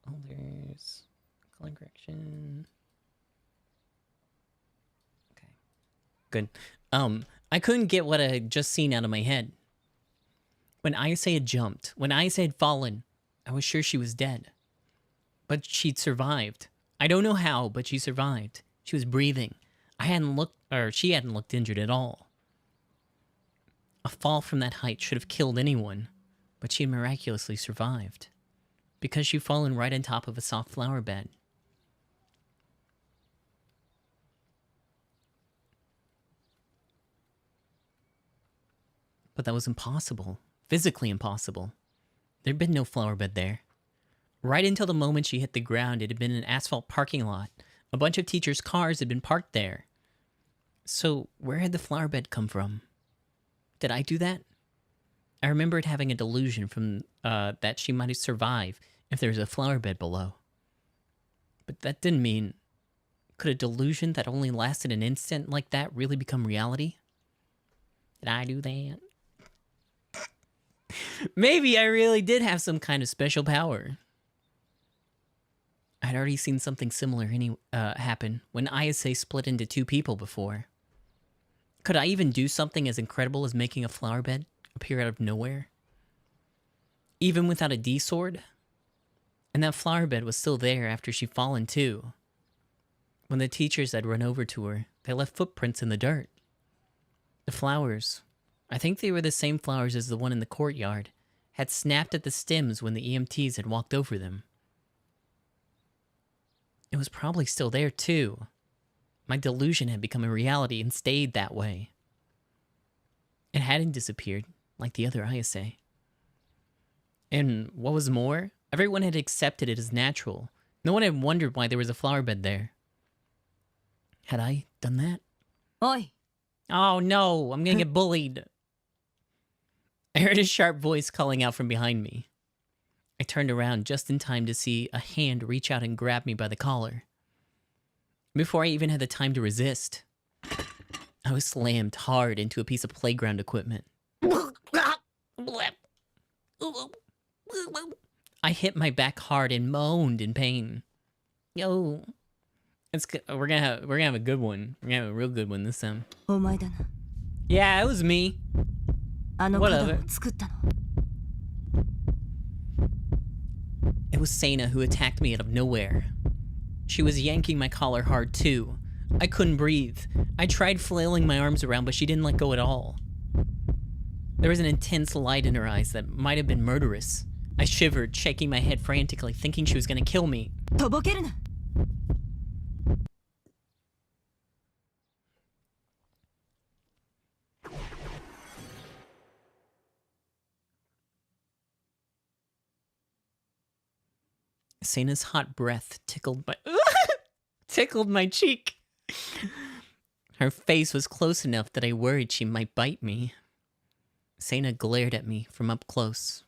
Holders, color correction. Okay, good. I couldn't get what I had just seen out of my head. When Ayase had jumped, when Ayase had fallen, I was sure she was dead. But she'd survived. I don't know how, but she survived. She was breathing. She hadn't looked injured at all. A fall from that height should have killed anyone, but she had miraculously survived. Because she'd fallen right on top of a soft flower bed. But that was impossible. Physically impossible. There'd been no flower bed there. Right until the moment she hit the ground, it had been an asphalt parking lot. A bunch of teachers' cars had been parked there. So, where had the flower bed come from? Did I do that? I remembered having a delusion from that she might survive if there was a flower bed below. But that didn't mean... Could a delusion that only lasted an instant like that really become reality? Did I do that? Maybe I really did have some kind of special power. I'd already seen something similar happen when Ayase split into two people before. Could I even do something as incredible as making a flower bed appear out of nowhere? Even without a D-sword? And that flower bed was still there after she'd fallen too. When the teachers had run over to her, they left footprints in the dirt. The flowers, I think they were the same flowers as the one in the courtyard, had snapped at the stems when the EMTs had walked over them. It was probably still there too. My delusion had become a reality and stayed that way. It hadn't disappeared like the other Ayase. And what was more, everyone had accepted it as natural. No one had wondered why there was a flower bed there. Had I done that? Oi. Oh no, I'm gonna get bullied. I heard a sharp voice calling out from behind me. I turned around just in time to see a hand reach out and grab me by the collar. Before I even had the time to resist, I was slammed hard into a piece of playground equipment. I hit my back hard and moaned in pain. Yo, we're gonna have a good one. We're gonna have a real good one this time. Yeah, it was me. Whatever. It was Sena who attacked me out of nowhere. She was yanking my collar hard too. I couldn't breathe. I tried flailing my arms around, but she didn't let go at all. There was an intense light in her eyes that might have been murderous. I shivered, shaking my head frantically, thinking she was gonna kill me. Sena's hot breath tickled my cheek. Her face was close enough that I worried she might bite me. Sena glared at me from up close.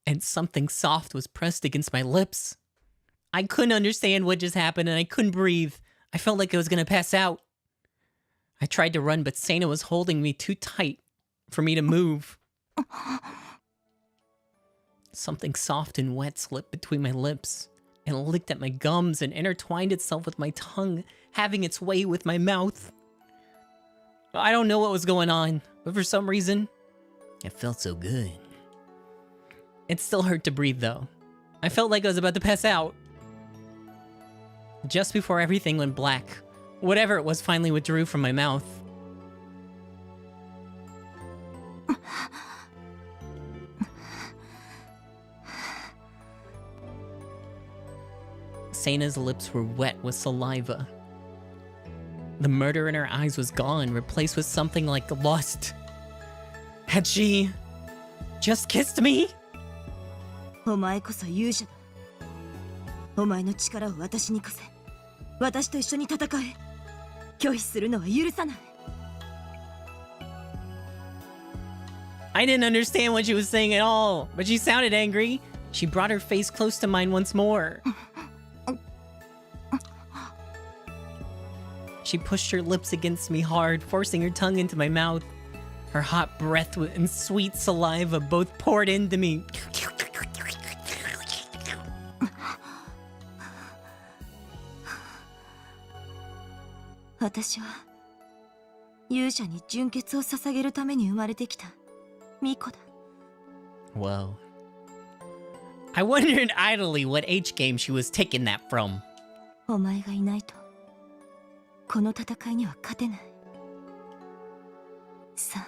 And something soft was pressed against my lips. I couldn't understand what just happened and I couldn't breathe. I felt like I was gonna pass out. I tried to run, but Sena was holding me too tight for me to move. Something soft and wet slipped between my lips and licked at my gums and intertwined itself with my tongue, having its way with my mouth. I don't know what was going on, but for some reason, it felt so good. It still hurt to breathe, though. I felt like I was about to pass out. Just before everything went black, whatever it was finally withdrew from my mouth. Sena's lips were wet with saliva. The murder in her eyes was gone, replaced with something like lust. Had she just kissed me? お前こそ勇者だ。お前の力を私に貸せ。私と一緒に戦え。拒否するのは許さない。I didn't understand what she was saying at all, but she sounded angry. She brought her face close to mine once more. She pushed her lips against me hard, forcing her tongue into my mouth. Her hot breath and sweet saliva both poured into me. 私は勇者に純潔を捧げるために生まれてきた巫女だ。Whoa. I wondered idly what H game she was taking that from. お前がいないとこの戦いには勝てない。さあ、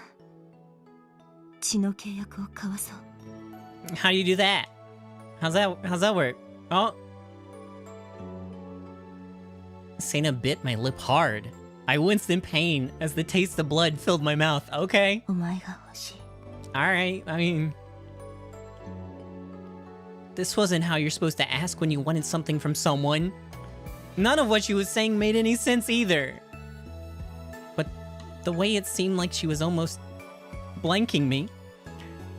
血の契約を交わそう。How do you do that? How's that work? Oh. Sena bit my lip hard. I winced in pain as the taste of blood filled my mouth. Okay. お前が欲しい。Alright, I mean... This wasn't how you're supposed to ask when you wanted something from someone. None of what she was saying made any sense either. But the way it seemed like she was almost blanking me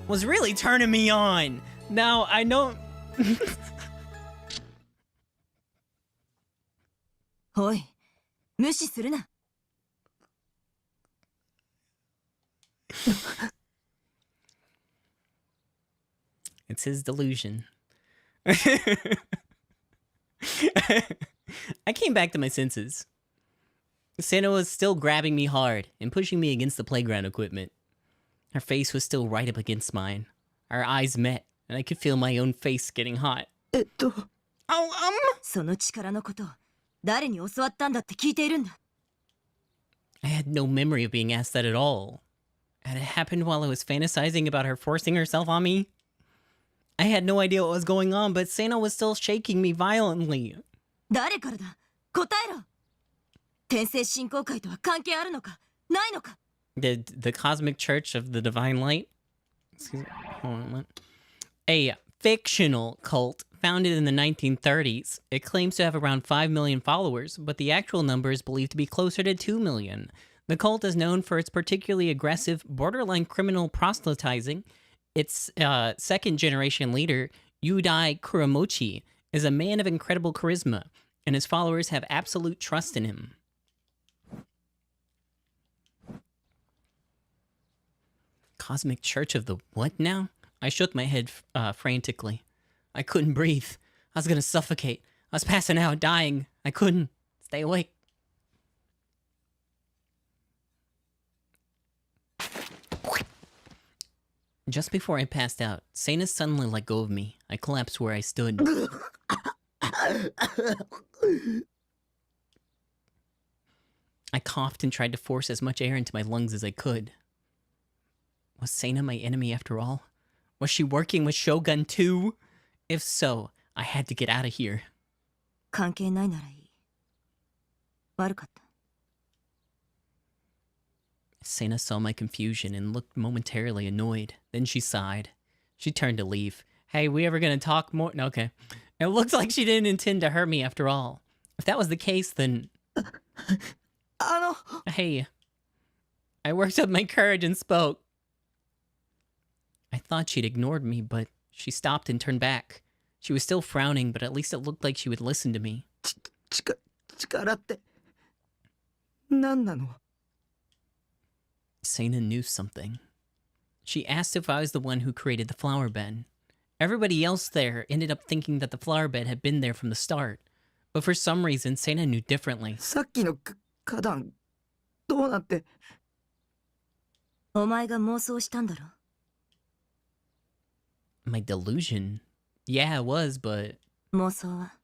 was really turning me on. Now, I know... おい、無視するな。It's his delusion. I came back to my senses. Sena was still grabbing me hard and pushing me against the playground equipment. Her face was still right up against mine. Our eyes met, and I could feel my own face getting hot. その力のことを誰に教わったんだって聞いているんだ。I had no memory of being asked that at all. Had it happened while I was fantasizing about her forcing herself on me? I had no idea what was going on, but Sena was still shaking me violently. 誰からだ？答えろ。天聖信仰会とは関係あるのかないのか？ The Cosmic Church of the Divine Light? Excuse me. Hold on, what? A fictional cult founded in the 1930s. It claims to have around 5 million followers, but the actual number is believed to be closer to 2 million. The cult is known for its particularly aggressive, borderline criminal proselytizing. Its second-generation leader, Yudai Kuramochi, is a man of incredible charisma, and his followers have absolute trust in him. Cosmic Church of the what now? I shook my head frantically. I couldn't breathe. I was gonna suffocate. I was passing out, dying. I couldn't stay awake. Just before I passed out, Sana suddenly let go of me. I collapsed where I stood. I coughed and tried to force as much air into my lungs as I could. Was Sana my enemy after all? Was she working with Shogun too? If so, I had to get out of here. 関係ないならいい。悪かった。 Sana saw my confusion and looked momentarily annoyed. Then she sighed. She turned to leave. Hey, we ever gonna talk more? No, okay. It looks like she didn't intend to hurt me after all. If that was the case, then... Hey. I worked up my courage and spoke. I thought she'd ignored me, but she stopped and turned back. She was still frowning, but at least it looked like she would listen to me. 力って、何なの? Sana knew something. She asked if I was the one who created the flower bed. Everybody else there ended up thinking that the flower bed had been there from the start. But for some reason, Sana knew differently. さっきの花壇、どうなって? お前が妄想したんだろ? My delusion? Yeah, it was, but... 妄想は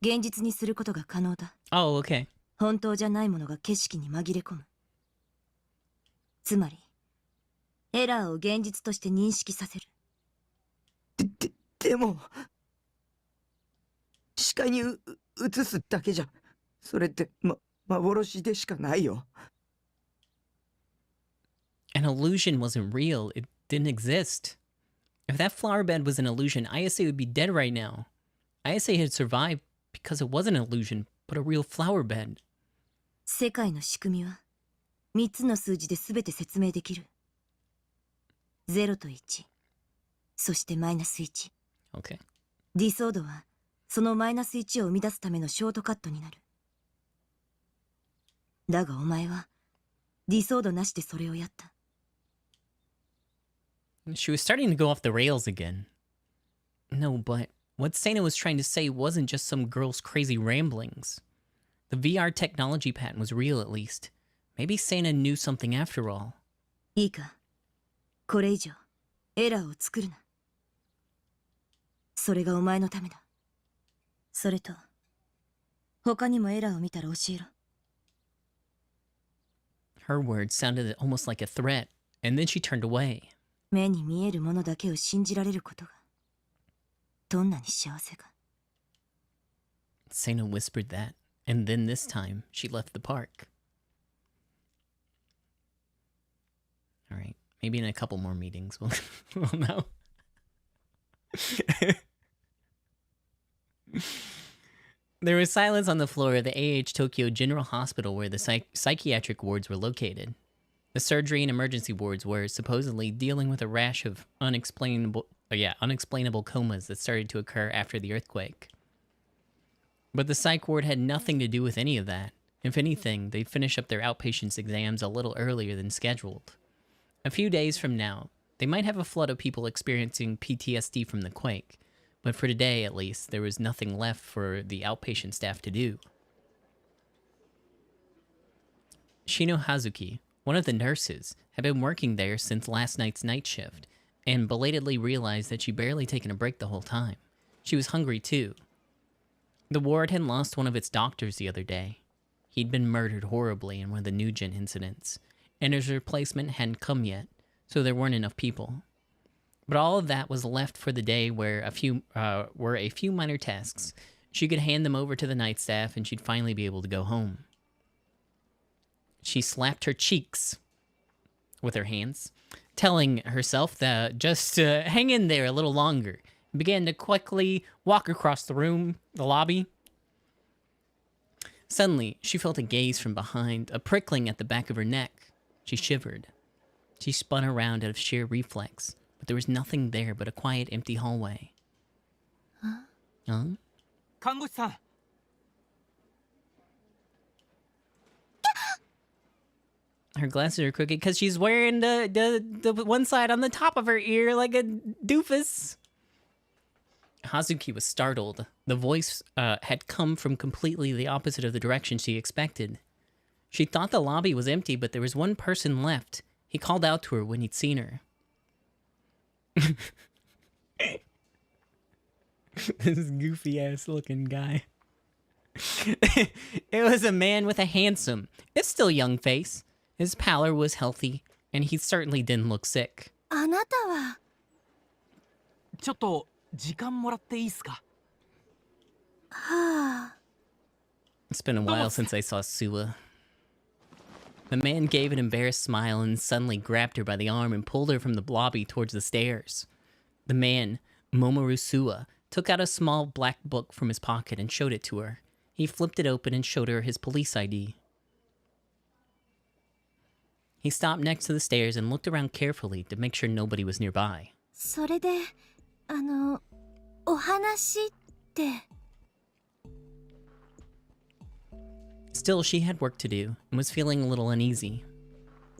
現実にすることが可能だ。Oh, okay. 本当じゃないものが景色に紛れ込む。つまり、エラーを現実として認識させる。でも、視界に映すだけじゃ、それって、幻でしかないよ。An illusion wasn't real. It didn't exist. If that flower bed was an illusion, Ayase would be dead right now. Ayase had survived because it wasn't an illusion, but a real flower bed. 世界の仕組みは、3つの数字で全て説明できる。0と1、そしてマイナス1。Okay. ディソードは、そのマイナス1を生み出すためのショートカットになる。だがお前は、ディソードなしでそれをやった。She was starting to go off the rails again. No, but what Sana was trying to say wasn't just some girl's crazy ramblings. The VR technology patent was real, at least. Maybe Sana knew something after all. いいか、これ以上、エラーを作るな。それがお前のためだ。それと、他にもエラーを見たら教えろ。Her words sounded almost like a threat, and then she turned away. 目に見えるものだけを信じられることが、どんなに幸せか。Sana whispered that, and then this time, she left the park. Alright, maybe in a couple more meetings we'll know. There was silence on the floor of the AH Tokyo General Hospital where the psychiatric wards were located. The surgery and emergency wards were supposedly dealing with a rash of unexplainable comas that started to occur after the earthquake. But the psych ward had nothing to do with any of that. If anything, they finished up their outpatients exams a little earlier than scheduled. A few days from now, they might have a flood of people experiencing PTSD from the quake, but for today at least, there was nothing left for the outpatient staff to do. Shino Hazuki, one of the nurses, had been working there since last night's night shift, and belatedly realized that she'd barely taken a break the whole time. She was hungry too. The ward had lost one of its doctors the other day. He'd been murdered horribly in one of the Nugent incidents, and his replacement hadn't come yet, so there weren't enough people. But all of that was left for the day where a few minor tasks. She could hand them over to the night staff and she'd finally be able to go home. She slapped her cheeks with her hands, telling herself that just hang in there a little longer, and began to quickly walk across the room, the lobby. Suddenly, she felt a gaze from behind, a prickling at the back of her neck. She shivered. She spun around out of sheer reflex, but there was nothing there but a quiet, empty hallway. Huh? 看護師さん Her glasses are crooked because she's wearing the one side on the top of her ear like a doofus. Hazuki was startled. The voice had come from completely the opposite of the direction she expected. She thought the lobby was empty, but there was one person left. He called out to her when he'd seen her. This goofy-ass looking guy. It was a man with a handsome, if still young face. His pallor was healthy, and he certainly didn't look sick. あなたはちょっと時間もらっていいっすかはあ It's been a while since I saw Suwa. The man gave an embarrassed smile and suddenly grabbed her by the arm and pulled her from the lobby towards the stairs. The man, Momoru Suwa, took out a small black book from his pocket and showed it to her. He flipped it open and showed her his police ID. He stopped next to the stairs and looked around carefully to make sure nobody was nearby. それでお話って Still, she had work to do and was feeling a little uneasy.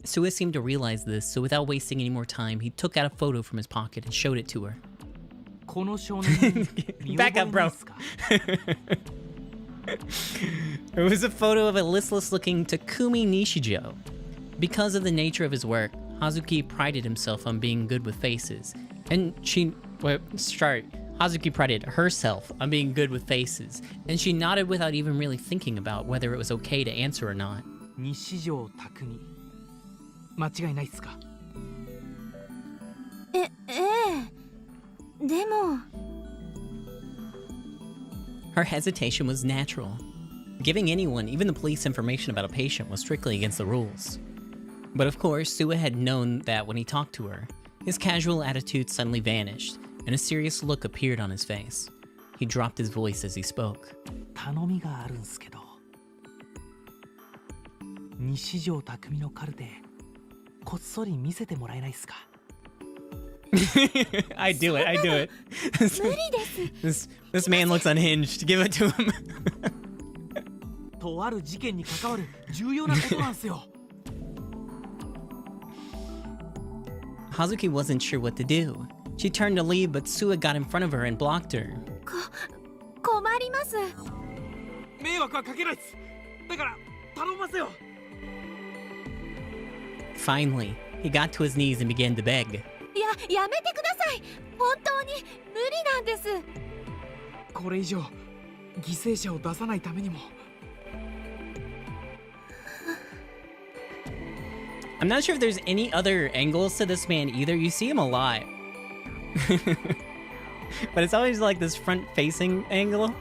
Suwa seemed to realize this, so without wasting any more time, he took out a photo from his pocket and showed it to her. この少年に Back up, bro. It was a photo of a listless-looking Takumi Nishijo. Because of the nature of his work, Hazuki prided himself on being good with faces. Hazuki prided herself on being good with faces, and she nodded without even really thinking about whether it was okay to answer or not. 西條匠間違いないっすかえでも Her hesitation was natural. Giving anyone, even the police, information about a patient was strictly against the rules. But of course, Suwa had known that when he talked to her, his casual attitude suddenly vanished, and a serious look appeared on his face. He dropped his voice as he spoke. 頼みがあるんすけど西條匠のカルテこっそり見せてもらえないっすか I do it. This man looks unhinged. Give it to him. とある事件に関わる重要なことなんすよ Hazuki wasn't sure what to do. She turned to leave, but Suwa got in front of her and blocked her. 困ります。迷惑はかけないっすだから頼みますよ Finally, he got to his knees and began to beg. やめてください。本当に無理なんです。これ以上犠牲者を出さないためにも I'm not sure if there's any other angles to this man either. You see him a lot. But it's always like this front-facing angle.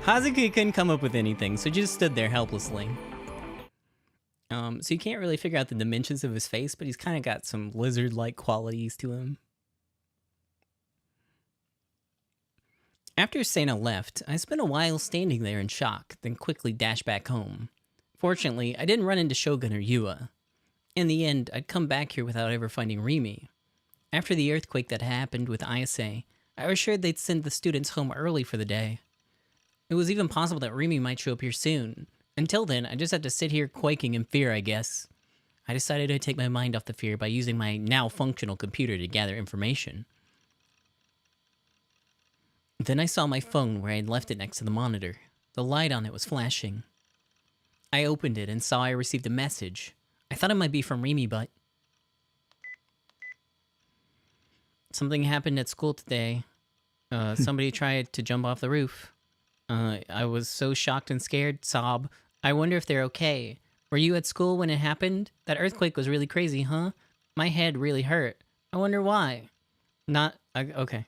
Hazuki couldn't come up with anything, so just stood there helplessly. So you can't really figure out the dimensions of his face, but he's kind of got some lizard-like qualities to him. After Sena left, I spent a while standing there in shock, then quickly dashed back home. Fortunately, I didn't run into Shogun or Yua. In the end, I'd come back here without ever finding Rimi. After the earthquake that happened with Ayase, I was sure they'd send the students home early for the day. It was even possible that Rimi might show up here soon. Until then, I just had to sit here quaking in fear, I guess. I decided to take my mind off the fear by using my now functional computer to gather information. Then I saw my phone where I had left it next to the monitor. The light on it was flashing. I opened it and saw I received a message. I thought it might be from Rimi, but... Something happened at school today. Somebody tried to jump off the roof. I was so shocked and scared, sob. I wonder if they're okay. Were you at school when it happened? That earthquake was really crazy, huh? My head really hurt. I wonder why. Okay.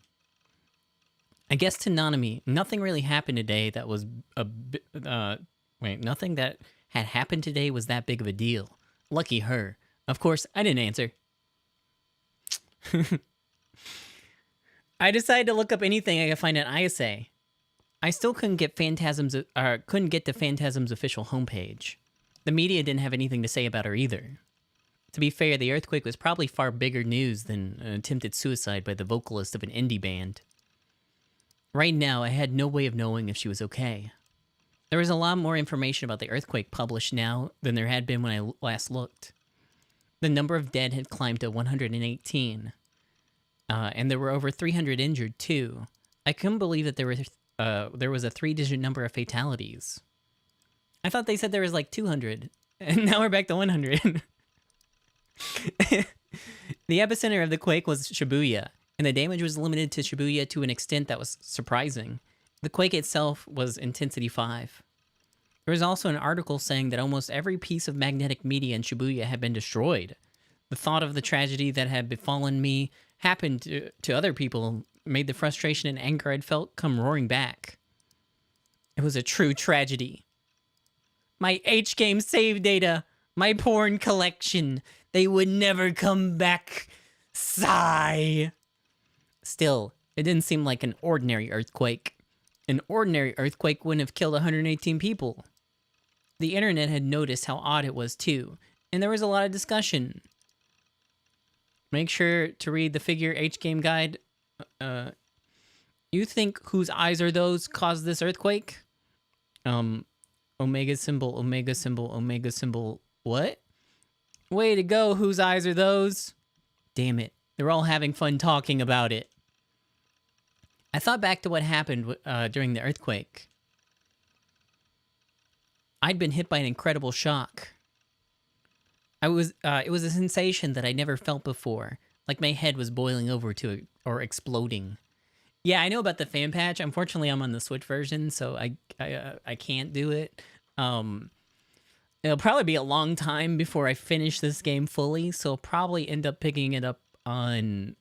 I guess to Nanami, nothing really happened today that was nothing that had happened today was that big of a deal. Lucky her. Of course, I didn't answer. I decided to look up anything I could find on ISA. I still couldn't get couldn't get to Phantasm's official homepage. The media didn't have anything to say about her either. To be fair, the earthquake was probably far bigger news than an attempted suicide by the vocalist of an indie band. Right now, I had no way of knowing if she was okay. There was a lot more information about the earthquake published now than there had been when I last looked. The number of dead had climbed to 118. And there were over 300 injured, too. I couldn't believe that there was a 3-digit number of fatalities. I thought they said there was like 200, and now we're back to 100. The epicenter of the quake was Shibuya, and the damage was limited to Shibuya to an extent that was surprising. The quake itself was intensity 5. There was also an article saying that almost every piece of magnetic media in Shibuya had been destroyed. The thought of the tragedy that had befallen me happened to other people made the frustration and anger I'd felt come roaring back. It was a true tragedy. My H-game save data, my porn collection, they would never come back. Sigh. Still, it didn't seem like an ordinary earthquake. An ordinary earthquake wouldn't have killed 118 people. The internet had noticed how odd it was too, and there was a lot of discussion. Make sure to read the Figure H-game guide. You think whose eyes are those caused this earthquake? Omega symbol, omega symbol, omega symbol, what? Way to go, whose eyes are those? Damn it, they're all having fun talking about it. I thought back to what happened during the earthquake. I'd been hit by an incredible shock. It was a sensation that I'd never felt before, like my head was boiling over or exploding. Yeah, I know about the fan patch. Unfortunately, I'm on the Switch version, so I can't do it. It'll probably be a long time before I finish this game fully, so I'll probably end up picking it up on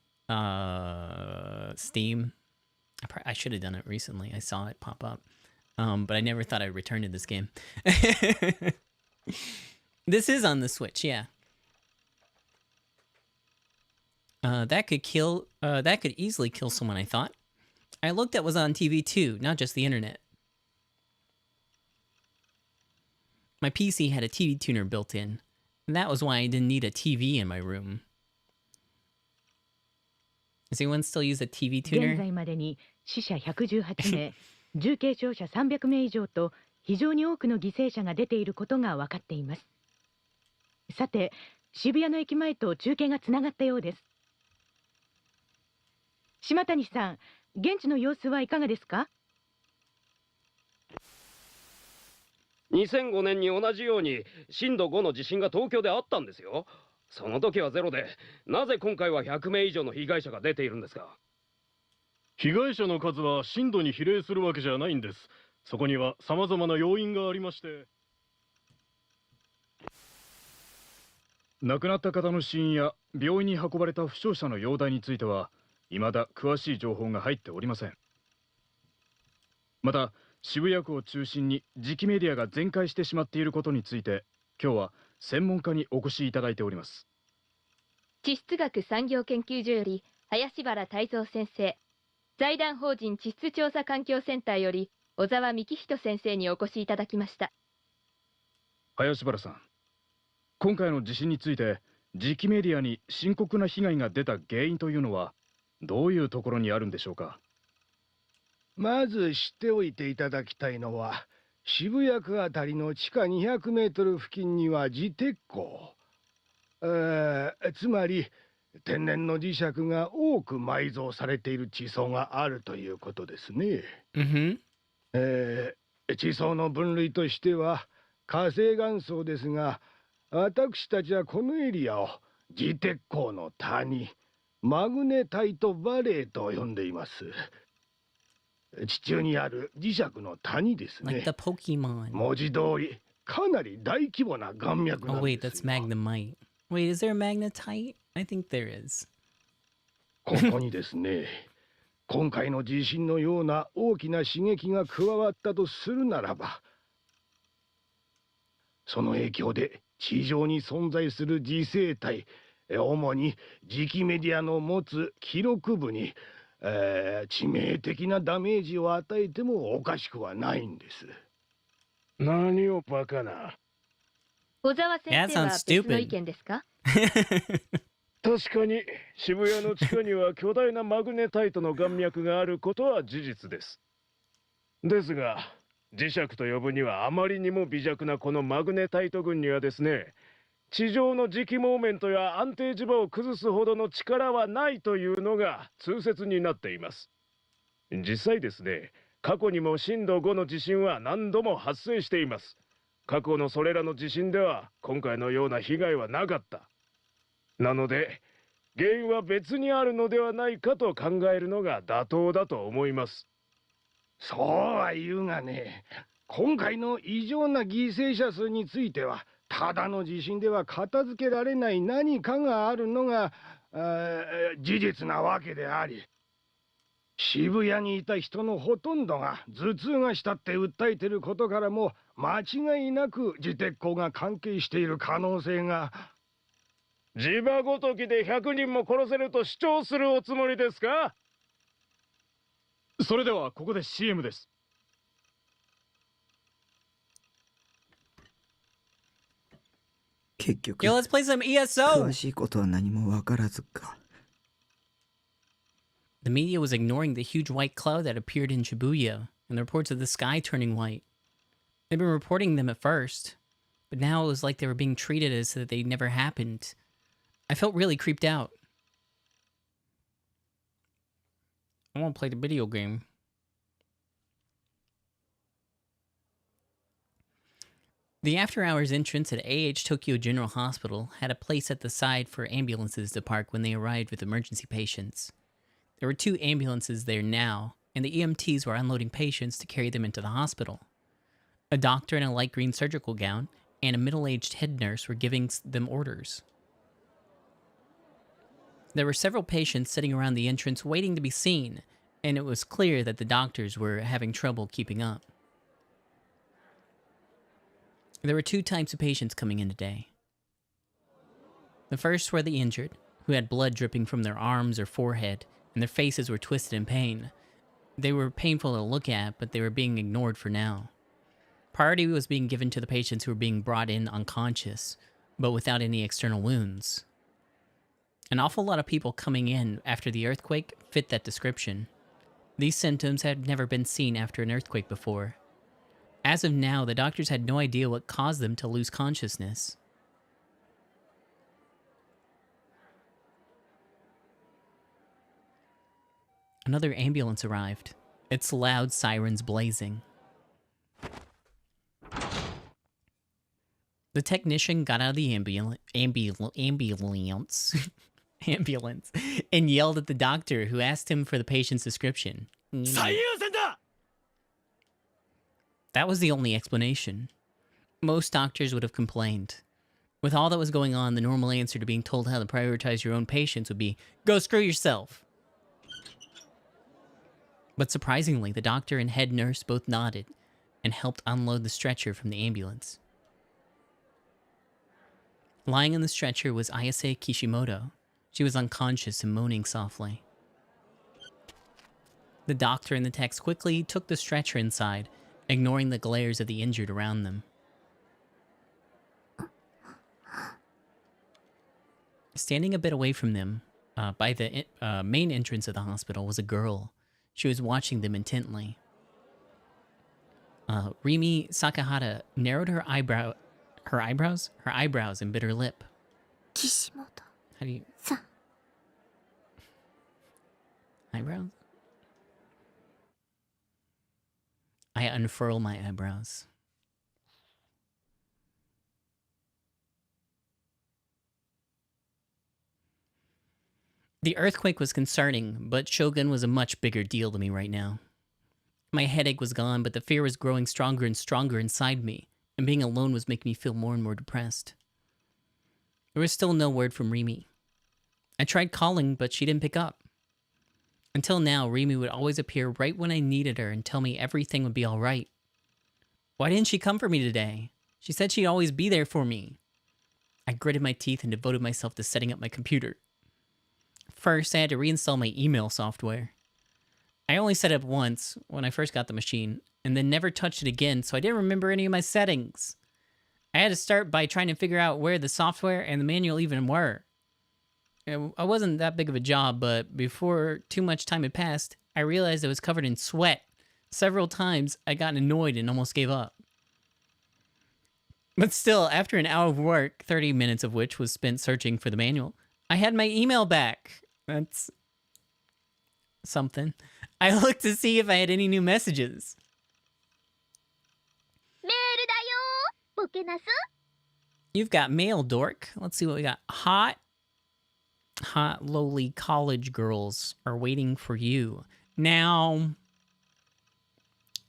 Steam. I should have done it recently. I saw it pop up, but I never thought I'd return to this game. This is on the Switch, yeah. That could easily kill someone, I thought. I looked at what was on TV too, not just the internet. My PC had a TV tuner built in, and that was why I didn't need a TV in my room. Does anyone still use a TV tuner? 現在までに死者118名、重軽傷者300名以上と非常に多くの犠牲者が出ていることが分かっています。さて、渋谷の駅前と中継がつながったようです。島谷さん、現地の様子はいかがですか？2005年に同じように震度5の地震が東京であったんですよ。その時はゼロで、なぜ今回は100名以上の被害者が出ているんですか？被害者の数は震度に比例するわけじゃないんです。そこには様々な要因がありまして。亡くなった方の死因や病院に運ばれた負傷者の容体については、未だ詳しい情報が入っておりません。また、渋谷区を中心に磁気メディアが全壊してしまっていることについて、今日は専門家にお越しいただいております。地質学産業研究所より林原泰造先生、財団法人地質調査環境センターより小沢幹人先生にお越しいただきました。林原さん、今回の地震について磁気メディアに深刻な被害が出た原因というのはどういうところにあるんでしょうか？まず知っておいていただきたいのは、渋谷区あたりの地下200メートル付近には磁鉄鉱、つまり天然の磁石が多く埋蔵されている地層があるということですね。地層の分類としては火成岩層ですが、私たちはこのエリアを磁鉄鉱の谷、マグネタイトバレーと呼んでいます。地中にある磁石の谷ですね。Like the Pokemon. 文字通りかなり大規模な岩脈なんですよ。Oh wait, that's Magnemite. Wait, is there a magnetite? I think there is. ここにですね、今回の地震のような大きな刺激が加わったとするならば、その影響で地上に存在する自生体、主に磁気メディアの持つ記録部に、致命的なダメージを与えてもおかしくはないんです。何をバカな。小沢先生は別の意見ですか？確かに渋谷の地下には巨大なマグネタイトの岩脈があることは事実です。ですが、磁石と呼ぶにはあまりにも微弱なこのマグネタイト群にはですね、地上の磁気モーメントや安定磁場を崩すほどの力はないというのが通説になっています。実際ですね、過去にも震度5の地震は何度も発生しています。過去のそれらの地震では今回のような被害はなかった。なので原因は別にあるのではないかと考えるのが妥当だと思います。そうは言うがね、今回の異常な犠牲者数についてはただの地震では片付けられない何かがあるのが事実なわけであり、渋谷にいた人のほとんどが頭痛がしたって訴えていることからも間違いなく自鉄鋼が関係している可能性が。磁場ごときで100人も殺せると主張するおつもりですか？それではここで CM です。結局、 Yo, let's play some ESO! 詳しいことは何もわからずか。The media was ignoring the huge white cloud that appeared in Shibuya and the reports of the sky turning white. They'd been reporting them at first, but now it was like they were being treated as if they never happened. I felt really creeped out. I want to play the video game. The after-hours entrance at AH Tokyo General Hospital had a place at the side for ambulances to park when they arrived with emergency patients. There were 2 ambulances there now, and the EMTs were unloading patients to carry them into the hospital. A doctor in a light green surgical gown and a middle-aged head nurse were giving them orders. There were several patients sitting around the entrance waiting to be seen, and it was clear that the doctors were having trouble keeping up. There were 2 types of patients coming in today. The first were the injured, who had blood dripping from their arms or forehead, and their faces were twisted in pain. They were painful to look at, but they were being ignored for now. Priority was being given to the patients who were being brought in unconscious, but without any external wounds. An awful lot of people coming in after the earthquake fit that description. These symptoms had never been seen after an earthquake before. As of now, the doctors had no idea what caused them to lose consciousness. Another ambulance arrived, its loud sirens blazing. The technician got out of the ambulance and yelled at the doctor, who asked him for the patient's description. That was the only explanation. Most doctors would have complained. With all that was going on, the normal answer to being told how to prioritize your own patients would be, go screw yourself. But surprisingly, the doctor and head nurse both nodded and helped unload the stretcher from the ambulance. Lying on the stretcher was Ayase Kishimoto. She was unconscious and moaning softly. The doctor and the techs quickly took the stretcher inside, ignoring the glares of the injured around them. Standing a bit away from them, by the main entrance of the hospital, was a girl. She was watching them intently. Rimi Sakahara narrowed her eyebrows and bit her lip. Kishimoto. How do you... Eyebrows? I unfurl my eyebrows. The earthquake was concerning, but Shogun was a much bigger deal to me right now. My headache was gone, but the fear was growing stronger and stronger inside me, and being alone was making me feel more and more depressed. There was still no word from Rimi. I tried calling, but she didn't pick up. Until now, Rimi would always appear right when I needed her and tell me everything would be alright. Why didn't she come for me today? She said she'd always be there for me. I gritted my teeth and devoted myself to setting up my computer. First, I had to reinstall my email software. I only set it up once when I first got the machine, and then never touched it again, so I didn't remember any of my settings. I had to start by trying to figure out where the software and the manual even were. It wasn't that big of a job, but before too much time had passed, I realized I was covered in sweat. Several times, I got annoyed and almost gave up. But still, after an hour of work, 30 minutes of which was spent searching for the manual, I had my email back. That's something. I looked to see if I had any new messages. You've got mail, dork. Let's see what we got. Hot, lowly college girls are waiting for you. Now,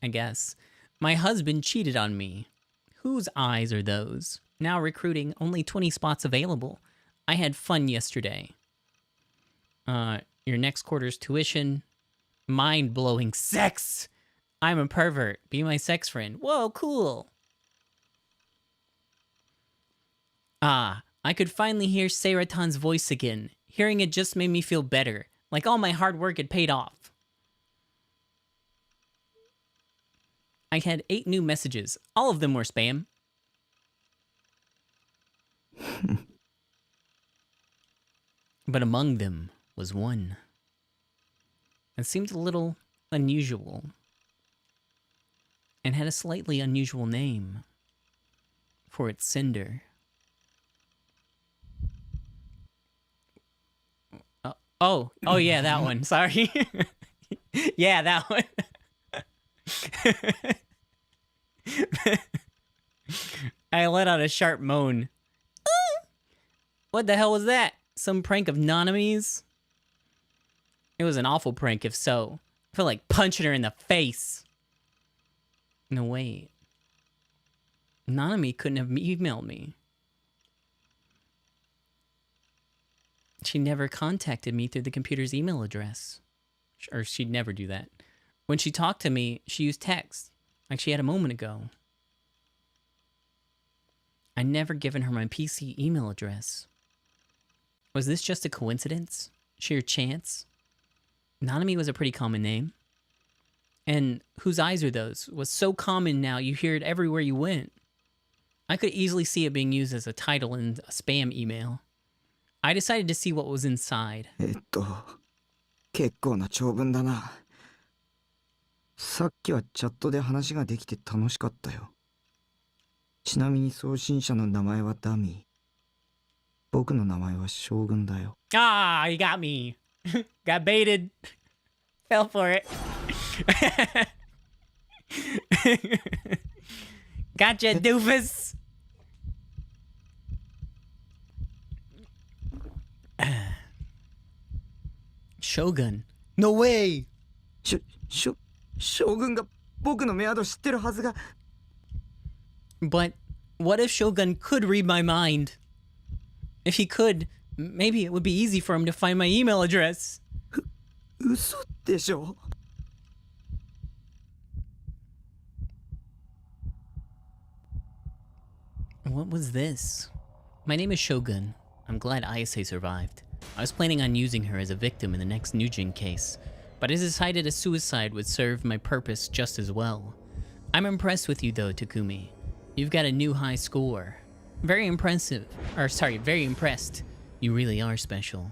I guess, my husband cheated on me. Whose eyes are those? Now recruiting, only 20 spots available. I had fun yesterday. Your next quarter's tuition. Mind-blowing sex. I'm a pervert. Be my sex friend. Whoa, cool. Ah, I could finally hear Seraton's voice again. Hearing it just made me feel better. Like all my hard work had paid off. I had 8 new messages. All of them were spam. But among them was one. It seemed a little unusual. And had a slightly unusual name. For its sender. Oh yeah, that one. Sorry. Yeah, that one. I let out a sharp moan. What the hell was that? Some prank of Nanami's? It was an awful prank, if so. I feel like punching her in the face. No, wait. Nanami couldn't have emailed me. She never contacted me through the computer's email address. Or she'd never do that. When she talked to me, she used text, like she had a moment ago. I never given her my PC email address. Was this just a coincidence? Sheer chance? Nanami was a pretty common name. And whose eyes are those was so common now you hear it everywhere you went. I could easily see it being used as a title in a spam email. I decided to see what was inside. 結構な長文だな。さっきはチャットで話ができて楽しかったよ。ちなみに送信者の名前はダミー。僕の名前は将軍だよ。Ah, you got me. Got baited. Fell for it. Gotcha, doofus. Shogun. No way. 将軍が僕のメアド知ってるはずが。But what if Shogun could read my mind? If he could, maybe it would be easy for him to find my email address. 嘘でしょ。What was this? My name is Shogun. I'm glad Ayase survived. I was planning on using her as a victim in the next Nujin case, but I decided a suicide would serve my purpose just as well. I'm impressed with you though, Takumi. You've got a new high score. Very impressive. Very impressed. You really are special.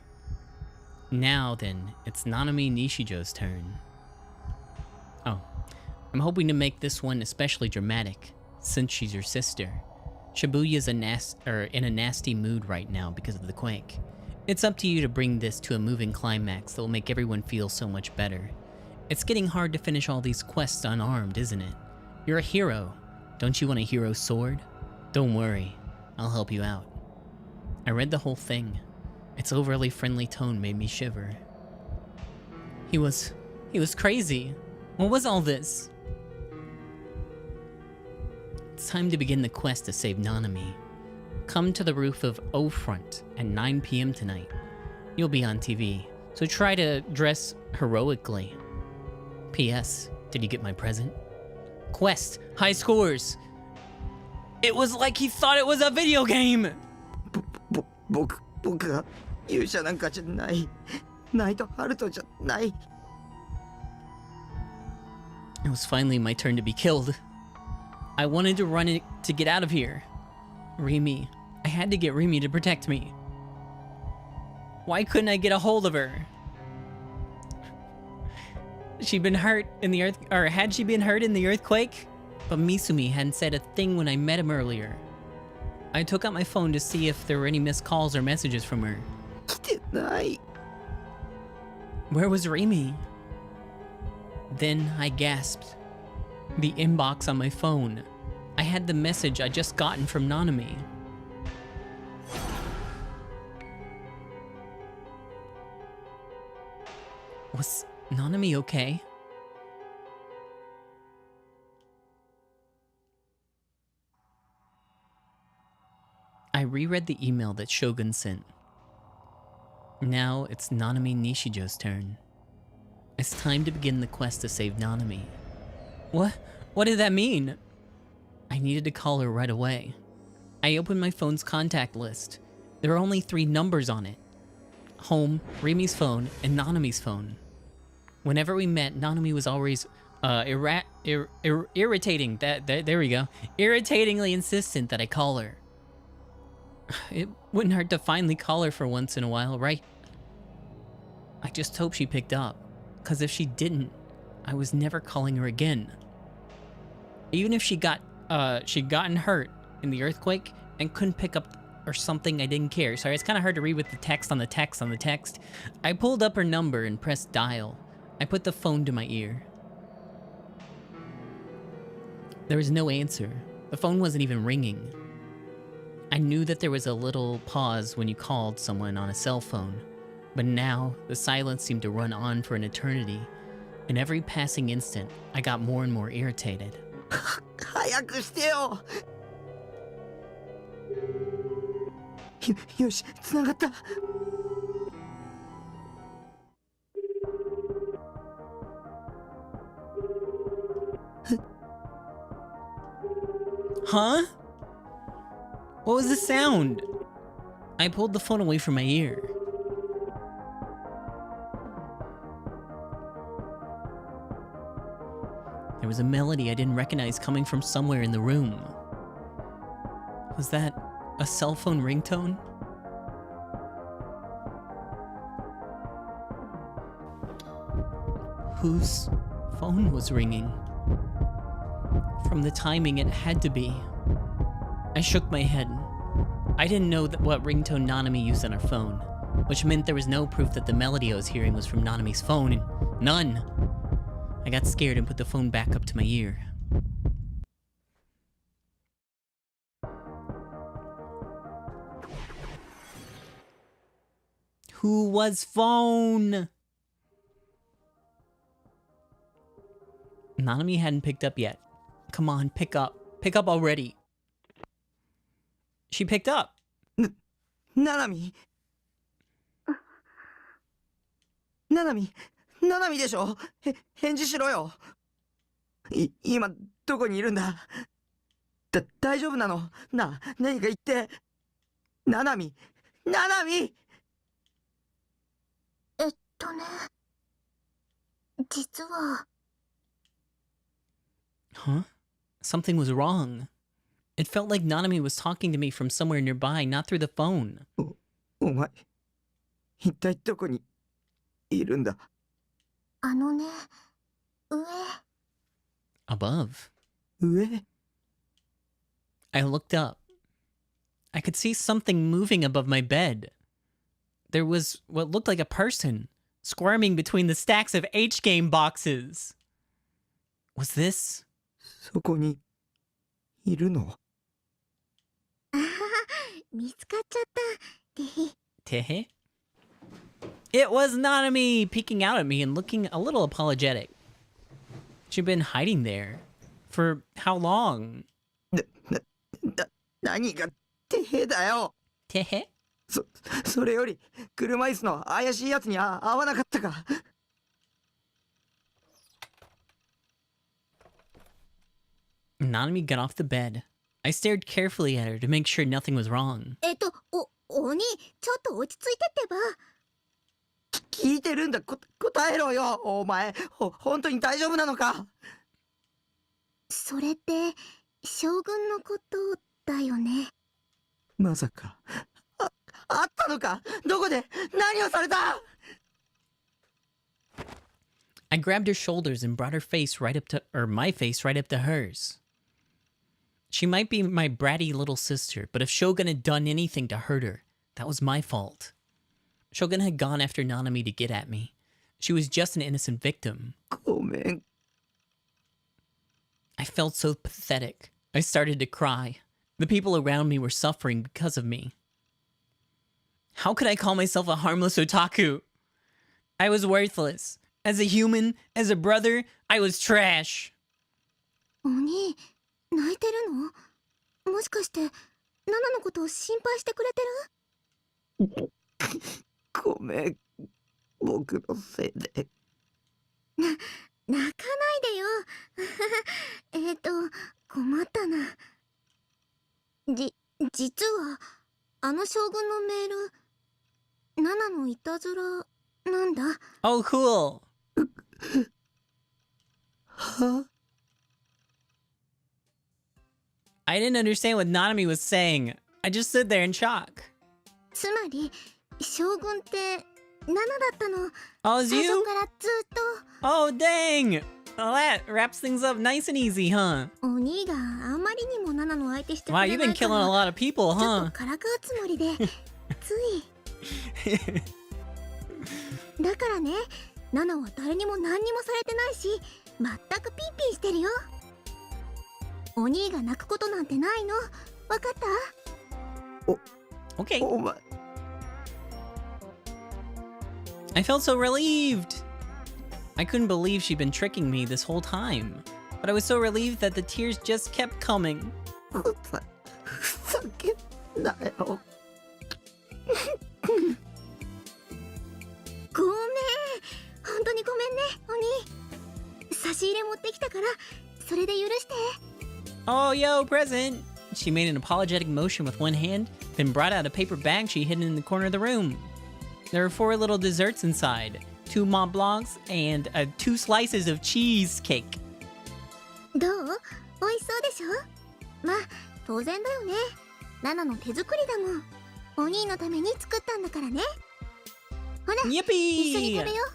Now then, it's Nanami Nishijo's turn. Oh, I'm hoping to make this one especially dramatic, since she's your sister. Shibuya's in a nasty mood right now because of the quake. It's up to you to bring this to a moving climax that will make everyone feel so much better. It's getting hard to finish all these quests unarmed, isn't it? You're a hero. Don't you want a hero's sword? Don't worry, I'll help you out. I read the whole thing. Its overly friendly tone made me shiver. He was crazy. What was all this? It's time to begin the quest to save Nanami. Come to the roof of O Front at 9 p.m. tonight. You'll be on TV. So try to dress heroically. P.S. Did you get my present? Quest, high scores. It was like he thought it was a video game. 僕が勇者なんかじゃない。ナイトハルトじゃない。It was finally my turn to be killed. I wanted to run it to get out of here. Remy. I had to get Remy to protect me. Why couldn't I get a hold of her? She'd been hurt in the earth, or had she been hurt in the earthquake? But Misumi hadn't said a thing when I met him earlier. I took out my phone to see if there were any missed calls or messages from her. Where was Remy? Then I gasped. The inbox on my phone. I had the message I just gotten from Nanami. Was Nanami okay? I reread the email that Shogun sent. Now it's Nanami Nishijo's turn. It's time to begin the quest to save Nanami. What did that mean? I needed to call her right away. I opened my phone's contact list. There were only 3 numbers on it. Home, Remy's phone, and Nanami's phone. Whenever we met, Nanami was always irritating. There we go. Irritatingly insistent that I call her. It wouldn't hurt to finally call her for once in a while, right? I just hope she picked up. Because if she didn't, I was never calling her again. Even if she'd gotten hurt in the earthquake and couldn't pick up or something, I didn't care. Sorry, it's kind of hard to read with the text on the text on the text. I pulled up her number and pressed dial. I put the phone to my ear. There was no answer. The phone wasn't even ringing. I knew that there was a little pause when you called someone on a cell phone, but now the silence seemed to run on for an eternity. In every passing instant, I got more and more irritated. 早くしてよ。よし、繋がった。Huh? What was the sound? I pulled the phone away from my ear. There was a melody I didn't recognize coming from somewhere in the room. Was that a cell phone ringtone? Whose phone was ringing? From the timing, it had to be. I shook my head. I didn't know what ringtone Nanami used on her phone, which meant there was no proof that the melody I was hearing was from Nanami's phone. None. I got scared and put the phone back up to my ear. Who was phone? Nanami hadn't picked up yet. Come on, pick up. Pick up already. She picked up. Nanami. Nanami でしょ。返事しろよ。今どこにいるんだ。大丈夫なの。何か言って。Nanami。実は。Huh? Something was wrong. It felt like Nanami was talking to me from somewhere nearby, not through the phone. お前、一体どこにいるんだ。上。Above. 上? I looked up. I could see something moving above my bed. There was what looked like a person squirming between the stacks of H-game boxes. Was this? そこにいるの？見つかっちゃった。Tehe? It was Nanami peeking out at me and looking a little apologetic. She'd been hiding there. For how long? 何がテヘだよ。Tehe? それより、車椅子の怪しいやつに会わなかったか。Nanami got off the bed. I stared carefully at her to make sure nothing was wrong. 鬼、ちょっと落ち着いてってば。聞いてるんだ、答えろよ、お前。本当に大丈夫なのか。それって、将軍のことだよね。まさか、あったのか。どこで何をされた。I grabbed her shoulders and brought her face right up to, or my face right up to hers. She might be my bratty little sister, but if Shogun had done anything to hurt her, that was my fault. Shogun had gone after Nanami to get at me. She was just an innocent victim. I felt so pathetic. I started to cry. The people around me were suffering because of me. How could I call myself a harmless otaku? I was worthless. As a human, as a brother, I was trash. 鬼、泣いてるの？もしかして、ナナのことを心配してくれてる？ごめん、僕のせいで。泣かないでよ。困ったな。実は、あの将軍のメール、ナナのいたずらなんだ。Oh, cool. Huh? I didn't understand what Nanami was saying. I just stood there in shock. つまり、将軍ってナナだったの。 Oh, it's 最 you? 初からずっと。 Oh, dang! Well, that wraps things up nice and easy, huh? お兄があまりにもナナの相手してくれ Wow, ない you've から been killing a lot of people, ちょっ huh? とからかうつもりでついだからね、ナナは誰にも何にもされてないし、全くピンピンしてるよ。お兄が泣くことなんてないの。わかった？ Okay. お前。 I felt so relieved. I couldn't believe she'd been tricking me this whole time. But I was so relieved that the tears just kept coming. ふざけんなよ。ごめん、本当にごめんね、お兄。差し入れ持ってきたから、それで許して。 Oh, yo, present! She made an apologetic motion with one hand, then brought out a paper bag she hid in the corner of the room. There were 4 little desserts inside, 2 Mont Blancs, and 2 slices of cheesecake. どう？美味しそうでしょ？まあ、当然だよね。ナナの手作りだもん。お兄のために作ったんだからね。ほら、一緒に食べよう。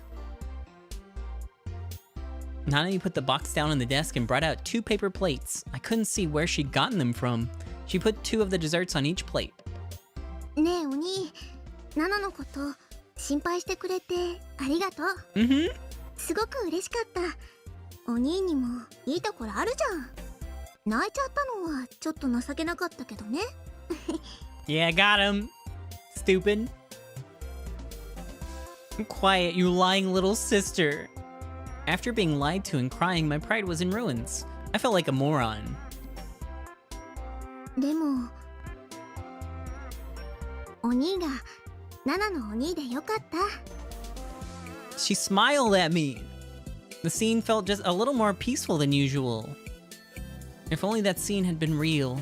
Nanami put the box down on the desk and brought out 2 paper plates. I couldn't see where she'd gotten them from. She put 2 of the desserts on each plate. ねえお兄、ナナのこと心配してくれてありがとう。Mm-hmm. すごく嬉しかった。お兄にもいいところあるじゃん。泣いちゃったのはちょっと情けなかったけどね。Yeah, got him. Stupid. Quiet, you lying little sister. After being lied to and crying, my pride was in ruins. I felt like a moron. でも、お兄がナナのお兄でよかった。 She smiled at me. The scene felt just a little more peaceful than usual. If only that scene had been real.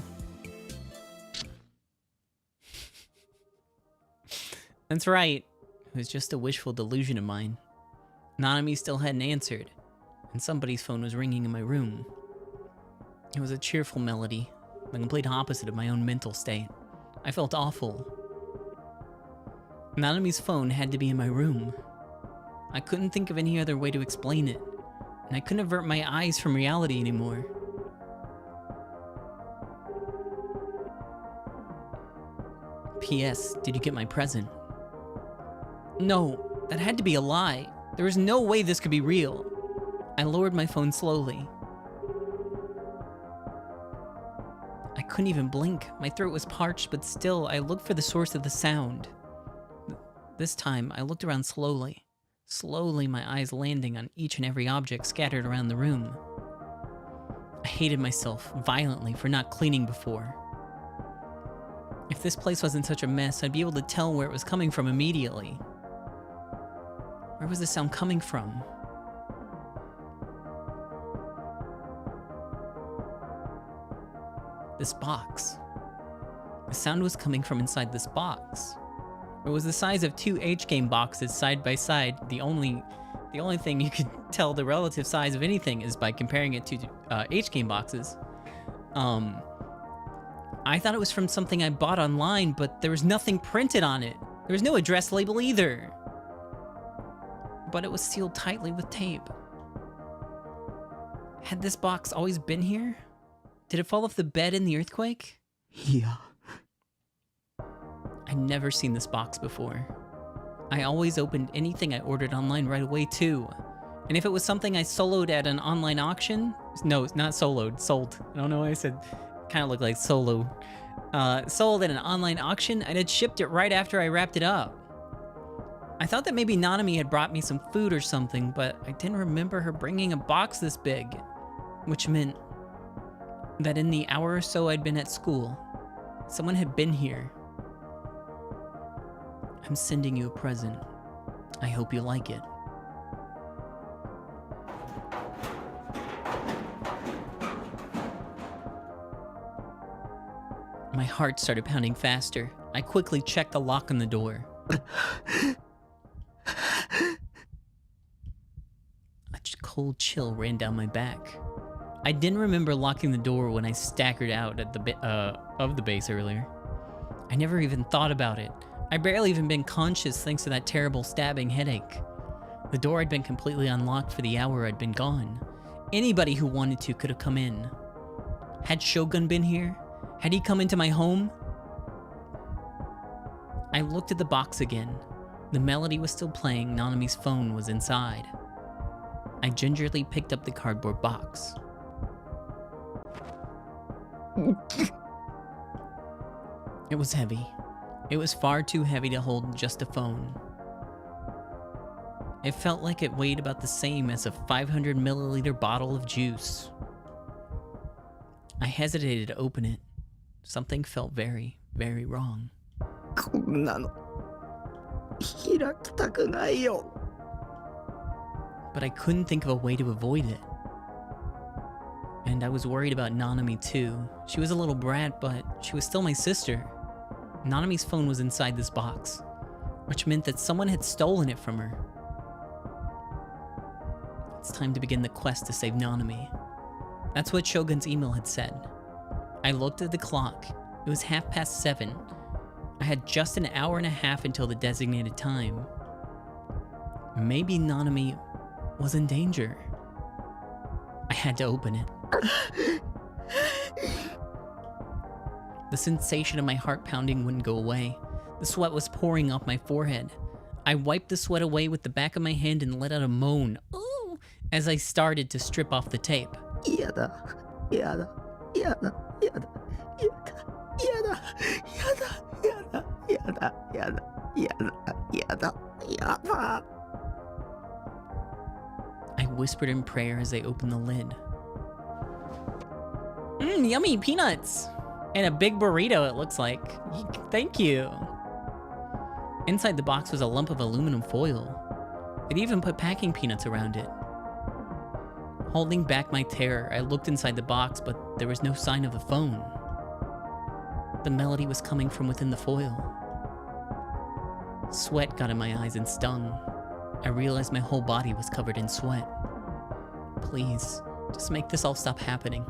That's right. It was just a wishful delusion of mine. Nanami still hadn't answered, and somebody's phone was ringing in my room. It was a cheerful melody, the complete opposite of my own mental state. I felt awful. Nanami's phone had to be in my room. I couldn't think of any other way to explain it, and I couldn't avert my eyes from reality anymore. P.S. Did you get my present? No, that had to be a lie. There was no way this could be real. I lowered my phone slowly. I couldn't even blink. My throat was parched, but still, I looked for the source of the sound. This time, I looked around slowly. Slowly, my eyes landing on each and every object scattered around the room. I hated myself violently for not cleaning before. If this place wasn't such a mess, I'd be able to tell where it was coming from immediately. Where was the sound coming from? This box. The sound was coming from inside this box. It was the size of 2 H-game boxes side by side. The only thing you could tell the relative size of anything is by comparing it to H-game boxes. I thought it was from something I bought online, but there was nothing printed on it. There was no address label either. But it was sealed tightly with tape. Had this box always been here? Did it fall off the bed in the earthquake? Yeah. I'd never seen this box before. I always opened anything I ordered online right away too. And if it was something I soloed at an online auction, no, it's not soloed, sold. I don't know why I said, kind of looked like solo. Sold at an online auction, I'd had shipped it right after I wrapped it up. I thought that maybe Nanami had brought me some food or something, but I didn't remember her bringing a box this big, which meant that in the hour or so I'd been at school, someone had been here. I'm sending you a present. I hope you like it. My heart started pounding faster. I quickly checked the lock on the door. A cold chill ran down my back. I didn't remember locking the door when I staggered out at of the base earlier. I never even thought about it. I barely even been conscious thanks to that terrible stabbing headache. The door had been completely unlocked for the hour I'd been gone. Anybody who wanted to could have come in. Had Shogun been here? Had he come into my home? I looked at the box again. The melody was still playing. Nanami's phone was inside. I gingerly picked up the cardboard box. It was heavy. It was far too heavy to hold just a phone. It felt like it weighed about the same as a 500 milliliter bottle of juice. I hesitated to open it. Something felt very, very wrong. こんなの開きたくないよ。 But I couldn't think of a way to avoid it. And I was worried about Nanami too. She was a little brat, but she was still my sister. Nanami's phone was inside this box, which meant that someone had stolen it from her. It's time to begin the quest to save Nanami. That's what Shogun's email had said. I looked at the clock. It was 7:30. I had just an hour and a half until the designated time. Maybe Nanami was in danger. I had to open it. The sensation of my heart pounding wouldn't go away. The sweat was pouring off my forehead. I wiped the sweat away with the back of my hand and let out a moan, ooh, as I started to strip off the tape. やだ、やだ、やだ、やだ、やだ、やだ、やだ、やだ、やだ、やだ、やだ、やだ。 I whispered in prayer as I opened the lid. Yummy peanuts! And a big burrito, it looks like. Thank you. Inside the box was a lump of aluminum foil. It even put packing peanuts around it. Holding back my terror, I looked inside the box, but there was no sign of the phone. The melody was coming from within the foil. Sweat got in my eyes and stung. I realized my whole body was covered in sweat. Please, just make this all stop happening.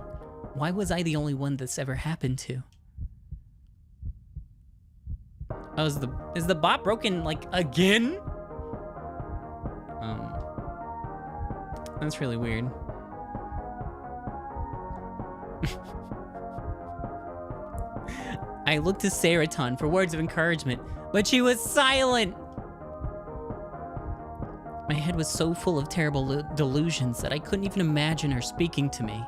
Why was I the only one this ever happened to? Oh, is the bot broken, like, again? That's really weird. I looked to Seraton for words of encouragement, but she was silent! My head was so full of terrible delusions that I couldn't even imagine her speaking to me.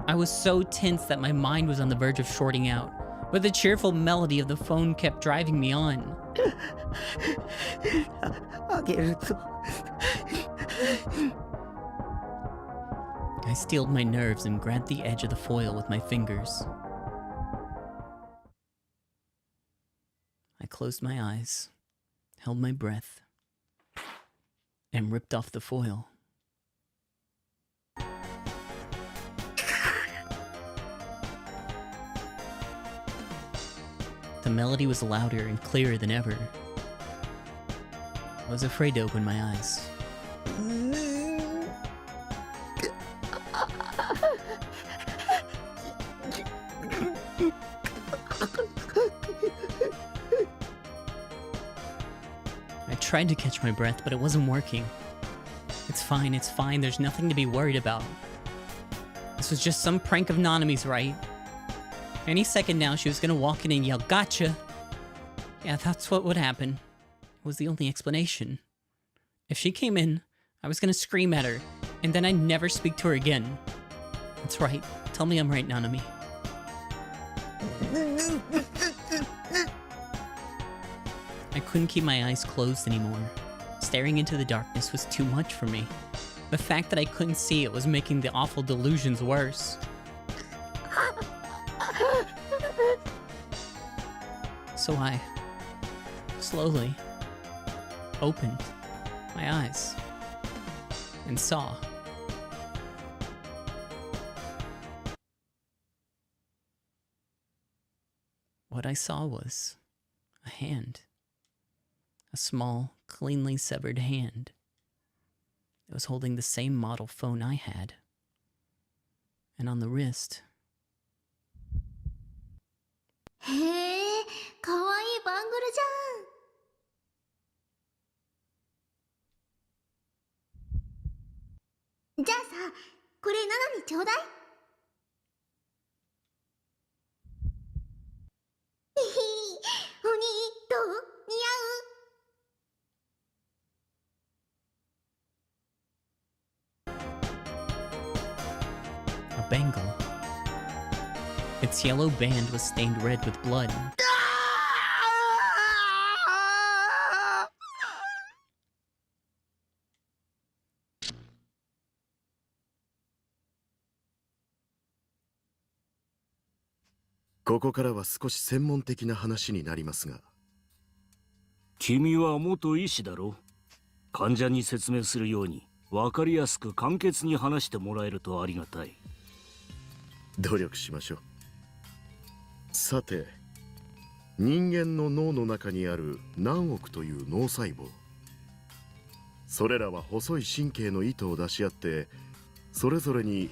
I was so tense that my mind was on the verge of shorting out, but the cheerful melody of the phone kept driving me on. I steeled my nerves and grabbed the edge of the foil with my fingers. I closed my eyes, held my breath, and ripped off the foil. The melody was louder and clearer than ever. I was afraid to open my eyes. I tried to catch my breath, but it wasn't working. It's fine, there's nothing to be worried about. This was just some prank of Nanami's, right? Any second now, she was gonna walk in and yell, "Gotcha!" Yeah, that's what would happen. It was the only explanation. If she came in, I was gonna scream at her, and then I'd never speak to her again. That's right. Tell me I'm right, Nanami. I couldn't keep my eyes closed anymore. Staring into the darkness was too much for me. The fact that I couldn't see it was making the awful delusions worse. So I slowly opened my eyes and saw. What I saw was a hand. A small, cleanly severed hand. It was holding the same model phone I had. And on the wrist. へえ、かわいいバングルじゃん。じゃあさ、これナナにちょうだい。ひひ、お兄、どう？似合う？ A bangle. Its yellow band was stained red with blood. Hereは少し専門的な話になりますが。君は元医師だろ。患者に説明するように分かりやすく簡潔に話してもらえるとありがたい。努力しましょう。さて、人間の脳の中にある何億という脳細胞。それらは細い神経の糸を出し合って、それぞれに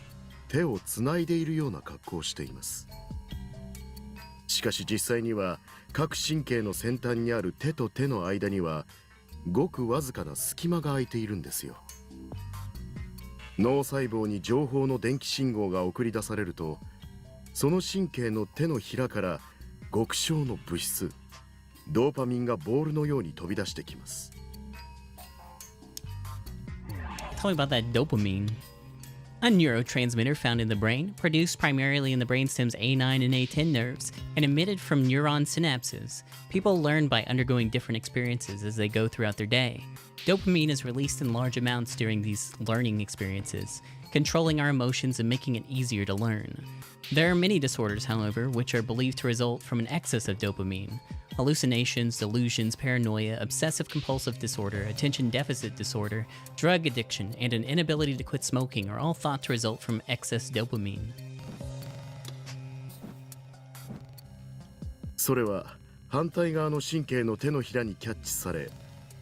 手をつないでいるような格好をしています。しかし実際には各神経の先端にある手と手の間にはごくわずかな隙間が空いているんですよ。脳細胞に情報の電気信号が送り出されると、その神経の手のひらから極小の物質ドーパミンがボールのように飛び出してきます。 Tell me about that dopamine. A neurotransmitter found in the brain, produced primarily in the brainstem's A9 and A10 nerves, and emitted from neuron synapses. People learn by undergoing different experiences as they go throughout their day. Dopamine is released in large amounts during these learning experiences, controlling our emotions and making it easier to learn. There are many disorders, however, which are believed to result from an excess of dopamine. Hallucinations, delusions, paranoia, obsessive-compulsive disorder, attention deficit disorder, drug addiction, and an inability to quit smoking are all thought to result from excess dopamine. それは反対側の神経の手のひらにキャッチされ、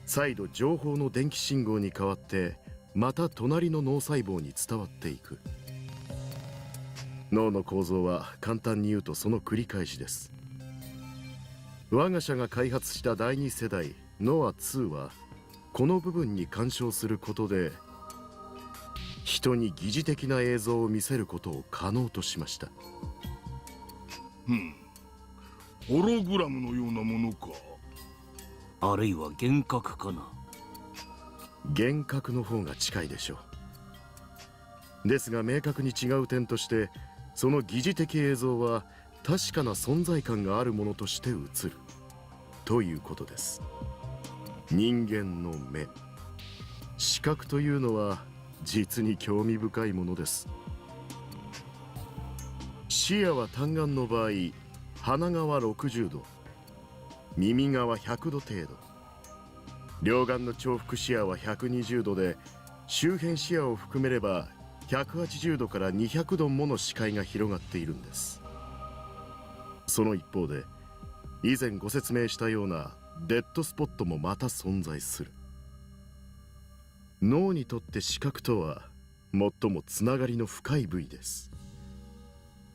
再度情報の電気信号に変わってまた隣の脳細胞に伝わっていく。脳の構造は簡単に言うとその繰り返しです。我が社が開発した第2世代ノア2はこの部分に干渉することで人に疑似的な映像を見せることを可能としました。ホログラムのようなものか。あるいは幻覚かな。幻覚の方が近いでしょう。ですが明確に違う点として、その疑似的映像は確かな存在感があるものとして映るということです。人間の目、視覚というのは実に興味深いものです。視野は単眼の場合、鼻側60度、耳側100度程度、両眼の重複視野は120度で、周辺視野を含めれば180度から200度もの視界が広がっているんです。その一方で、以前ご説明したようなデッドスポットもまた存在する。脳にとって視覚とは最もつながりの深い部位です。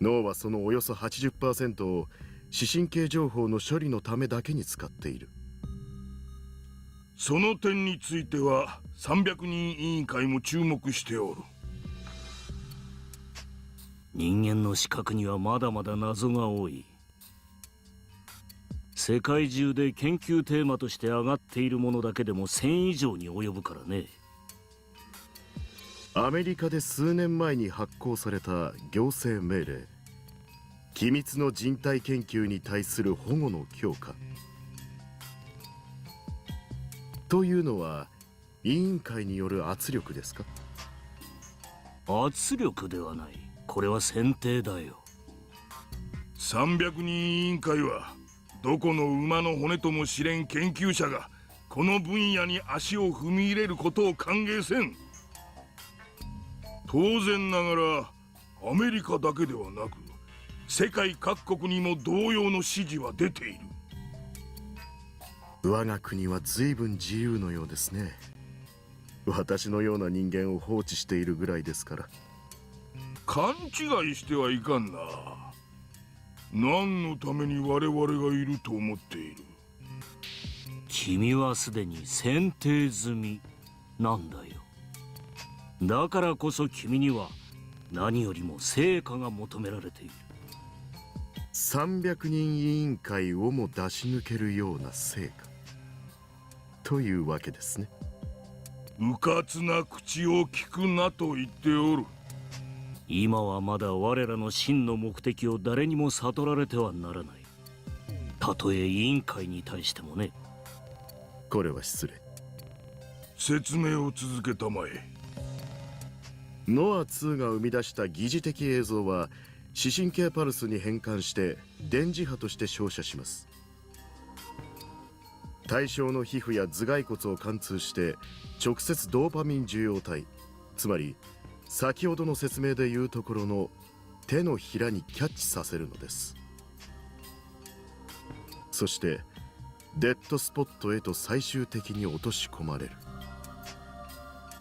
脳はそのおよそ 80% を視神経情報の処理のためだけに使っている。その点については300人委員会も注目しておる。人間の視覚にはまだまだ謎が多い。世界中で研究テーマとして上がっているものだけでも1000以上に及ぶからね。アメリカで数年前に発行された行政命令、機密の人体研究に対する保護の強化というのは、委員会による圧力ですか？圧力ではない。これは選定だよ。300人委員会はどこの馬の骨とも知れん研究者がこの分野に足を踏み入れることを歓迎せん。当然ながらアメリカだけではなく世界各国にも同様の指示は出ている。我が国は随分自由のようですね。私のような人間を放置しているぐらいですから。勘違いしてはいかんな。何のために我々がいると思っている？君はすでに選定済みなんだよ。だからこそ君には何よりも成果が求められている。300人委員会をも出し抜けるような成果というわけですね。うかつな口を聞くなと言っておる。今はまだ我らの真の目的を誰にも悟られてはならない。たとえ委員会に対してもね。これは失礼。説明を続けたまえ。ノア2が生み出した疑似的映像は視神経パルスに変換して電磁波として照射します。対象の皮膚や頭蓋骨を貫通して直接ドーパミン受容体、つまり先ほどの説明でいうところの手のひらにキャッチさせるのです。そしてデッドスポットへと最終的に落とし込まれる。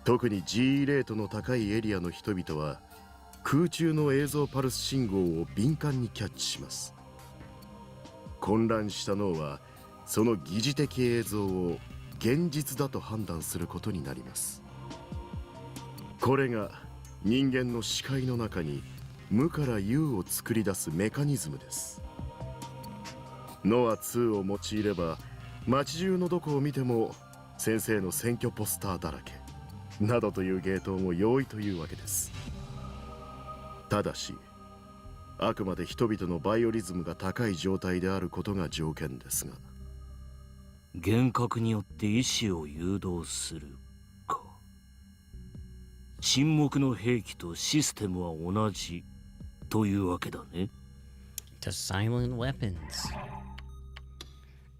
特に G レートの高いエリアの人々は空中の映像パルス信号を敏感にキャッチします。混乱した脳はその疑似的映像を現実だと判断することになります。これが人間の視界の中に無から有を作り出すメカニズムです。ノア2を用いれば街中のどこを見ても先生の選挙ポスターだらけなどという芸当も容易というわけです。ただしあくまで人々のバイオリズムが高い状態であることが条件ですが、幻覚によって意志を誘導するか。沈黙の兵器とシステムは同じというわけだね。To silent weapons.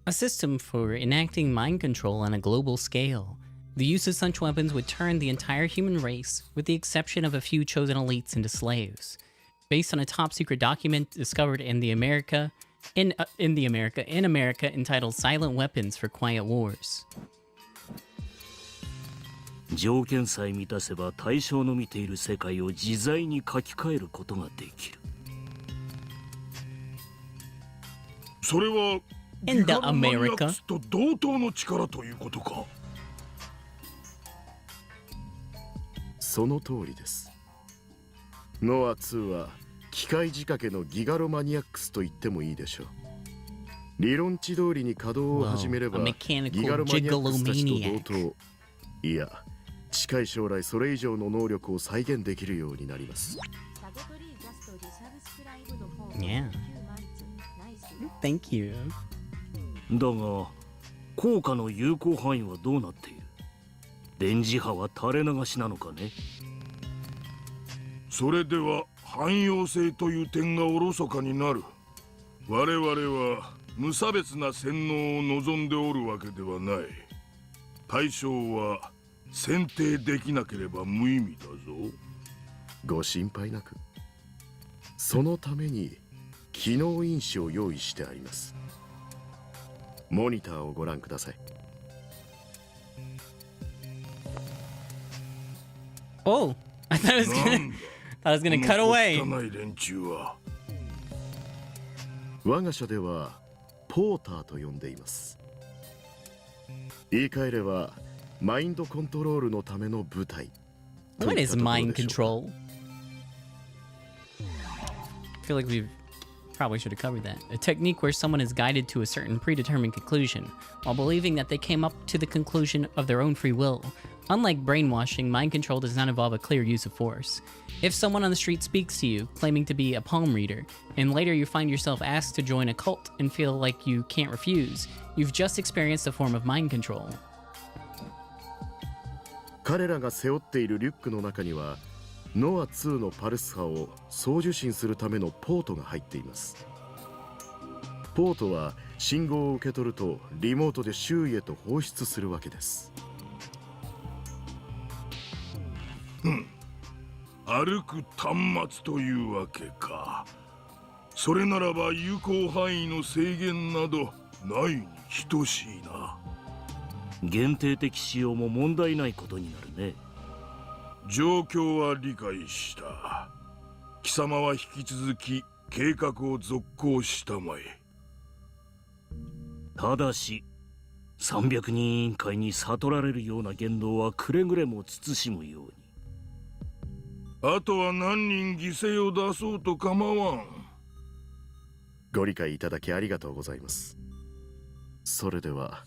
A system for enacting mind control on a global scale. The use of such weapons would turn the entire human race, with the exception of a few chosen elites, into slaves. Based on a top secret document discovered in America entitled Silent Weapons for Quiet Wars. 条件さえ満たせば対象の見ている世界を自在に書き換えることができる。それはギガロマニアックスと同等の力ということか。その通りです。ノア2は機械仕掛けのギガロマニアックスと言ってもいいでしょう。理論値通りに稼働を始めれば、ギガロマニアックスたちと同等、いや近い将来それ以上の能力を再現できるようになります。Yeah. Thank you. だが効果の有効範囲はどうなっている？電磁波は垂れ流しなのかね？それでは汎用性という点がおろそかになる。我々は無差別な洗脳を望んでおるわけではない。対象は選定できなければ無意味だぞ。ご心配なく。そのために機能因子を用意してあります。モニターをご覧ください。Oh, I thought I was gonna cut away. 汚い連中は。我が社ではポーターと呼んでいます。言い換えればマインドコントロールのための部隊。What is mind control? I feel like we probably should have covered that. A technique where someone is guided to a certain predetermined conclusion while believing that they came up to the conclusion of their own free will. Unlike brainwashing, mind control does not involve a clear use of force. If someone on the street speaks to you, claiming to be a palm reader, and later you find yourself asked to join a cult and feel like you can't refuse, you've just experienced a form of mind control. 彼らが背負っているリュックの中にはノア2のパルス波を送受信するためのポートが入っています。ポートは信号を受け取るとリモートで周囲へと放出するわけです。歩く端末というわけか。それならば有効範囲の制限などないに等しいな。限定的使用も問題ないことになるね。状況は理解した。貴様は引き続き計画を続行したまえ。ただし300人委員会に悟られるような言動はくれぐれも慎むように。あとは何人犠牲を出そうと構わん。ご理解いただきありがとうございます。それでは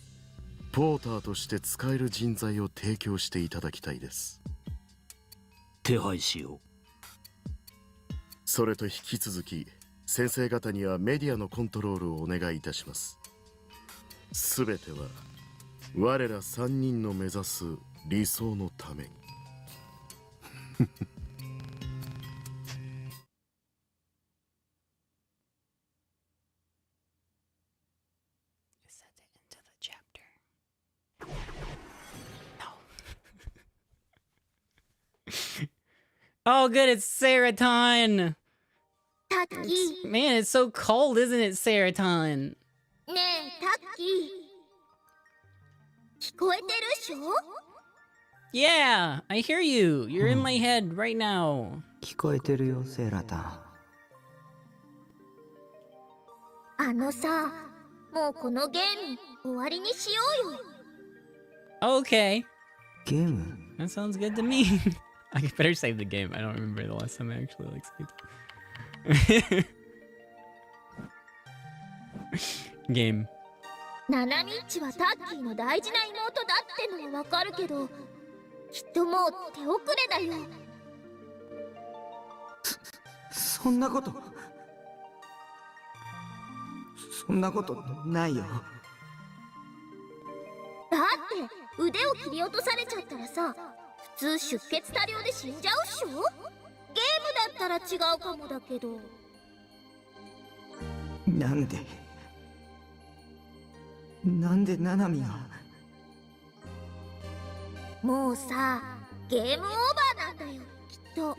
ポーターとして使える人材を提供していただきたいです。手配しよう。それと引き続き先生方にはメディアのコントロールをお願いいたします。すべては我ら3人の目指す理想のために。Oh, good, it's Seraton! タッキー。 Man, it's so cold, isn't it, Seraton? ねえ、タッキー。聞こえてるっしょ？ Yeah, I hear you. You're in my head right now. 聞こえてるよ、セーラタン。あのさ、もうこのゲーム終わりにしようよ。Okay. ゲーム？ That sounds good to me. I better save the game. I don't remember the last time I actually saved. Game. ナナミッチはタッキーの大事な妹だってのはわかるけど、きっともう手遅れだよ。そんなことないよ。だって腕を切り落とされちゃったらさ、普通出血多量で死んじゃうっしょ？ゲームだったら違うかもだけど。なんでナナミが。もうさ、ゲームオーバーなんだよ、きっと。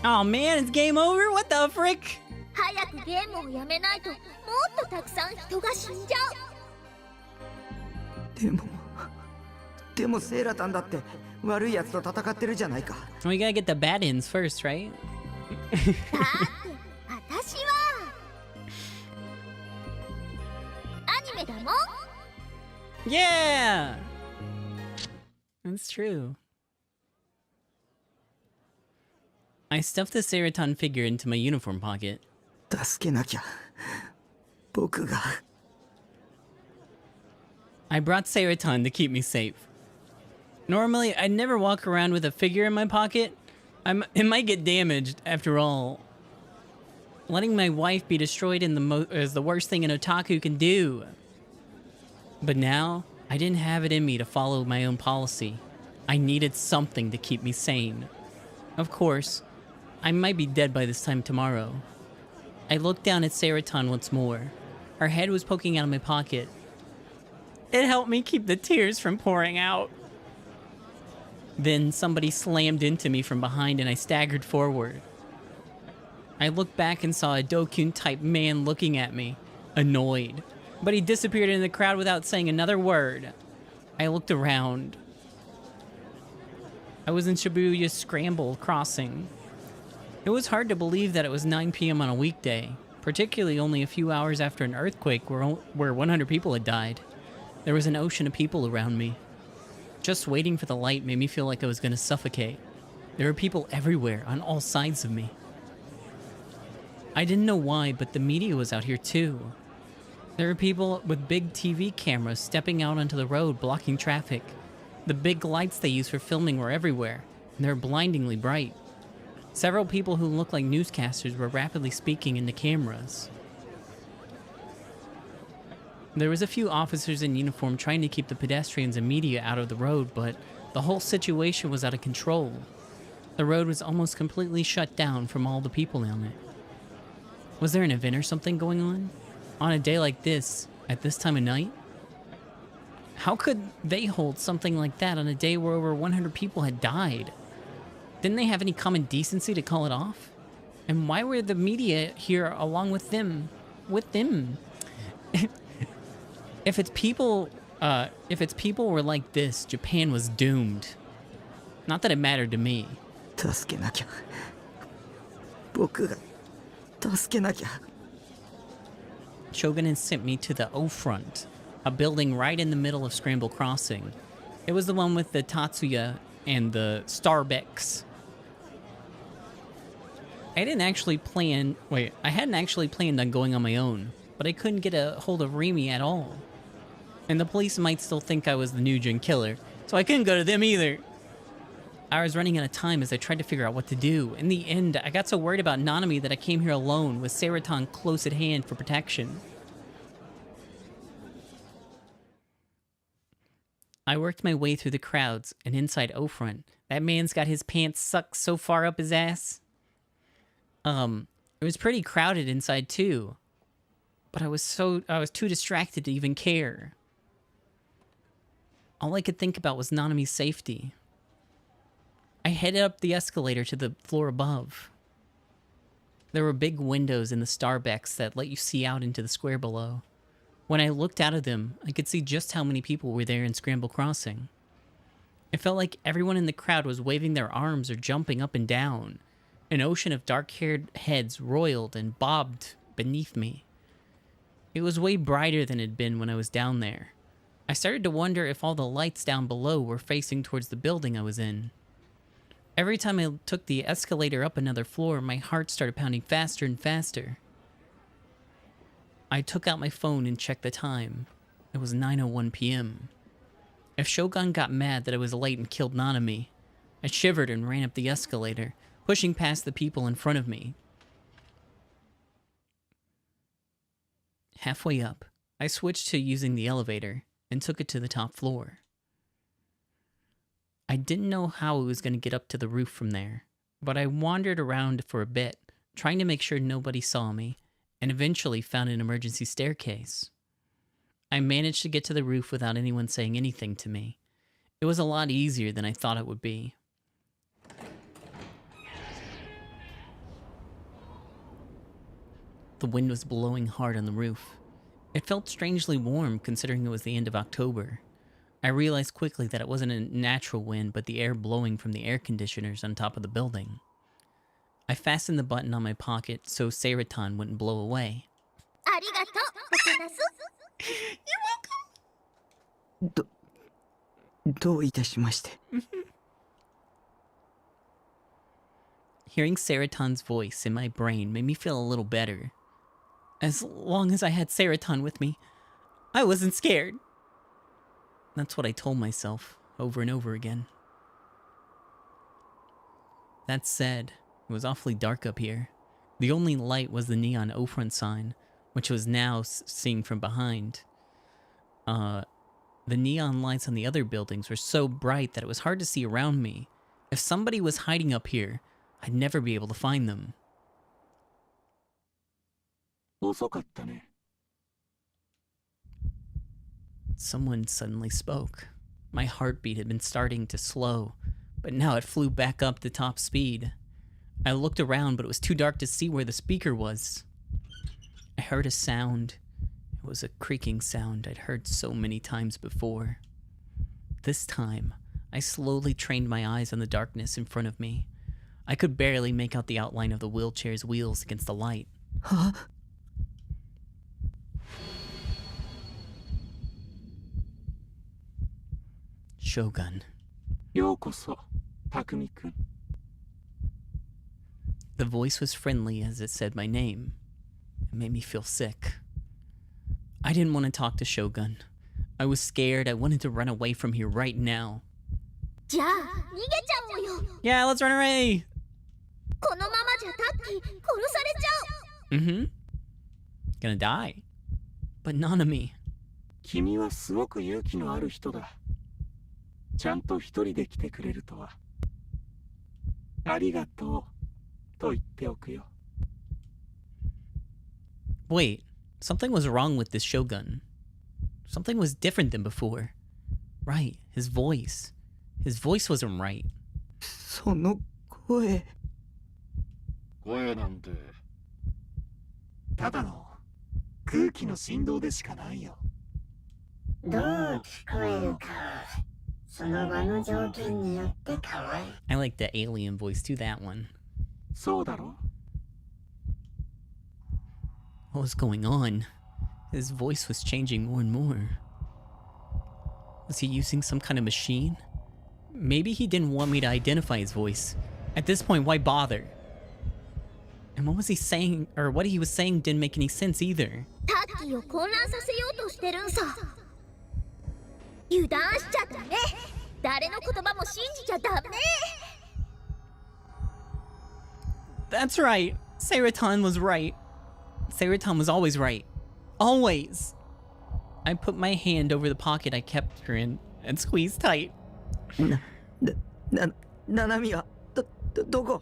Oh man, it's game over? What the frick? 早くゲームをやめないと、もっとたくさん人が死んじゃう。でもセーラタンだって悪いやつと戦ってるじゃないか。We gotta get the bad ends first, right? だって私はアニメだもん。 Yeah! That's true. I stuffed the Seraton figure into my uniform pocket. 助けなきゃ。僕が。I brought Seraton to keep me safe. Normally, I'd never walk around with a figure in my pocket. It might get damaged, after all. Letting my wife be destroyed is the worst thing an otaku can do. But now, I didn't have it in me to follow my own policy. I needed something to keep me sane. Of course, I might be dead by this time tomorrow. I looked down at Seraton once more. Her head was poking out of my pocket. It helped me keep the tears from pouring out. Then somebody slammed into me from behind and I staggered forward. I looked back and saw a Dokun-type man looking at me, annoyed. But he disappeared in the crowd without saying another word. I looked around. I was in Shibuya Scramble Crossing. It was hard to believe that it was 9 p.m. on a weekday, particularly only a few hours after an earthquake where 100 people had died. There was an ocean of people around me. Just waiting for the light made me feel like I was going to suffocate. There were people everywhere, on all sides of me. I didn't know why, but the media was out here too. There were people with big TV cameras stepping out onto the road, blocking traffic. The big lights they use for filming were everywhere, and they're blindingly bright. Several people who looked like newscasters were rapidly speaking into cameras. There was a few officers in uniform trying to keep the pedestrians and media out of the road, but the whole situation was out of control. The road was almost completely shut down from all the people on it. Was there an event or something going on? On a day like this, at this time of night? How could they hold something like that on a day where over 100 people had died? Didn't they have any common decency to call it off? And why were the media here along with them? If its people were like this, Japan was doomed. Not that it mattered to me. 助けなきゃ。僕が助けなきゃ。 Shogun had sent me to the O Front, a building right in the middle of Scramble Crossing. It was the one with the Tatsuya and the Starbucks. I hadn't actually planned on going on my own, but I couldn't get a hold of Rimi at all. And the police might still think I was the Nujin killer, so I couldn't go to them either. I was running out of time as I tried to figure out what to do. In the end, I got so worried about Nanami that I came here alone with Seraton close at hand for protection. I worked my way through the crowds and inside O Front. That man's got his pants sucked so far up his ass. It was pretty crowded inside too. But I was too distracted to even care. All I could think about was Nanami's safety. I headed up the escalator to the floor above. There were big windows in the Starbucks that let you see out into the square below. When I looked out of them, I could see just how many people were there in Scramble Crossing. It felt like everyone in the crowd was waving their arms or jumping up and down. An ocean of dark-haired heads roiled and bobbed beneath me. It was way brighter than it had been when I was down there. I started to wonder if all the lights down below were facing towards the building I was in. Every time I took the escalator up another floor, my heart started pounding faster and faster. I took out my phone and checked the time. It was 9:01 p.m. If Shogun got mad that I was late and killed Nanami, I shivered and ran up the escalator, pushing past the people in front of me. Halfway up, I switched to using the elevator and took it to the top floor. I didn't know how I was going to get up to the roof from there, but I wandered around for a bit, trying to make sure nobody saw me, and eventually found an emergency staircase. I managed to get to the roof without anyone saying anything to me. It was a lot easier than I thought it would be. The wind was blowing hard on the roof. It felt strangely warm considering it was the end of October. I realized quickly that it wasn't a natural wind, but the air blowing from the air conditioners on top of the building. I fastened the button on my pocket so Seraton wouldn't blow away. You're welcome. どういたしまして。 Hearing Seraton's voice in my brain made me feel a little better. As long as I had Seraton with me, I wasn't scared. That's what I told myself over and over again. That said, it was awfully dark up here. The only light was the neon O Front sign, which was now seen from behind. The neon lights on the other buildings were so bright that it was hard to see around me. If somebody was hiding up here, I'd never be able to find them. 遅かったね。Someone suddenly spoke. My heartbeat had been starting to slow, but now it flew back up to top speed. I looked around, but it was too dark to see where the speaker was. I heard a sound. It was a creaking sound I'd heard so many times before. This time, I slowly trained my eyes on the darkness in front of me. I could barely make out the outline of the wheelchair's wheels against the light. Huh? Shogun. ようこそ、匠くん。 The voice was friendly as it said my name. It made me feel sick. I didn't want to talk to Shogun. I was scared. I wanted to run away from here right now. じゃあ逃げちゃおうよ。 Yeah, let's run away! このままじゃタッキー殺されちゃう。 Mm-hmm. Gonna die. But Nanami. 君はすごく勇気のある人だ。ちゃんと一人で来てくれるとは。ありがとう。と言っておくよ。 Wait, something was wrong with this Shogun. Something was different than before. Right, his voice. His voice wasn't right. その声。声なんてただの空気の振動でしかないよ。どう聞こえるか、その場の条件によって変わる。 I like the alien voice too, that one. そうだろ? What was going on? His voice was changing more and more. Was he using some kind of machine? Maybe he didn't want me to identify his voice. At this point, why bother? And what was he saying, or what he was saying didn't make any sense either. タッキーを混乱させようとしてるんさ。油断しちゃダメ。誰の言葉も信じちゃダメ。 That's right. Seiratan was right. Seiratan was always right. Always. I put my hand over the pocket I kept her in and squeezed tight. ななみはどこ?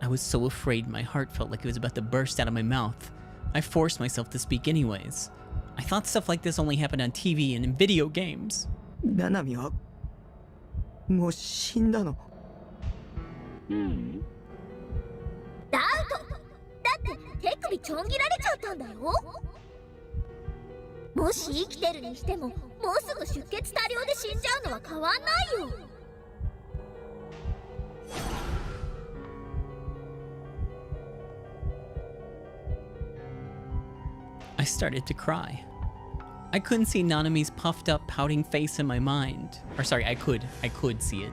I was so afraid my heart felt like it was about to burst out of my mouth. I forced myself to speak anyways. I thought stuff like this only happened on TV and in video games. ななみはもう死んだの? ダウト。だって手首ちょん切られちゃったんだよ。もし生きてるにしても、もうすぐ出血多量で死んじゃうのは変わんないよ。I started to cry. I couldn't see Nanami's puffed up, pouting face in my mind. Or sorry, I could see it.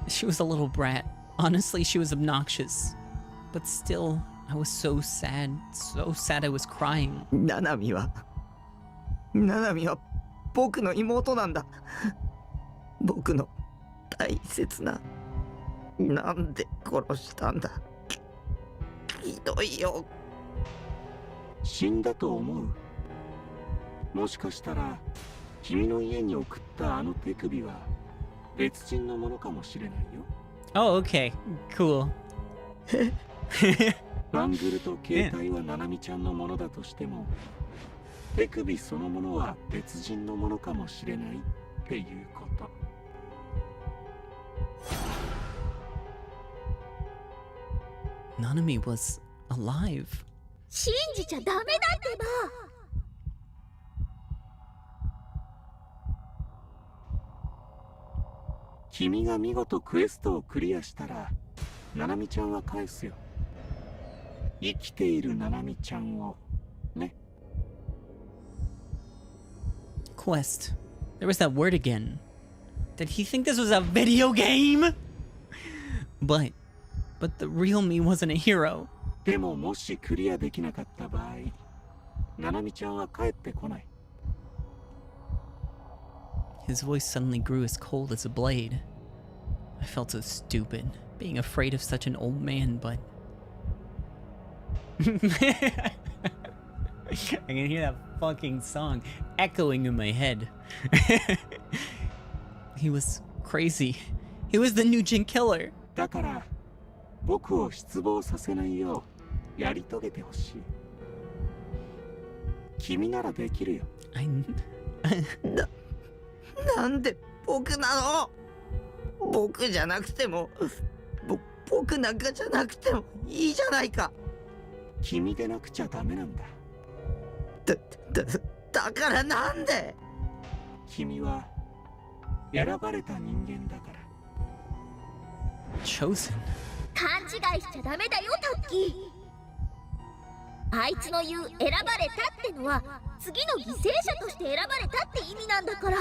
She was a little brat. Honestly, she was obnoxious. But still, I was so sad I was crying. ななみは僕の妹なんだ。僕の大切な。なんで殺したんだ。ひどいよ。死んだと思う。もしかしたら君の家に送ったあの手首は別人のものかもしれないよ。Oh, okay. Cool. バングルと携帯はナナミちゃんのものだとしても、手首そのものは別人のものかもしれないっていうこと。Nanami was alive. 信じちゃダメだってば。君が見事クエストをクリアしたら、ナナミちゃんは返すよ。生きているナナミちゃんをね。Quest. There was that word again. Did he think this was a video game? But the real me wasn't a hero. でももしクリアできなかった場合、ナナミちゃんは帰ってこない。His voice suddenly grew as cold as a blade. I felt so stupid, being afraid of such an old man, but... I can hear that fucking song echoing in my head. He was crazy. He was the new Jin Killer. だから、僕を失望させないようやり遂げてほしい。君ならできるよ。なんで僕なの？僕じゃなくても、僕なんかじゃなくてもいいじゃないか。君でなくちゃダメなんだ。だからなんで？君は選ばれた人間だから。Chosen。勘違いしちゃダメだよ、タッキー。あいつの言う選ばれたってのは次の犠牲者として選ばれたって意味なんだから。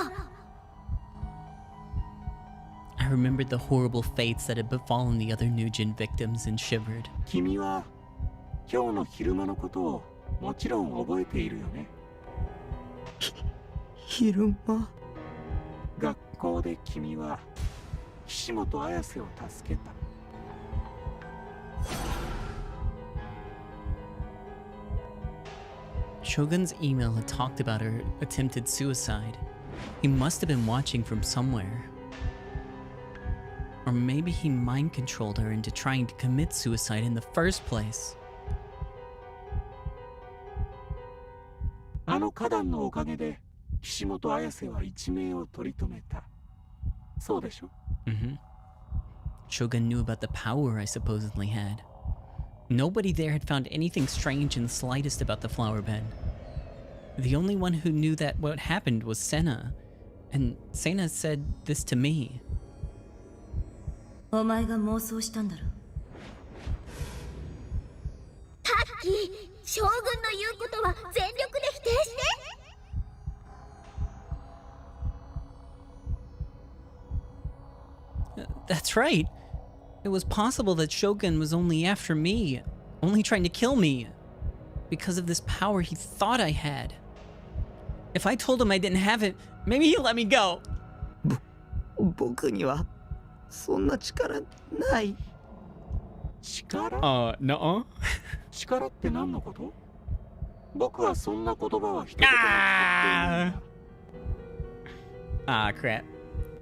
I remembered the horrible fates that had befallen the other Nugent victims and shivered. 君は今日の昼間のことをもちろん覚えているよね。昼間？学校で君は岸本綾瀬を助けた。Shogun's email had talked about her attempted suicide. He must have been watching from somewhere. Or maybe he mind-controlled her into trying to commit suicide in the first place. あの花壇のおかげで岸本綾瀬は一命を取り留めた。そうでしょ？ Shogun knew about the power I supposedly had. Nobody there had found anything strange in the slightest about the flower bed. The only one who knew that what happened was Senna, and Senna said this to me. お前が妄想したんだろ。タッキー、将軍の言うことは全力で否定して。That's right. It was possible that Shogun was only after me, only trying to kill me, because of this power he thought I had. If I told him I didn't have it, maybe he'd let me go. 僕にはそんな力ない。力？ nuh-uh. 力って何のこと？僕はそんな言葉は一言も使っていない。crap.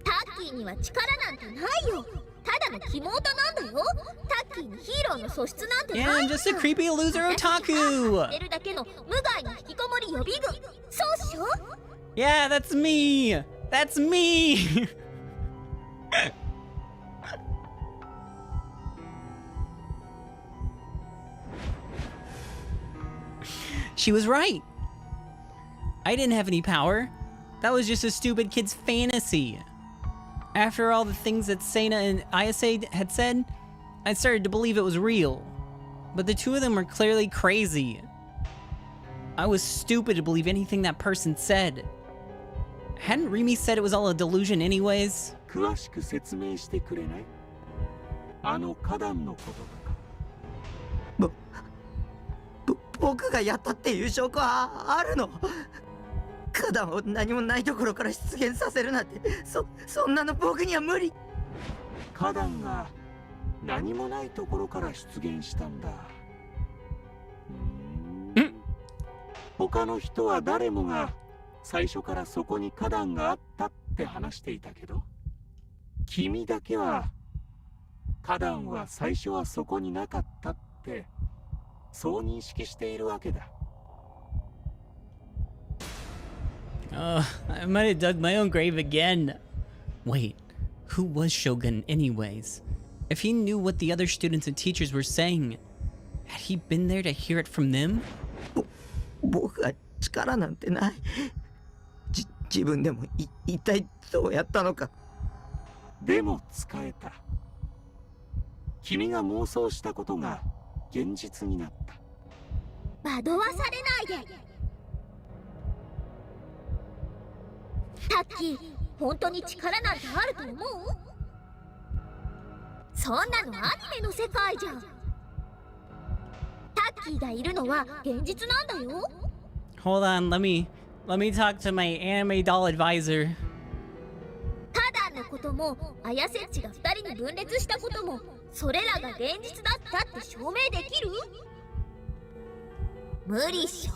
タッキーには力なんてないよ。ただのキモオタなんだよ。タッキーにヒーローの素質なんてない。 Yeah, I'm just a creepy loser otaku. 出るだけの無害な引きこもり予備軍。そうっしょ？ Yeah, that's me. That's me. She was right. I didn't have any power. That was just a stupid kid's fantasy. After all the things that Sena and Ayase had said, I started to believe it was real. But the two of them were clearly crazy. I was stupid to believe anything that person said. Hadn't Rimi said it was all a delusion anyways? 詳しく説明してくれない？あの花壇のこととか。僕がやったっていう証拠はあるの？花壇を何もないところから出現させるなんて、そんなの僕には無理。花壇が何もないところから出現したんだ。他の人は誰もが最初からそこに花壇があったって話していたけど、君だけは花壇は最初はそこになかったってそう認識しているわけだ。I might have dug my own grave again. Wait, who was Shogun anyways? If he knew what the other students and teachers were saying, had he been there to hear it from them? 僕は力なんてない。自分でも一体どうやったのか。でも使えた。君が妄想したことが現実になった。惑わされないで。タッキー、本当に力なんてあると思う？そんなのアニメの世界じゃん。タッキーがいるのは現実なんだよ。Hold on, let me talk to my anime doll advisor. ただのことも、綾瀬っちが2人に分裂したことも、それらが現実だったって証明できる？無理っしょ？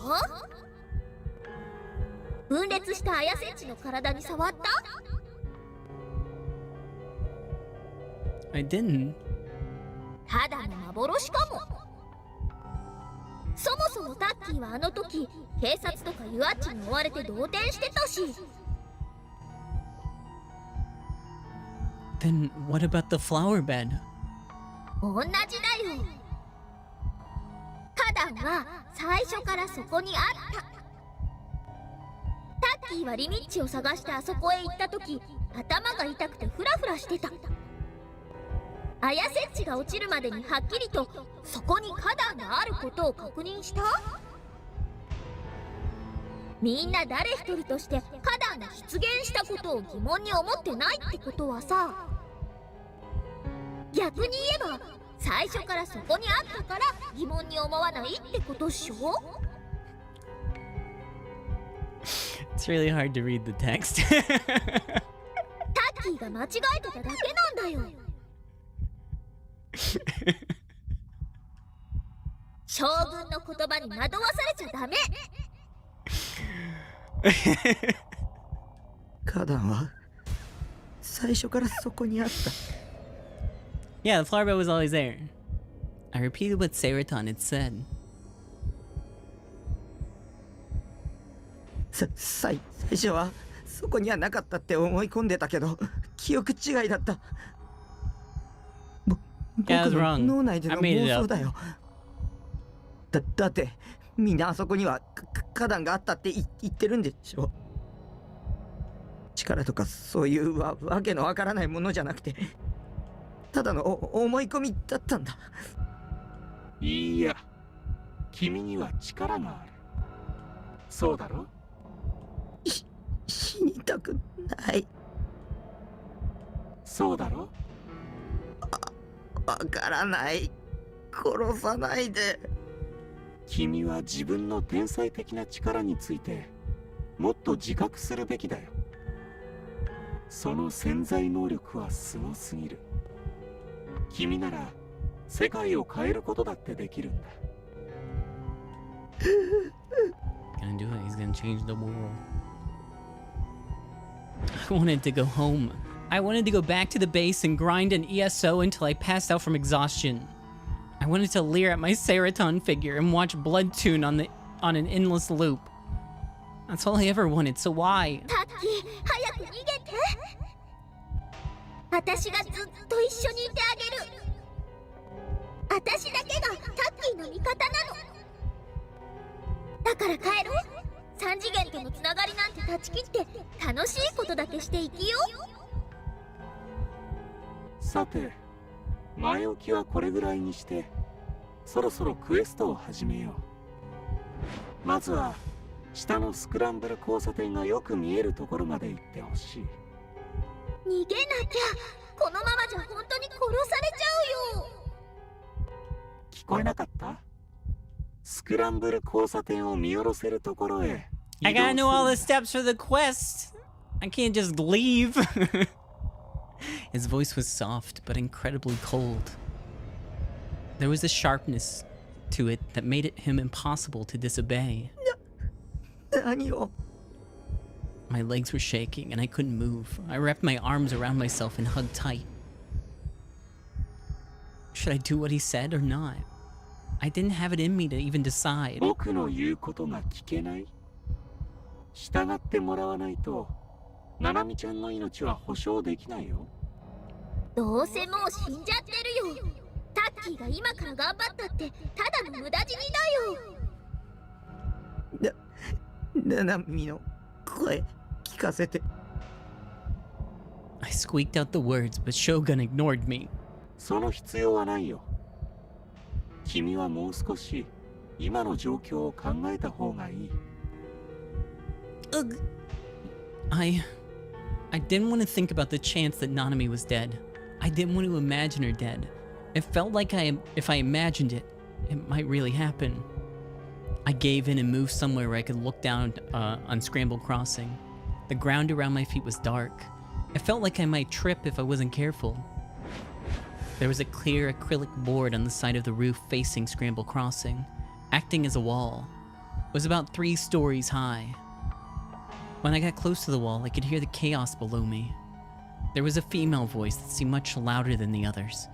分裂した綾瀬っちの体に触った？ I didn't. ただの幻かも。そもそもタッッキーはあの時警察とかユアッチに追われて動転してたし。 Then what about the flower bed? 同じだよ。花壇は最初からそこにあった。タッキーはリミッチを探してあそこへ行った時、頭が痛くてフラフラしてた。アヤセッチが落ちるまでにはっきりとそこに花壇があることを確認した。みんな誰一人として花壇が出現したことを疑問に思ってないってことはさ、逆に言えば最初からそこにあったから疑問に思わないってことっしょ。 It's really hard to read the text. タッキーが間違えてただけなんだよ。将軍の言葉に惑わされちゃダメ。花壇は最初からそこにあった。 Yeah, the flower bed was always there. I repeated what Seraton had said. 最初はそこにはなかったって思い込んでたけど、記憶違いだった。僕の脳内での妄想だよ。だってみんなあそこには花壇があったって言ってるんでしょ。力とかそういうわけのわからないものじゃなくて、ただの思い込みだったんだ。いや、君には力がある。そうだろ。死にたくない。そうだろ。わからない。殺さないで。君は自分の天才的な力についてもっと自覚するべきだよ。その潜在能力はすごすぎる。君なら世界を変えることだってできるんだ。Gonna do it. He's gonna change the world. I wanted to go home. I wanted to go back to the base and grind an ESO until I passed out from exhaustion. I wanted to leer at my Seraton figure and watch Bloodtoon on an endless loop. That's all I ever wanted, so why? タッキー、早く逃げて。私がずっと一緒にいてあげる。私だけがタッキーの味方なの。だから帰ろう。三次元とのつながりなんて断ち切って楽しいことだけして生きよう。さて、前置きはこれぐらいにしてそろそろクエストを始めよう。まずは下のスクランブル交差点がよく見えるところまで行ってほしい。逃げなきゃ。このままじゃ本当に殺されちゃうよ。聞こえなかった？スクランブル交差点を見下ろせるところへ。I gotta know all the steps for the quest. I can't just leave. His voice was soft but incredibly cold. There was a sharpness to it that made him impossible to disobey. 何を? My legs were shaking and I couldn't move. I wrapped my arms around myself and hugged tight. Should I do what he said or not? I didn't have it in me to even decide. 僕の言うことが聞けない？従ってもらわないと、ナナミちゃんの命は保証できないよ。どうせもう死んじゃってるよ。タッキーが今から頑張ったってただの無駄死にだよ。ナナミの声聞かせて。I squeaked out the words, but Shogun ignored me. その必要はないよ。君はもう少し今の状況を考えた方がいい。I didn't want to think about the chance that Nanami was dead. I didn't want to imagine her dead. It felt like if I imagined it, it might really happen. I gave in and moved somewhere where I could look down on Scramble Crossing. The ground around my feet was dark. It felt like I might trip if I wasn't careful. There was a clear acrylic board on the side of the roof facing Scramble Crossing, acting as a wall. It was about 3 stories high. When I got close to the wall, I could hear the chaos below me. There was a female voice that seemed much louder than the others.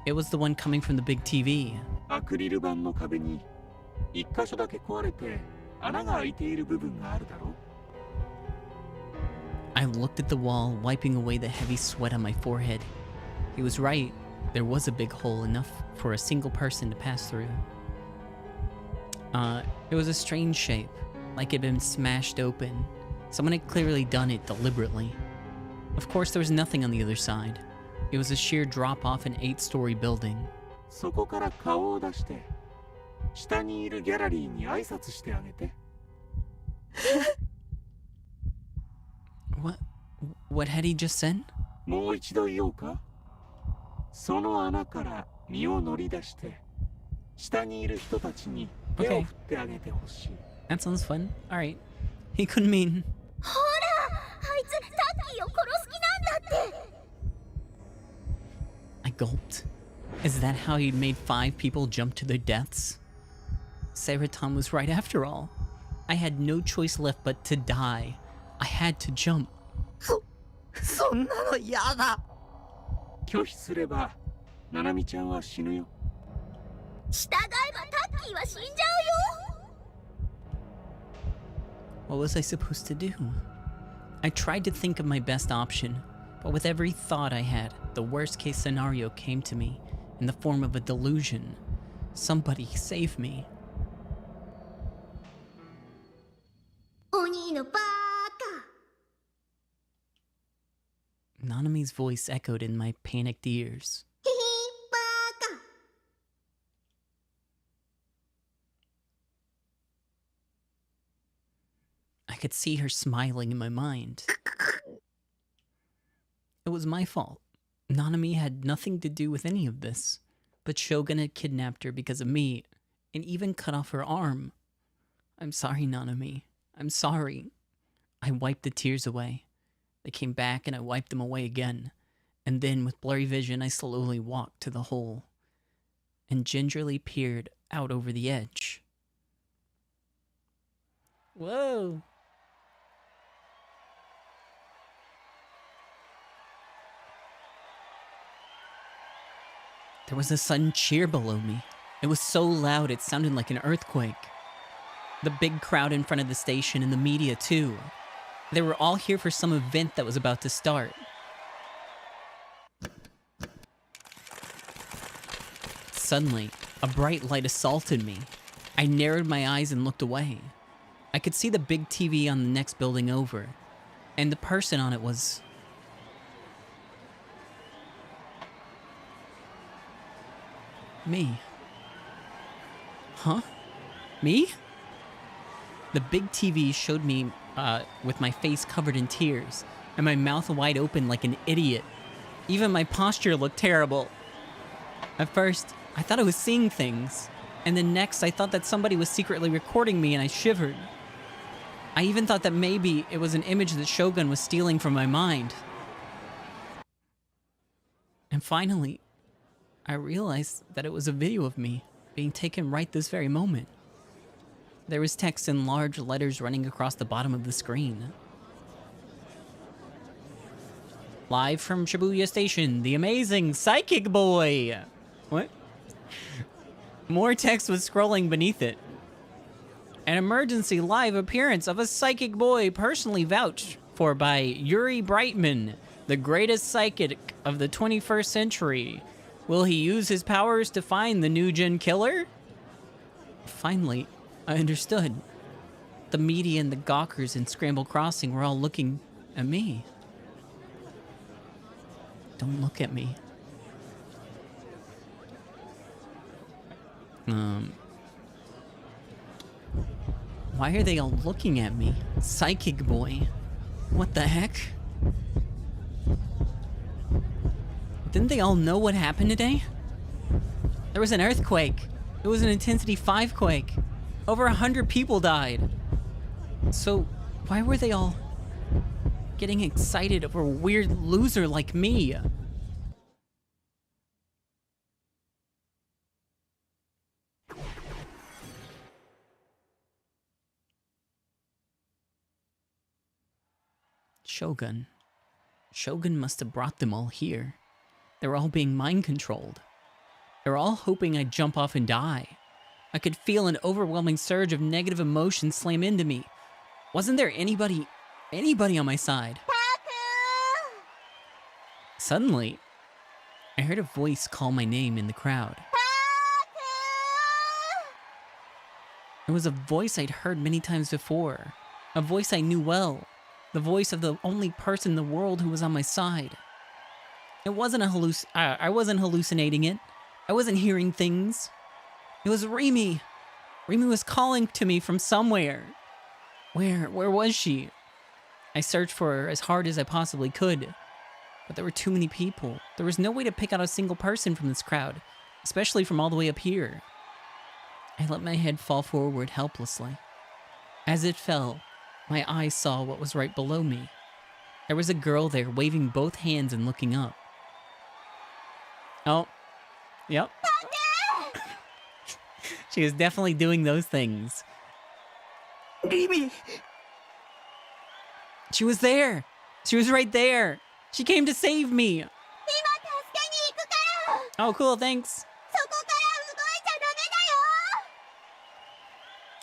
It was the one coming from the big TV. アクリル板の壁に一箇所だけ壊れて穴が開いている部分があるだろう。 I looked at the wall, wiping away the heavy sweat on my forehead. He was right. There was a big hole, enough for a single person to pass through. It was a strange shape, like it had been smashed open. Someone had clearly done it deliberately. Of course, there was nothing on the other side. It was a sheer drop-off an 8-story building. そこから顔を出して、下にいるギャラリーに挨拶してあげて。What had he just said? もう一度言おうか。その穴から身を乗り出して、下にいる人たちに手を振ってあげてほしい。That sounds fun. Alright. He couldn't mean... ほら、あいつタッキーを殺す気なんだって。 I gulped. Is that how he'd made 5 people jump to their deaths? Seraton was right after all. I had no choice left but to die. I had to jump. そんなの嫌だ。拒否すれば、ナナミちゃんは死ぬよ。従えばタッキーは死んじゃうよ。 What was I supposed to do? I tried to think of my best option, but with every thought I had, the worst case scenario came to me in the form of a delusion. Somebody save me. 鬼のバカ。 Nanami's voice echoed in my panicked ears. ヒヒバカ。 I could see her smiling in my mind. It was my fault. Nanami had nothing to do with any of this, but Shogun had kidnapped her because of me, and even cut off her arm. I'm sorry, Nanami. I'm sorry. I wiped the tears away. They came back and I wiped them away again. And then, with blurry vision, I slowly walked to the hole and gingerly peered out over the edge. Whoa! There was a sudden cheer below me. It was so loud it sounded like an earthquake. The big crowd in front of the station and the media too. They were all here for some event that was about to start. Suddenly, a bright light assaulted me. I narrowed my eyes and looked away. I could see the big TV on the next building over, and the person on it was... me. Huh? Me? The big TV showed me with my face covered in tears and my mouth wide open like an idiot. Even my posture looked terrible. At first, I thought I was seeing things, and then next I thought that somebody was secretly recording me and I shivered. I even thought that maybe it was an image that Shogun was stealing from my mind. And finally, I realized that it was a video of me being taken right this very moment. There was text in large letters running across the bottom of the screen. Live from Shibuya Station, the amazing Psychic Boy! What? More text was scrolling beneath it. An emergency live appearance of a Psychic Boy personally vouched for by Yuri Brightman, the greatest psychic of the 21st century. Will he use his powers to find the new gen killer? Finally, I understood. The media and the gawkers in Scramble Crossing were all looking at me. Don't look at me. Why are they all looking at me? Psychic Boy. What the heck? Didn't they all know what happened today? There was an earthquake. It was an intensity 5 quake. Over 100 people died. So, why were they all getting excited over a weird loser like me? Shogun. Shogun must have brought them all here. They were all being mind controlled. They were all hoping I'd jump off and die. I could feel an overwhelming surge of negative emotion slam into me. Wasn't there anybody on my side? Suddenly, I heard a voice call my name in the crowd. It was a voice I'd heard many times before, a voice I knew well, the voice of the only person in the world who was on my side. It wasn't I wasn't hallucinating it. I wasn't hearing things. It was Remy. Remy was calling to me from somewhere. Where was she? I searched for her as hard as I possibly could, but there were too many people. There was no way to pick out a single person from this crowd, especially from all the way up here. I let my head fall forward helplessly. As it fell, my eyes saw what was right below me. There was a girl there waving both hands and looking up. Oh, yep. She was definitely doing those things. Remy! She was there! She was right there! She came to save me! Oh, cool, thanks.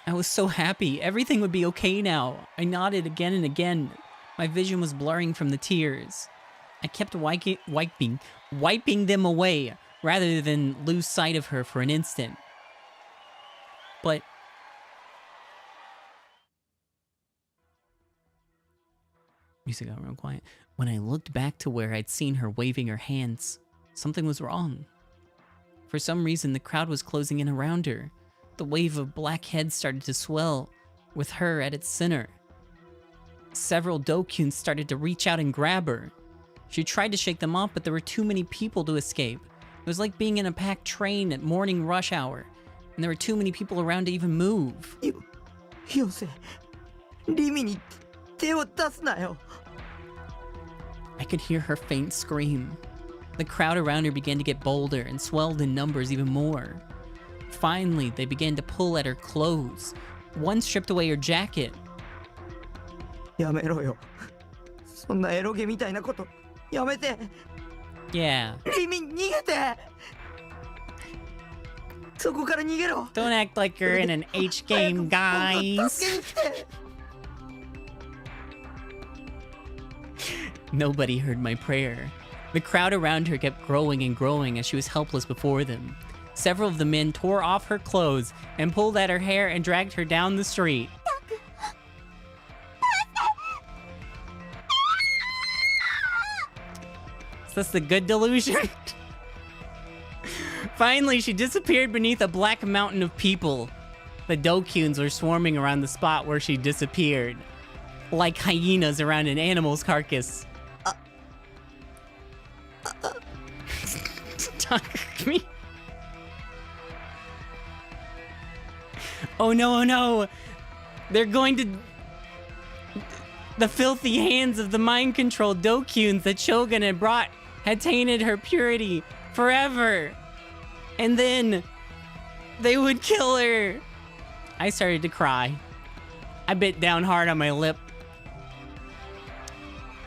I was so happy. Everything would be okay now. I nodded again and again. My vision was blurring from the tears. I kept wiping them away rather than lose sight of her for an instant. But music got real quiet. When I looked back to where I'd seen her waving her hands, something was wrong. For some reason, the crowd was closing in around her. The wave of black heads started to swell, with her at its center. Several Dokuns started to reach out and grab her. She tried to shake them off, but there were too many people to escape. It was like being in a packed train at morning rush hour, and there were too many people around to even move. Yose, Remyに手を出すなよ. I could hear her faint scream. The crowd around her began to get bolder and swelled in numbers even more. Finally, they began to pull at her clothes. One stripped away her jacket. やめろよ。そんなエロゲみたいなこと、やめて。Yeah. リミ、逃げて。そこから逃げろ。Don't act like you're in an H game, guys. Nobody heard my prayer. The crowd around her kept growing and growing as she was helpless before them. Several of the men tore off her clothes and pulled at her hair and dragged her down the street. Is this the good delusion? Finally, she disappeared beneath a black mountain of people. The Dokuns were swarming around the spot where she disappeared, like hyenas around an animal's carcass. Talk to me. Oh no, oh no! They're going to... The filthy hands of the mind-controlled Dokuns that Shogun had brought had tainted her purity forever. And then they would kill her. I started to cry. I bit down hard on my lip.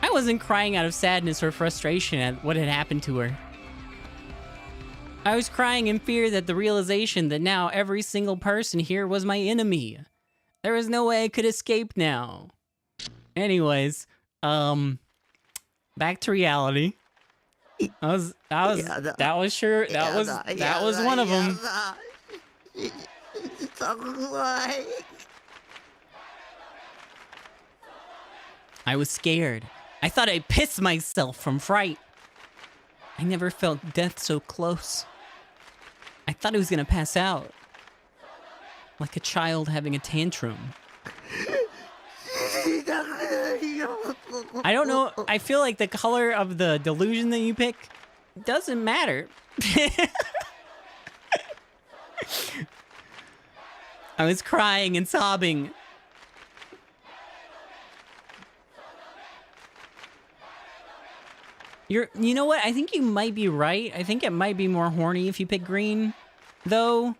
I wasn't crying out of sadness or frustration at what had happened to her. I was crying in fear that the realization that now every single person here was my enemy. There was no way I could escape now. Anyways, back to reality. That was one of them. I was scared. I thought I'd piss myself from fright. I never felt death so close. I thought I was gonna pass out. Like a child having a tantrum. I don't know. I feel like the color of the delusion that you pick doesn't matter. I was crying and sobbing. You know what? I think you might be right. I think it might be more horny if you pick green, though.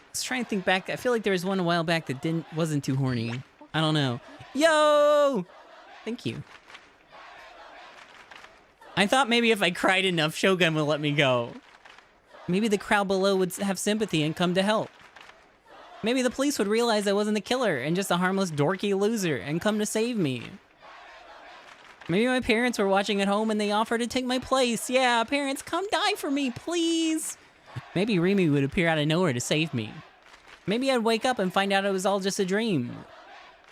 Let's try and think back. I feel like there was one a while back that wasn't too horny. I don't know. Yo! Thank you. I thought maybe if I cried enough, Shogun would let me go. Maybe the crowd below would have sympathy and come to help. Maybe the police would realize I wasn't the killer and just a harmless dorky loser and come to save me. Maybe my parents were watching at home and they offered to take my place. Yeah, parents, come die for me, please. Maybe Remy would appear out of nowhere to save me. Maybe I'd wake up and find out it was all just a dream.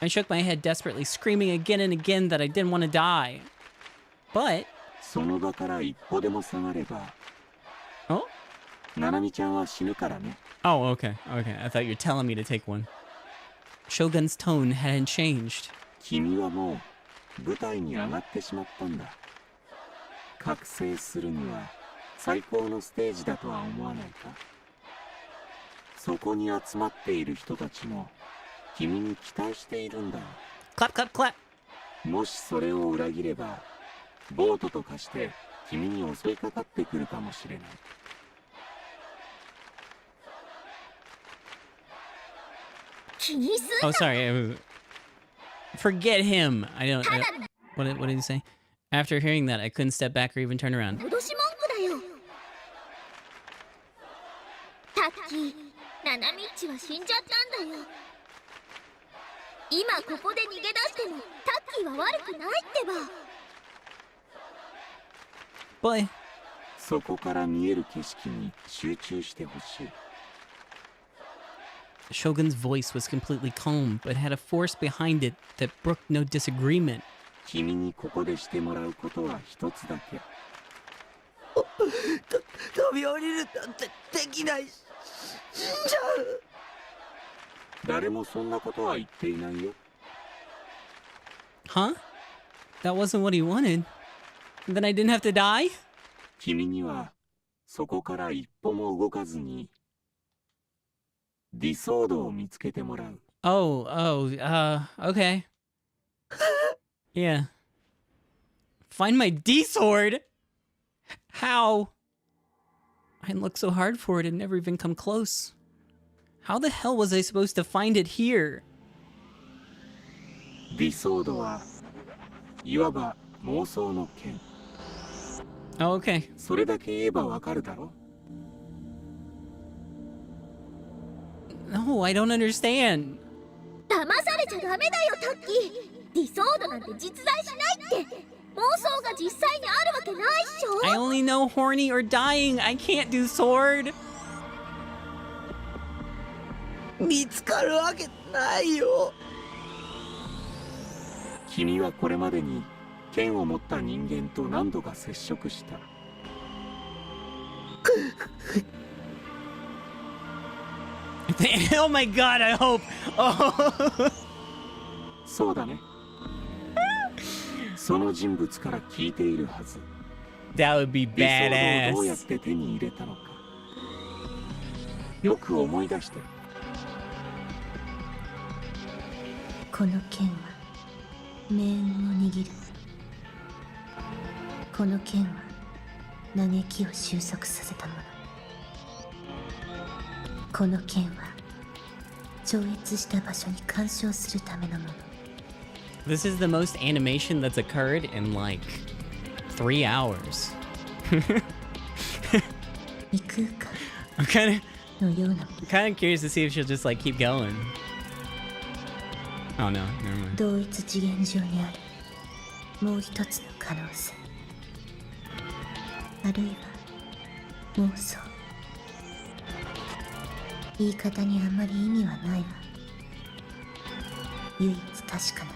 I shook my head desperately, screaming again and again that I didn't want to die. But... その場から一歩でも下がれば。Oh? ナナミちゃんは死ぬからね。Oh, okay. Okay. I thought you were telling me to take one. Shogun's tone hadn't changed. 君はもう舞台に上がってしまったんだ。覚醒するには最高のステージだとは思わないか。そこに集まっている人たちも君に期待しているんだ。Clap, clap, clap. もしそれを裏切れば、ボートとかして君に襲いかかってくるかもしれない。Oh, sorry. Forget him. I don't... what did he say? After hearing that, I couldn't step back or even turn around. 脅し文句だよ。タッキー、ナナミッチは死んじゃったんだよ。今ここで逃げ出してもタッキーは悪くないってば。Boy. そこから見える景色に集中してほしい。Shogun's voice was completely calm, but had a force behind it that brooked no disagreement. 君にここでしてもらうことは一つだけ。飛び降りるなんてできない。死んじゃう。誰もそんなことは言っていないよ。Huh? That wasn't what he wanted. Then I didn't have to die? 君にはそこから一歩も動かずにディソードを見つけてもらう。Okay. Yeah. Find my D-sword? How? I looked so hard for it and never even come close. How the hell was I supposed to find it here? ディソードはいわば妄想の剣。Oh, okay. それだけ言えばわかるだろ。No, I don't understand. 騙されちゃダメだよ、タッキー。ディソードなんて実在しないって。妄想が実際にあるわけないっしょ。I only know horny or dying. I can't do sword. 見つかるわけないよ。君はこれまでに剣を持った人間と何度か接触した。Oh my god, I hope. Oh. そうだね。その人物から聞いているはず。That would be 理想をどうやっ badass. て手に入れたのか。よく思い出して。この剣は命運を握る。この剣は嘆きを収束させたもの。この剣は超越した場所に干渉するためのもの。This is the most animation that's occurred in like 3 hours. 異空間 I'm のような kind of curious to see if she'll just like keep going. Oh no, never mind. 同一次元上にあるもう一つの可能性、あるいは妄想。言い方にあまり意味はないわ。唯一確かな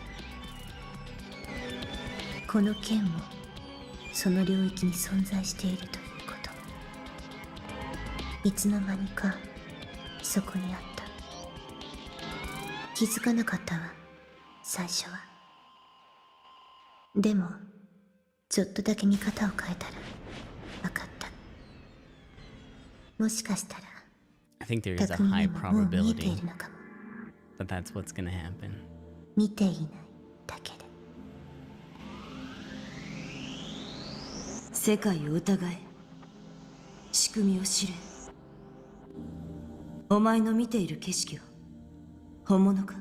この剣もその領域に存在しているということ。いつの間にかそこにあった。気づかなかったわ、最初は。でもちょっとだけ見方を変えたら分かった。もしかしたら I think there is a 匠 high にももう見えて probability いるのかも。 that that's what's gonna happen. 見ていないだけで。世界を疑え、仕組みを知れ。お前の見ている景色は本物か？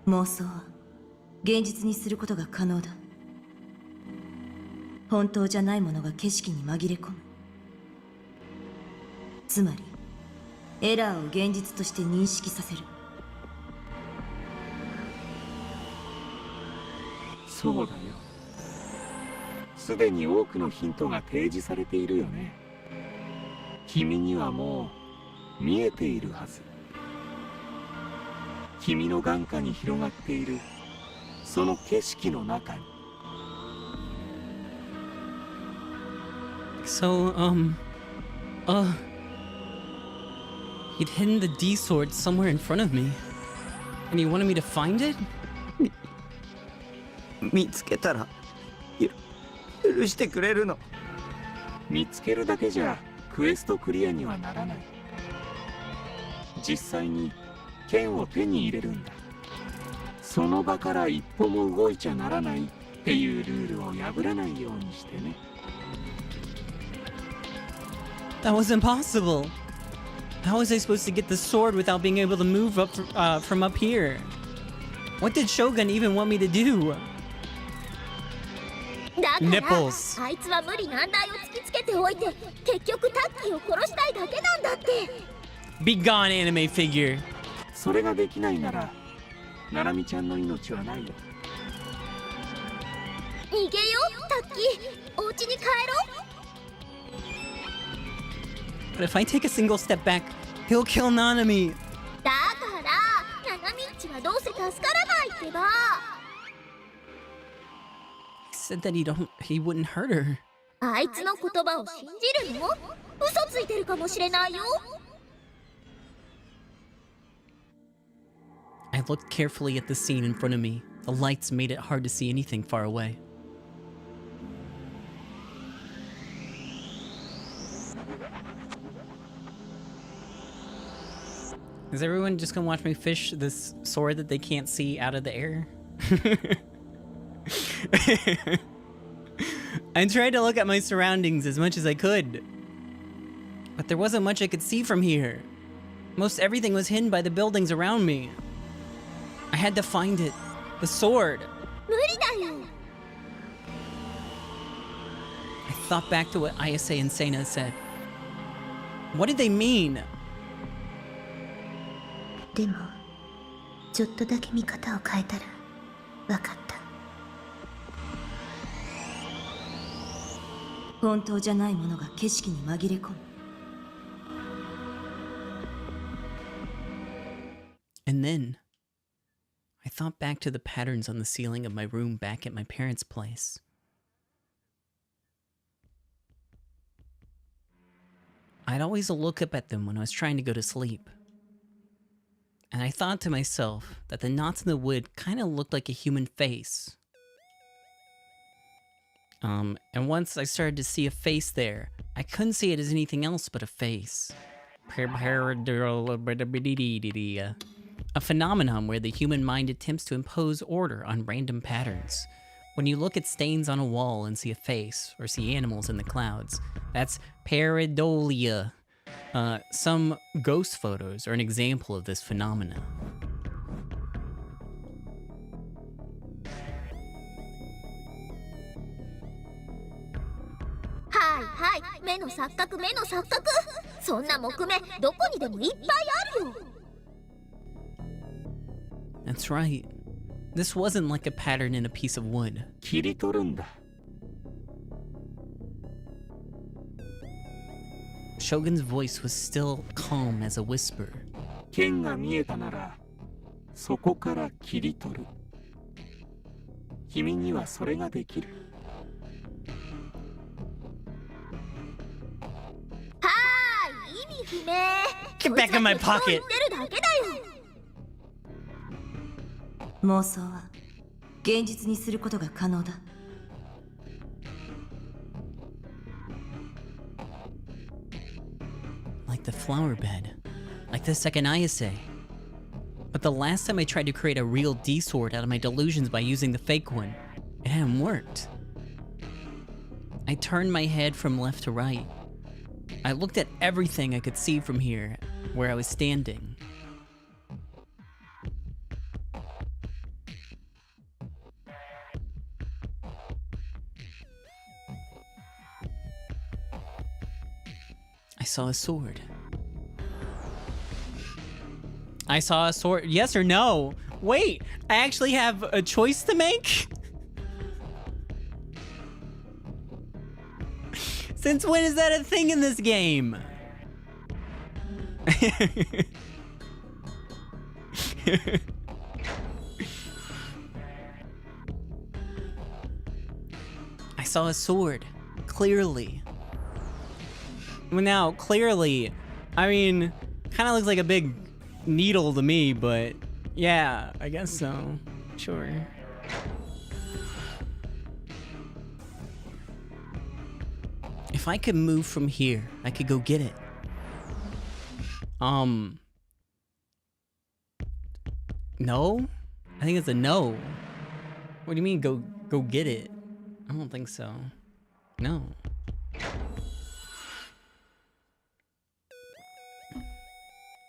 妄想は現実にすることが可能だ。本当じゃないものが景色に紛れ込む。つまりエラーを現実として認識させる。そうだよ。すでに多くのヒントが提示されているよね。君にはもう見えているはず。君の眼下に広がっているその景色の中に。So, he'd hidden the D sword somewhere in front of me. And he wanted me to find it? 見つけたら許してくれるの？見つけるだけじゃクエストクリアにはならない。実際に剣を手に入れるんだ。その場から一歩も動いちゃならないっていうルールを破らないようにしてね。That was impossible. How was I supposed to get the sword without being able to move up from up here? What did Shogun even want me to do? だから Nipples. あいつは無理難題を突きつけておいて結局タッキーを殺したいだけなんだって。 Be gone, anime figure. それができないならナナミちゃんの命はないよ。逃げよタッキー、お家に帰ろう。 But if I take a single step back, he'll kill Nanami. だからナナミッチはどうせ助からないってば。 He said that he wouldn't hurt her. あいつの言葉を信じるの？嘘ついてるかもしれないよ。 I looked carefully at the scene in front of me. The lights made it hard to see anything far away. Is everyone just gonna watch me fish this sword that they can't see out of the air? I tried to look at my surroundings as much as I could, but there wasn't much I could see from here. Most everything was hidden by the buildings around me. I had to find it. The sword. 無理だよ。 I thought back to what Ayase and Sena said. What did they mean? でもちょっとだけ見方を変えたら分かった。本当じゃないものが景色に紛れ込む。 And then I thought back to the patterns on the ceiling of my room back at my parents' place. I'd always look up at them when I was trying to go to sleep. And I thought to myself that the knots in the wood kind of looked like a human face. And once I started to see a face there, I couldn't see it as anything else but a face. A phenomenon where the human mind attempts to impose order on random patterns. When you look at stains on a wall and see a face, or see animals in the clouds, that's pareidolia. Some ghost photos are an example of this phenomena. Hi, hi, 目の錯覚、目の錯覚。そんな木目、どこにでもいっぱいあるよ。 That's right. This wasn't like a pattern in a piece of wood. 切り取るんだ。 Shogun's voice was still calm as a whisper. 剣が見えたなら、そこから切り取る。君にはそれができる。はーい、意味不明。 Get back in my pocket. 言ってるだけだよ。 妄想は現実にすることが可能だ。 Like the flower bed. Like the second Ayase. But the last time I tried to create a real D sword out of my delusions by using the fake one, it hadn't worked. I turned my head from left to right. I looked at everything I could see from here, where I was standing. I saw a sword. I saw a sword. Yes or no? Wait, I actually have a choice to make? Since when is that a thing in this game? I saw a sword, clearly. Well, now, clearly, I mean, kind of looks like a big needle to me, but yeah, I guess so. Sure. If I could move from here, I could go get it. No? I think it's a no. What do you mean go get it? I don't think so. No.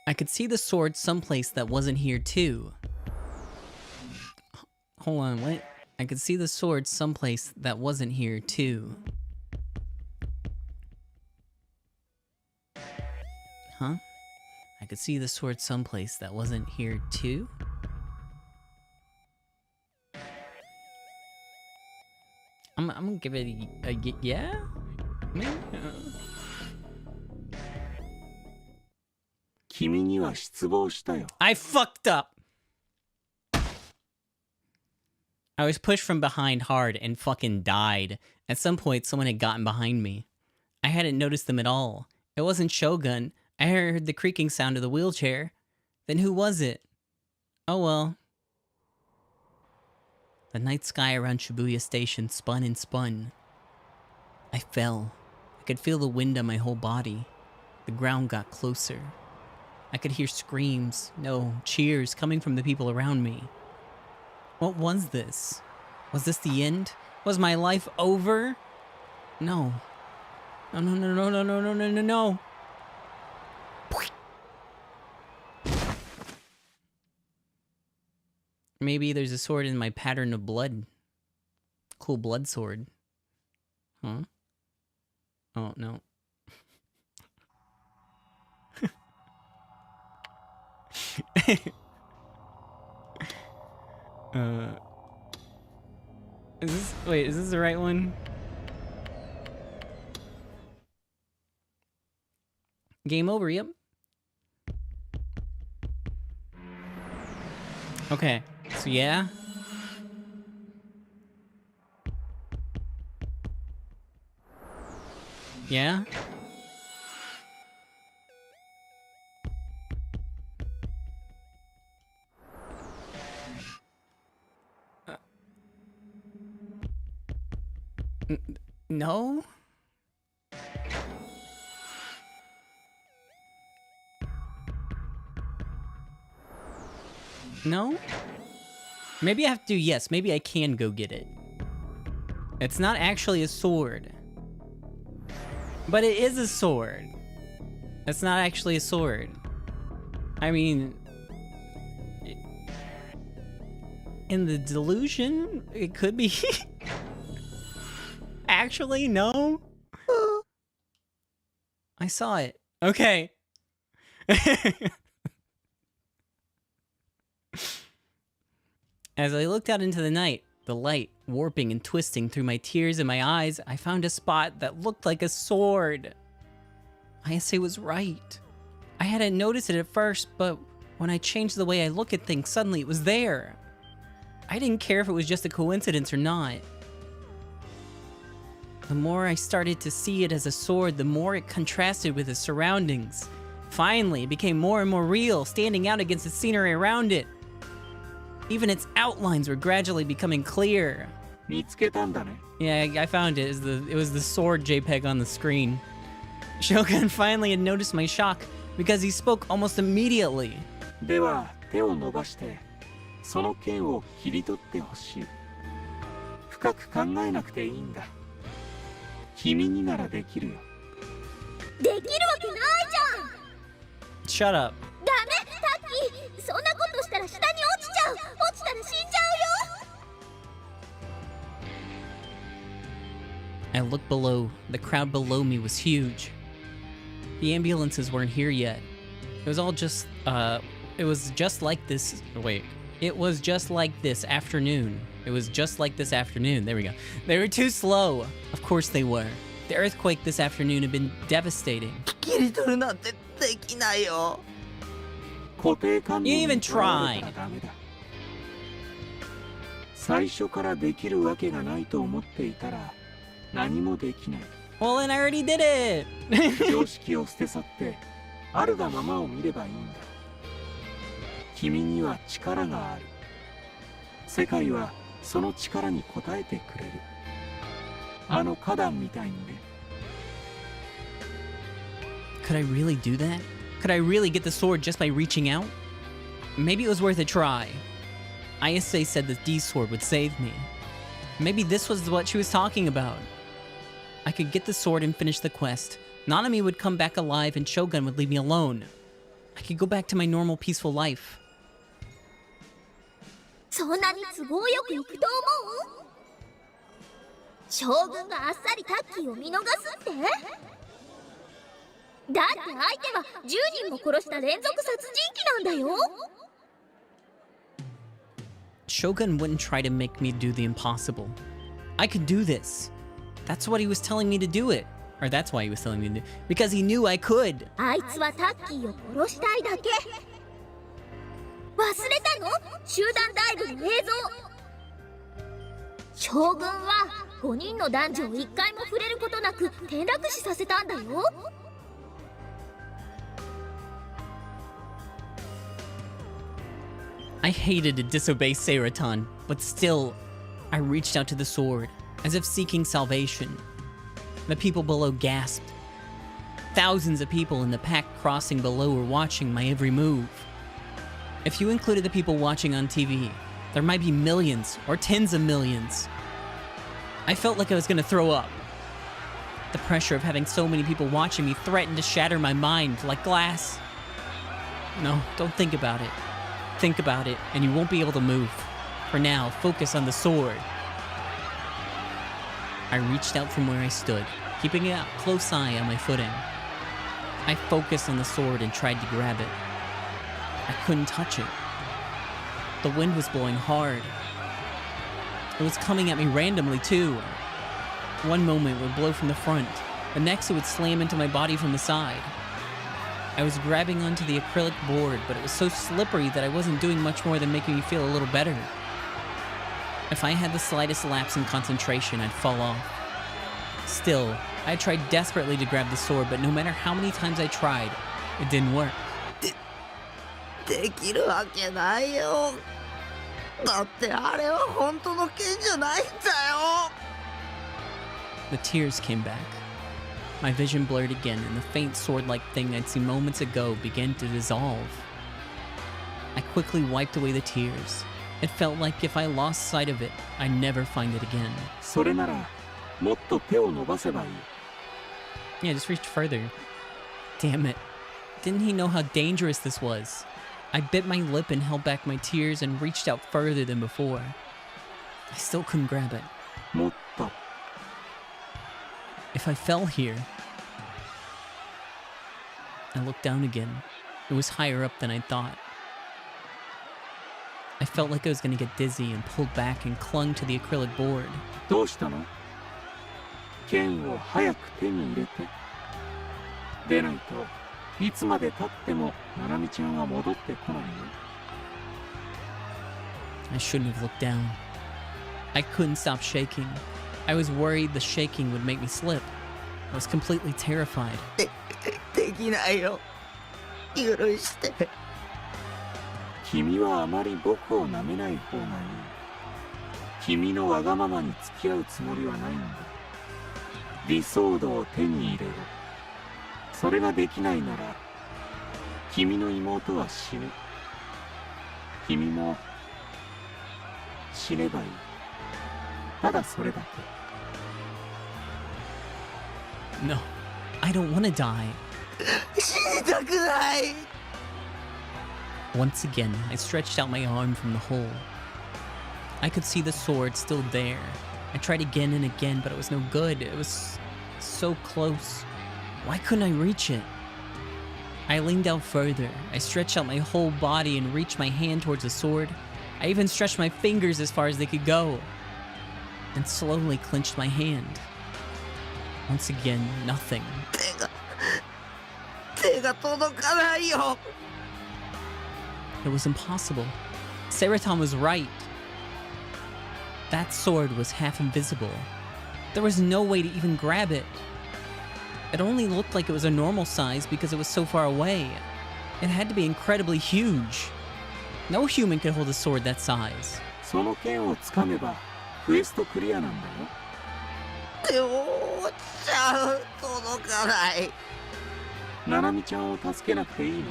I could see the sword someplace that wasn't here too. Hold on, what? I could see the sword someplace that wasn't here too. Huh? I could see the sword someplace that wasn't here too? I'm gonna give it a yeah? Maybe? I fucked up! I was pushed from behind hard and fucking died. At some point, someone had gotten behind me. I hadn't noticed them at all. It wasn't Shogun. I heard the creaking sound of the wheelchair. Then who was it? Oh well. The night sky around Shibuya Station spun and spun. I fell. I could feel the wind on my whole body. The ground got closer. I could hear screams, no, cheers coming from the people around me. What was this? Was this the end? Was my life over? No. No, no, no, no, no, no, no, no, no, no. Maybe there's a sword in my pattern of blood. Cool blood sword. Huh? Oh, no. Is this the right one? Game over, yep. Okay, so yeah. Yeah? No? No? Maybe I have to, yes, maybe I can go get it. It's not actually a sword. But it is a sword. It's not actually a sword. I mean... in the delusion, it could be... Actually, no? I saw it. Okay. As I looked out into the night, the light warping and twisting through my tears and my eyes, I found a spot that looked like a sword. Ayase was right. I hadn't noticed it at first, but when I changed the way I look at things, suddenly it was there. I didn't care if it was just a coincidence or not. The more I started to see it as a sword, the more it contrasted with the surroundings. Finally, it became more and more real, standing out against the scenery around it. Even its outlines were gradually becoming clear. Yeah, I found it. It was the sword JPEG on the screen. Shogun finally had noticed my shock because he spoke almost immediately. Shut up. I looked below. The crowd below me was huge. The ambulances weren't here yet. It was all just, it was just like this. Wait. It was just like this afternoon. It was just like this afternoon. There we go. They were too slow. Of course they were. The earthquake this afternoon had been devastating. 切り取るなんてできないよ。固定観 You 念 even にとらわれ tried. たらダメだ。最初からできるわけがないと思っていたら何もできない。Well, then I already did it. 常識を捨て去ってあるがままを見ればいいんだ。君には力がある。世界はその力に応えてくれる。あの花壇みたいにね。Could I really do that? Could I really get the sword just by reaching out? Maybe it was worth a try. Ayase said the D sword would save me. Maybe this was what she was talking about. I could get the sword and finish the quest. Nanami would come back alive and Shogun would leave me alone. I could go back to my normal peaceful life. そんなに都合よくいくと思う？将軍があっさりタッキーを見逃すって？だって相手は10人も殺した連続殺人鬼なんだよ。 Shogun wouldn't try to make me do the impossible. I could do this. That's what he was telling me to do it. Or that's why he was telling me to do it. Because he knew I could. あいつはタッキーを殺したいだけ。忘れたの？集団ダイブの映像。将軍は5人の男女を一回も触れることなく転落死させたんだよ。I hated to disobey Seraton, but still, I reached out to the sword, as if seeking salvation. The people below gasped. Thousands of people in the packed crossing below were watching my every move. If you included the people watching on TV, there might be millions or tens of millions. I felt like I was gonna throw up. The pressure of having so many people watching me threatened to shatter my mind like glass. No, don't think about it. Think about it, and you won't be able to move. For now, focus on the sword. I reached out from where I stood, keeping a close eye on my footing. I focused on the sword and tried to grab it. I couldn't touch it. The wind was blowing hard. It was coming at me randomly, too. One moment it would blow from the front, the next it would slam into my body from the side. I was grabbing onto the acrylic board, but it was so slippery that I wasn't doing much more than making me feel a little better. If I had the slightest lapse in concentration, I'd fall off. Still, I tried desperately to grab the sword, but no matter how many times I tried, it didn't work. できるわけないよ。だってあれは本当の剣じゃないんだよ。The tears came back. My vision blurred again, and the faint sword-like thing I'd seen moments ago began to dissolve. I quickly wiped away the tears. It felt like if I lost sight of it, I'd never find it again. それならもっと手を伸ばせばいい。 Yeah, just reached further. Damn it. Didn't he know how dangerous this was? I bit my lip and held back my tears and reached out further than before. I still couldn't grab it. もっと。 If I fell here... I looked down again. It was higher up than I thought. I felt like I was going to get dizzy and pulled back and clung to the acrylic board. どうしたの？剣を早く手に入れて。でないといつまで経ってもナナミちゃんは戻ってこないよ。 I shouldn't have looked down. I couldn't stop shaking. I was worried the shaking would make me slip. I was completely terrified. できないよ。許して。君はあまり僕を舐めない方がいい。君のわがままに付き合うつもりはないんだ。理想度を手に入れろ。それができないなら、君の妹は死ぬ。君も死ねばいい。ただそれだけ。No, I don't want to die. 死にたくない。 Once again, I stretched out my arm from the hole. I could see the sword still there. I tried again and again, but it was no good. It was so close. Why couldn't I reach it? I leaned out further. I stretched out my whole body and reached my hand towards the sword. I even stretched my fingers as far as they could go. And slowly clenched my hand. Once again, nothing. 手が届かないよ。 It was impossible. Seraton was right. That sword was half invisible. There was no way to even grab it. It only looked like it was a normal size because it was so far away. It had to be incredibly huge. No human could hold a sword that size. その剣をつかめばクエストクリアなんだよ。でもちゃん届かない。ナナミちゃんを助けなくていいの？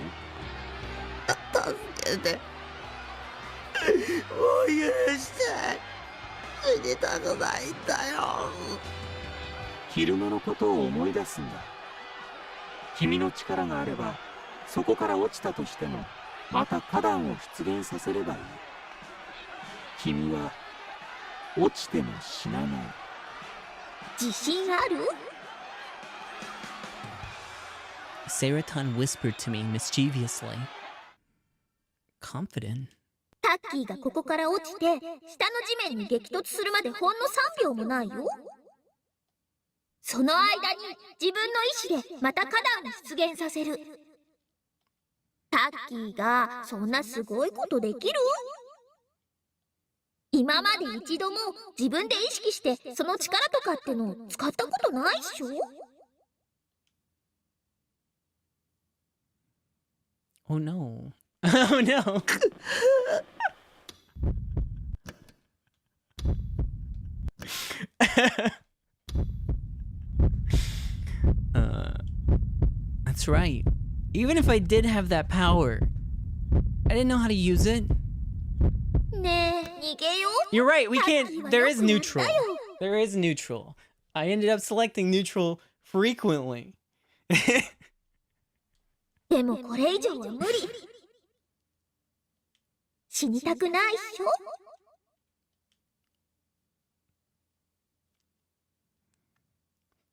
助けて。もう許して。死にたくないんだよ。昼間のことを思い出すんだ。君の力があればそこから落ちたとしてもまた花壇を出現させればいい。君は落ちても死なない。自信ある？ Seraton whispered to me mischievously. Confident. タッキーがここから落ちて下の地面に激突するまでほんの3秒もないよ。その間に自分の意志でまた花壇を出現させる。タッキーがそんなすごいことできる？今まで一度も自分で意識してその力とかってのを使ったことないっしょ？ Oh no. Oh no. That's right. Even if I did have that power, I didn't know how to use it. You're right, we can't. There is neutral. There is neutral. I ended up selecting neutral frequently. でもこれ以上は無理。死にたくないっしょ？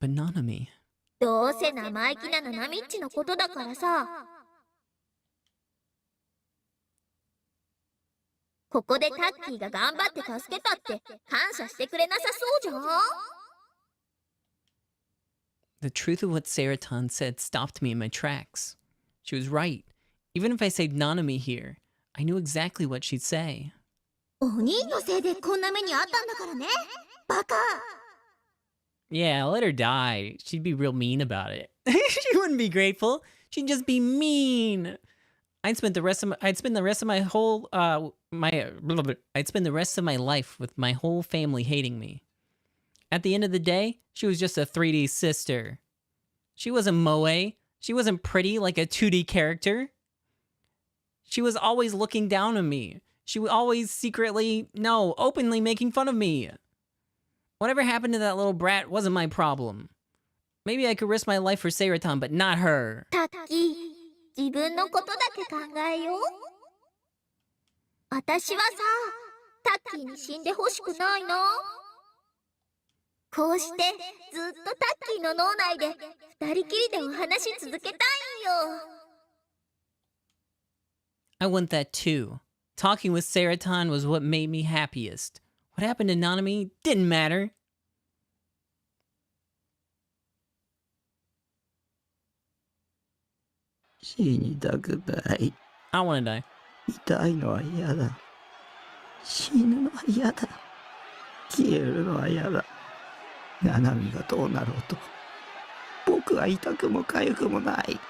But Nanami. どうせ生意気なナナミッチのことだからさ。ここでタッキーが頑張って助けたって感謝してくれなさそうじゃん。 The truth of what Seraton said stopped me in my tracks. She was right. Even if I saved Nanami here, I knew exactly what she'd say. お兄のせいでこんな目にあったんだからね。バカ。 Yeah, let her die. She'd be real mean about it. She wouldn't be grateful. She'd just be mean. I'd spend the rest of my life with my whole family hating me. At the end of the day, she was just a 3D sister. She wasn't moe. She wasn't pretty like a 2D character. She was always looking down on me. She was always openly making fun of me. Whatever happened to that little brat wasn't my problem. Maybe I could risk my life for Seraton, but not her. タッキー、自分のことだけ考えよう。私はさ、タッキーに死んでほしくないな。こうしてずっとタッキーの脳内で二人きりでお話し続けたいんよ。 I want that too. Talking with Seraton was what made me happiest. What happened to Nanami didn't matter. I want to die. 痛いのは嫌だ。死ぬのは嫌だ。消えるのは嫌だ。ナナミがどうなろうと、僕は痛くも痒くもない。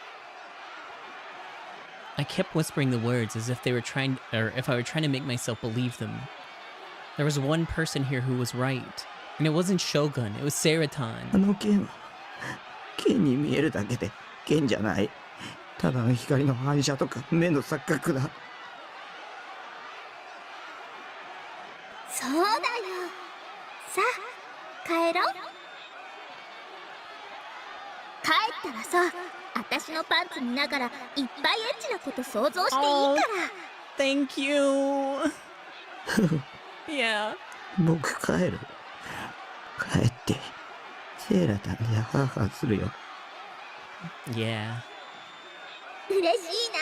I kept whispering the words as if if I were trying to make myself believe them. There was one person here who was right, and it wasn't Shogun, it was Seraton. あの剣は剣に見えるだけで剣じゃない。ただの光の反射とか目の錯覚だ。そうだよ。さあ、帰ろう。帰ったらさ、私のパンツ見ながらいっぱいエッチなこと想像していいから。Thank you. Yeah. 僕帰る。帰ってセーラタンでハーハーするよ。 Yeah. 嬉しいな。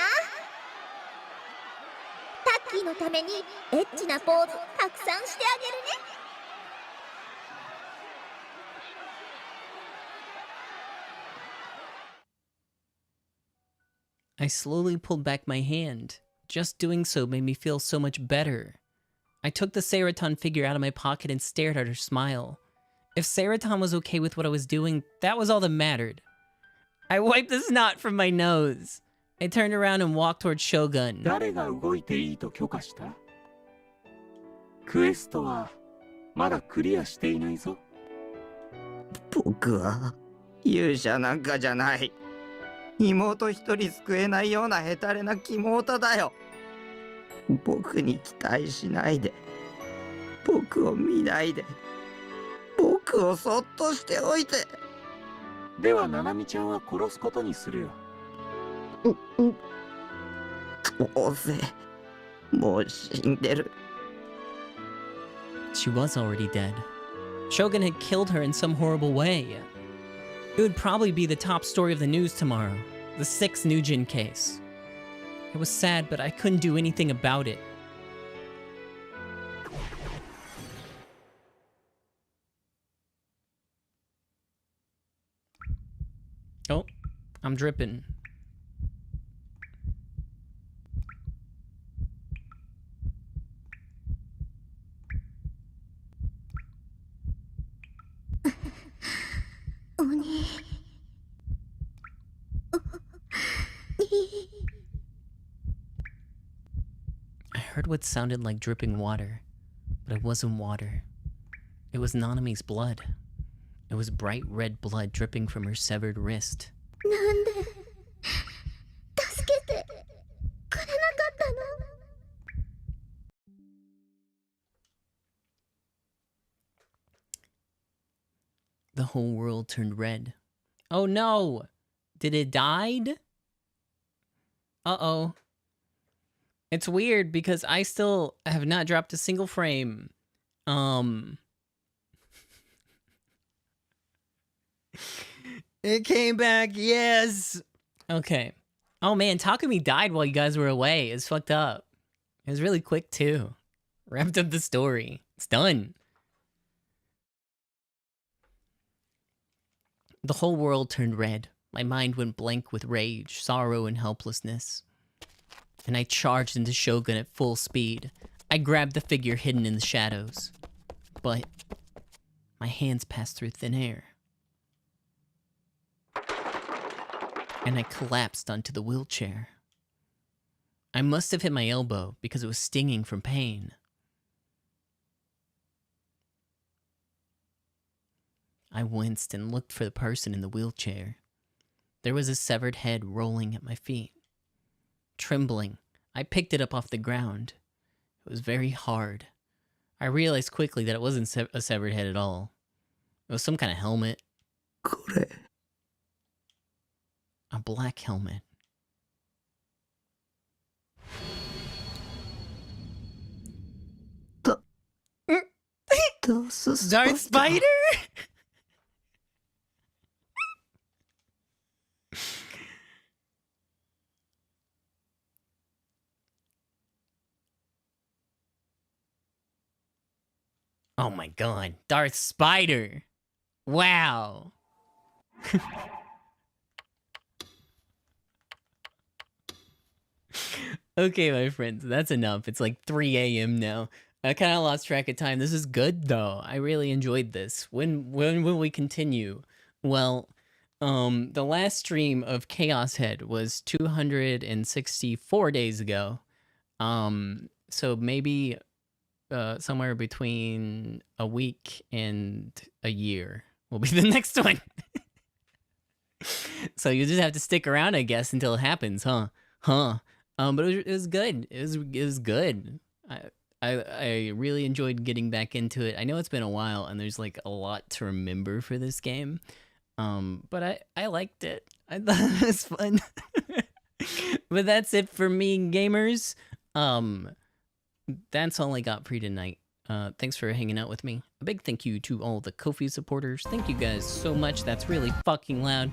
タッキーのためにエッチなポーズたくさんしてあげるね。I slowly pulled back my hand. Just doing so made me feel so much better. I took the Seraton figure out of my pocket and stared at her smile. If Seraton was okay with what I was doing, that was all that mattered. I wiped the snot from my nose. I turned around and walked towards Shogun. 誰が動いていいと許可した？クエストはまだクリアしていないぞ。僕は勇者なんかじゃない。妹一人救えないようなヘタレな妹だよ。僕に期待しないで、僕を見ないで、僕をそっとしておいて。ではナナミちゃんは殺すことにするよ。どうせもう死んでる。She was already dead. Shogun had killed her in some horrible way. It would probably be the top story of the news tomorrow. The 6th Nujin case. It was sad, but I couldn't do anything about it. Oh, I'm dripping. I heard what sounded like dripping water, but it wasn't water. It was Nanami's blood. It was bright red blood dripping from her severed wrist. なんで助けてくれなかったの？ The whole world turned red. Oh no! Did it died? Uh-oh. It's weird because I still have not dropped a single frame. It came back, yes! Okay. Oh man, Takumi died while you guys were away. It's fucked up. It was really quick too. Wrapped up the story. It's done. The whole world turned red. My mind went blank with rage, sorrow, and helplessness. And I charged into Shogun at full speed. I grabbed the figure hidden in the shadows. But my hands passed through thin air. And I collapsed onto the wheelchair. I must have hit my elbow because it was stinging from pain. I winced and looked for the person in the wheelchair. There was a severed head rolling at my feet. Trembling, I picked it up off the ground. It was very hard. I realized quickly that it wasn't a severed head at all. It was some kind of helmet. A black helmet. Darth Spider? Oh my god, Darth Spider! Wow! Okay, my friends, that's enough. It's like 3 a.m. now. I kind of lost track of time. This is good, though. I really enjoyed this. When will we continue? Well, the last stream of Chaos Head was 264 days ago. So maybe somewhere between a week and a year will be the next one. So you just have to stick around, I guess, until it happens, huh? But it was good. It was good. I really enjoyed getting back into it. I know it's been a while, and there's like a lot to remember for this game. But I liked it. I thought it was fun. But that's it for me, gamers. That's all I got for you tonight. Thanks for hanging out with me. A big thank you to all the Ko-fi supporters. Thank you guys so much. That's really fucking loud.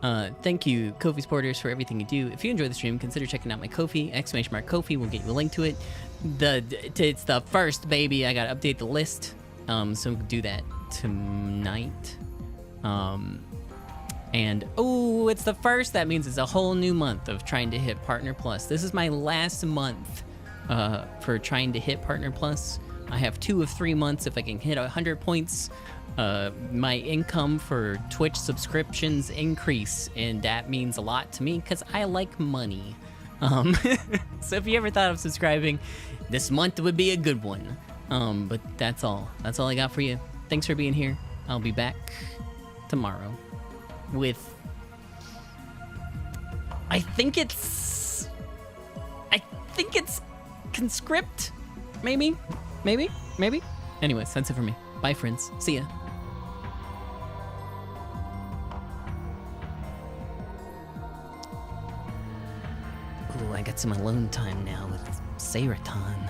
Thank you, Kofi supporters, for everything you do. If you enjoy the stream, consider checking out my Kofi, !Kofi will get you a link to it. It's the first, baby. I gotta update the list. So do that tonight. And oh, it's the first. That means it's a whole new month of trying to hit Partner Plus. This is my last month for trying to hit Partner Plus. I have 2 of 3 months. If I can hit 100 points, my income for Twitch subscriptions increase, and that means a lot to me because I like money. So if you ever thought of subscribing, this month would be a good one. But that's all I got for you. Thanks for being here. I'll be back tomorrow with, I think it's Conscript, maybe. Anyways, that's it for me. Bye, friends. See ya. Ooh, I got some alone time now with Seraton.